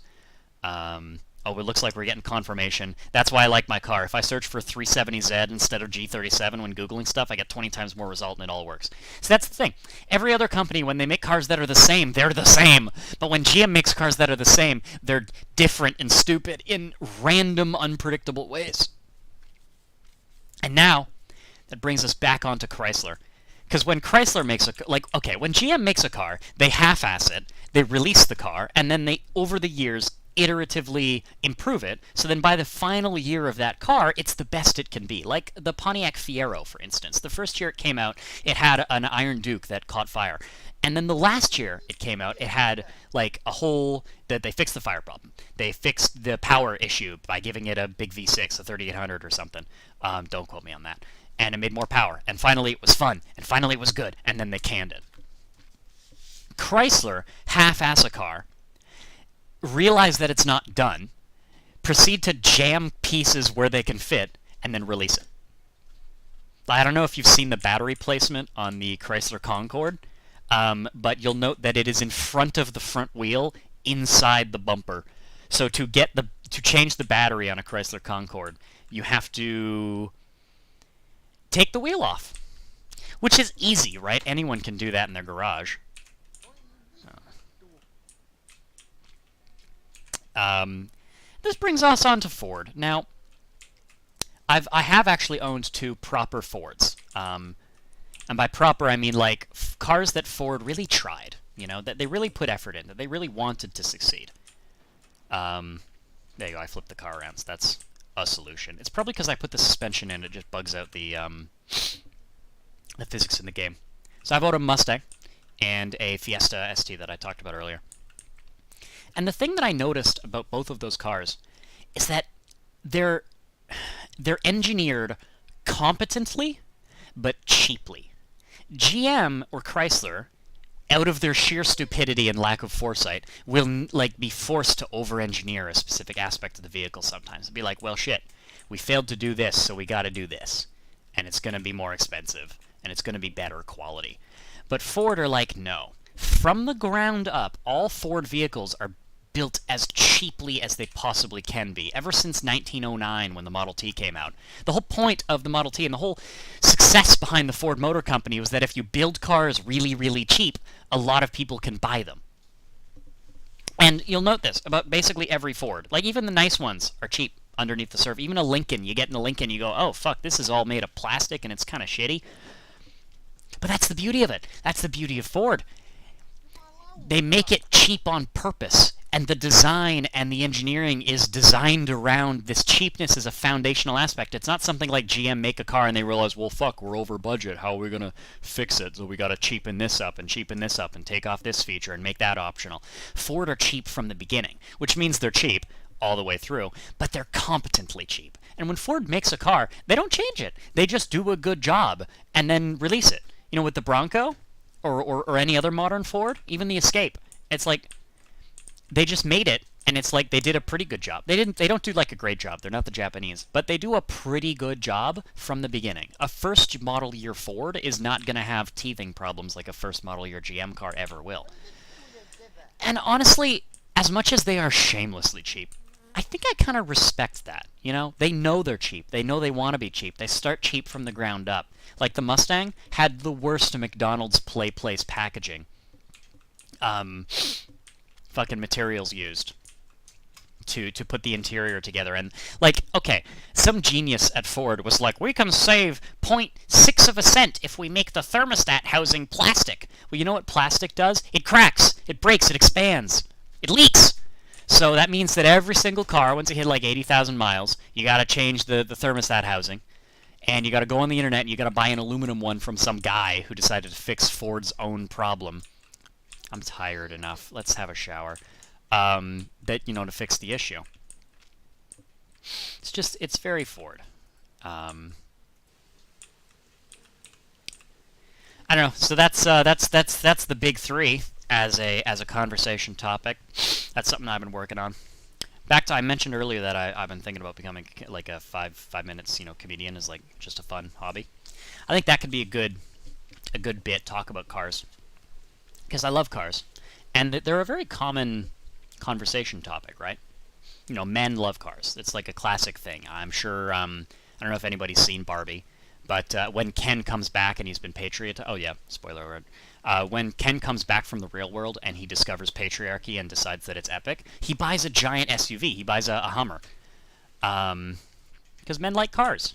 Oh, it looks like we're getting confirmation. That's why I like my car. If I search for 370Z instead of G37 when Googling stuff, I get 20 times more result and it all works. So that's the thing. Every other company, when they make cars that are the same, they're the same. But when GM makes cars that are the same, they're different and stupid in random, unpredictable ways. And now, that brings us back onto Chrysler. Because when Chrysler makes when GM makes a car, they half-ass it, they release the car, and then they, over the years, iteratively improve it, so then by the final year of that car, it's the best it can be. Like the Pontiac Fiero, for instance. The first year it came out, it had an Iron Duke that caught fire. And then the last year it came out, it had like a whole, that they fixed the fire problem. They fixed the power issue by giving it a big V6, a 3800 or something. Don't quote me on that. And it made more power. And finally it was fun. And finally it was good. And then they canned it. Chrysler half-ass a car, realize that it's not done, proceed to jam pieces where they can fit, and then release it. I don't know if you've seen the battery placement on the Chrysler Concorde, but you'll note that it is in front of the front wheel, inside the bumper. So to change the battery on a Chrysler Concorde, you have to take the wheel off, which is easy, right? Anyone can do that in their garage. This brings us on to Ford. Now, I have actually owned two proper Fords. And by proper, I mean like cars that Ford really tried. You know, that they really put effort in, that they really wanted to succeed. There you go, I flipped the car around, so that's a solution. It's probably because I put the suspension in, it just bugs out the physics in the game. So I bought a Mustang and a Fiesta ST that I talked about earlier. And the thing that I noticed about both of those cars is that they're engineered competently, but cheaply. GM or Chrysler, out of their sheer stupidity and lack of foresight, will be forced to over-engineer a specific aspect of the vehicle sometimes. It'll be like, well, shit, we failed to do this, so we got to do this, and it's going to be more expensive, and it's going to be better quality. But Ford are like, no. From the ground up, all Ford vehicles are built as cheaply as they possibly can be, ever since 1909 when the Model T came out. The whole point of the Model T and the whole success behind the Ford Motor Company was that if you build cars really, really cheap, a lot of people can buy them. And you'll note this about basically every Ford. Like, even the nice ones are cheap underneath the surface. Even a Lincoln, you get in a Lincoln, you go, oh, fuck, this is all made of plastic and it's kind of shitty. But that's the beauty of it. That's the beauty of Ford. They make it cheap on purpose. And the design and the engineering is designed around this cheapness as a foundational aspect. It's not something like GM make a car and they realize, well, fuck, we're over budget. How are we going to fix it? So we got to cheapen this up and take off this feature and make that optional. Ford are cheap from the beginning, which means they're cheap all the way through, but they're competently cheap. And when Ford makes a car, they don't change it. They just do a good job and then release it. You know, with the Bronco or any other modern Ford, even the Escape, it's like, they just made it, and it's like they did a pretty good job. They don't do like a great job. They're not the Japanese, but they do a pretty good job from the beginning. A first model year Ford is not going to have teething problems like a first model year GM car ever will. And honestly, as much as they are shamelessly cheap, I think I kind of respect that. You know, they know they're cheap. They know they want to be cheap. They start cheap from the ground up. Like the Mustang had the worst McDonald's Play Place packaging. Fucking materials used to put the interior together. And like, okay, some genius at Ford was like, we can save 0.6 of a cent if we make the thermostat housing plastic. Well, you know what plastic does? It cracks, it breaks, it expands, it leaks. So that means that every single car, once it hit like 80,000 miles, you gotta change the thermostat housing. And you gotta go on the internet and you gotta buy an aluminum one from some guy who decided to fix Ford's own problem. I'm tired enough. Let's have a shower. To fix the issue. It's very Ford. I don't know. So that's the big three. as a conversation topic. That's something I've been working on. Back to, I mentioned earlier that I've been thinking about becoming like a five minutes, comedian is like just a fun hobby. I think that could be a good bit, talk about cars, because I love cars, and they're a very common conversation topic, right? Men love cars. It's like a classic thing. I'm sure. I don't know if anybody's seen Barbie, but when Ken comes back and he's been oh yeah, spoiler alert. When Ken comes back from the real world and he discovers patriarchy and decides that it's epic, he buys a giant SUV. He buys a Hummer, because men like cars.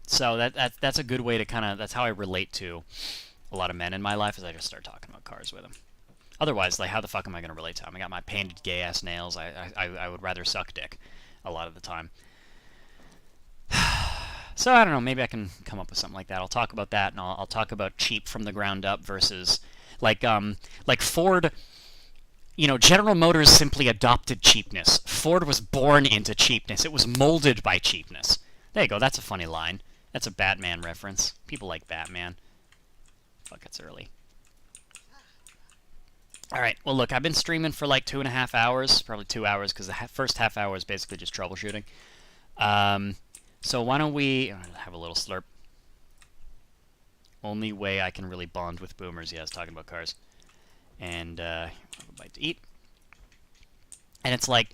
So that's a good way to that's how I relate to a lot of men in my life, is I just start talking about cars with them. Otherwise, like, how the fuck am I going to relate to them? I got my painted gay-ass nails. I would rather suck dick a lot of the time. So, I don't know. Maybe I can come up with something like that. I'll talk about that, and I'll talk about cheap from the ground up versus, like Ford. General Motors simply adopted cheapness. Ford was born into cheapness. It was molded by cheapness. There you go. That's a funny line. That's a Batman reference. People like Batman. Fuck, it's early. Alright, well look, I've been streaming for like 2.5 hours, probably 2 hours, because the first half hour is basically just troubleshooting. So why don't we have a little slurp. Only way I can really bond with boomers, yeah, is talking about cars. And, have a bite to eat. And it's like,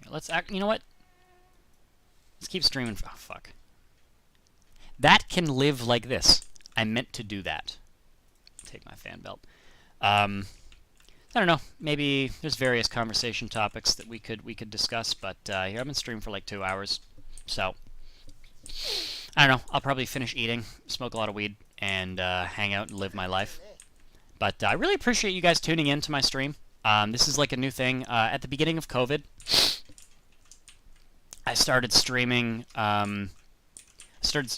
let's act, you know what? Let's keep streaming, oh fuck. That can live like this. I meant to do that. Take my fan belt. I don't know. Maybe there's various conversation topics that we could discuss, but here I've been streaming for like 2 hours, so I don't know. I'll probably finish eating, smoke a lot of weed, and hang out and live my life. But I really appreciate you guys tuning in to my stream. This is like a new thing. At the beginning of COVID, I started streaming. I started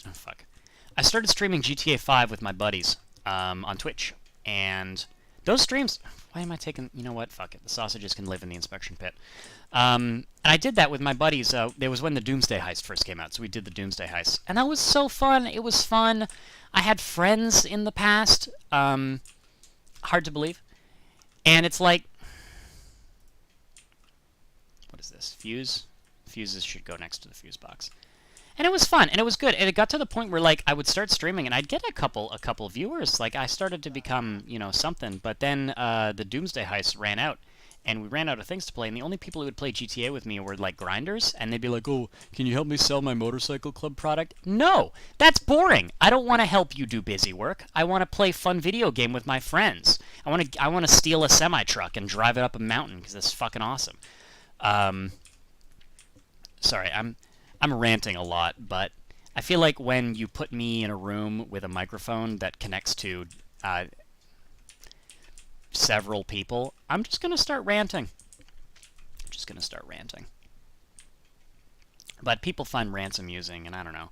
streaming GTA 5 with my buddies. On Twitch, and those streams, why am I taking, you know what, fuck it, the sausages can live in the inspection pit. And I did that with my buddies. It was when the Doomsday Heist first came out, so we did the Doomsday Heist, and that was so fun. It was fun. I had friends in the past, hard to believe, and it's like, what is this, fuse? Fuses should go next to the fuse box. And it was fun, and it was good, and it got to the point where, like, I would start streaming, and I'd get a couple viewers. Like, I started to become, something. But then the Doomsday Heist ran out, and we ran out of things to play, and the only people who would play GTA with me were, like, grinders, and they'd be like, oh, can you help me sell my motorcycle club product? No! That's boring! I don't want to help you do busy work. I want to play fun video game with my friends. I want to steal a semi-truck and drive it up a mountain, because it's fucking awesome. Sorry, I'm ranting a lot, but I feel like when you put me in a room with a microphone that connects to several people, I'm just going to start ranting. But people find rants amusing, and I don't know.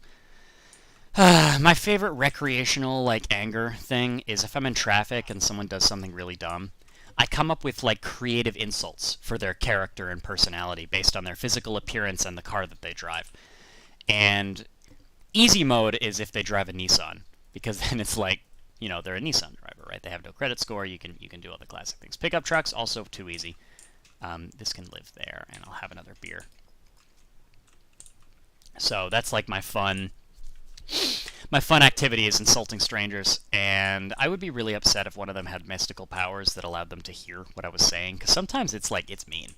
My favorite recreational, like, anger thing is if I'm in traffic and someone does something really dumb, I come up with, like, creative insults for their character and personality based on their physical appearance and the car that they drive. And easy mode is if they drive a Nissan, because then it's like, they're a Nissan driver, right? They have no credit score. You can do all the classic things. Pickup trucks, also too easy. This can live there, and I'll have another beer. So that's like my fun activity is insulting strangers, and I would be really upset if one of them had mystical powers that allowed them to hear what I was saying, because sometimes it's like, it's mean.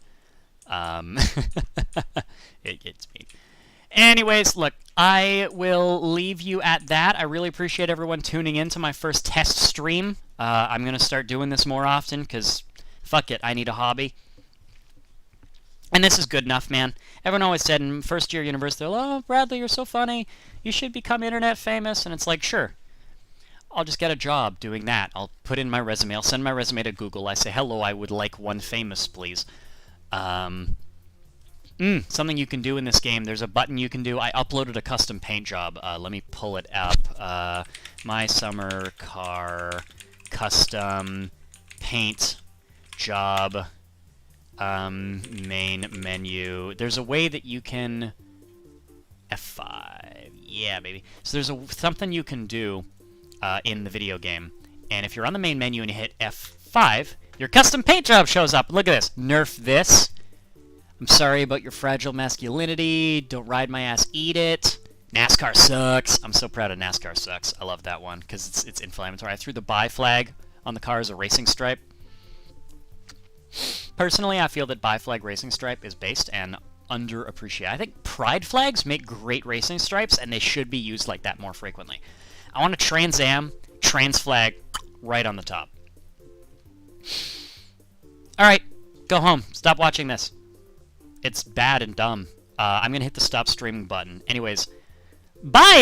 It's mean. Anyways, look, I will leave you at that. I really appreciate everyone tuning in to my first test stream. I'm going to start doing this more often, because fuck it, I need a hobby. And this is good enough, man. Everyone always said in first year university, oh, Bradley, you're so funny. You should become internet famous. And it's like, sure. I'll just get a job doing that. I'll put in my resume. I'll send my resume to Google. I say, hello, I would like one famous, please. Something you can do in this game. There's a button you can do. I uploaded a custom paint job. Let me pull it up. My summer car custom paint job. Main menu. There's a way that you can F5. Yeah, baby. So there's something you can do in the video game, And if you're on the main menu and you hit F5, your custom paint job shows up. Look at this. Nerf this. I'm sorry about your fragile masculinity. Don't ride my ass, eat it. NASCAR sucks. I'm so proud of NASCAR sucks. I love that one because it's inflammatory. I threw the buy flag on the car as a racing stripe. Personally, I feel that buy flag racing stripe is based and underappreciated. I think pride flags make great racing stripes, and they should be used like that more frequently. I want a Trans Am, trans flag right on the top. Alright, go home. Stop watching this. It's bad and dumb. I'm going to hit the stop streaming button. Anyways, bye!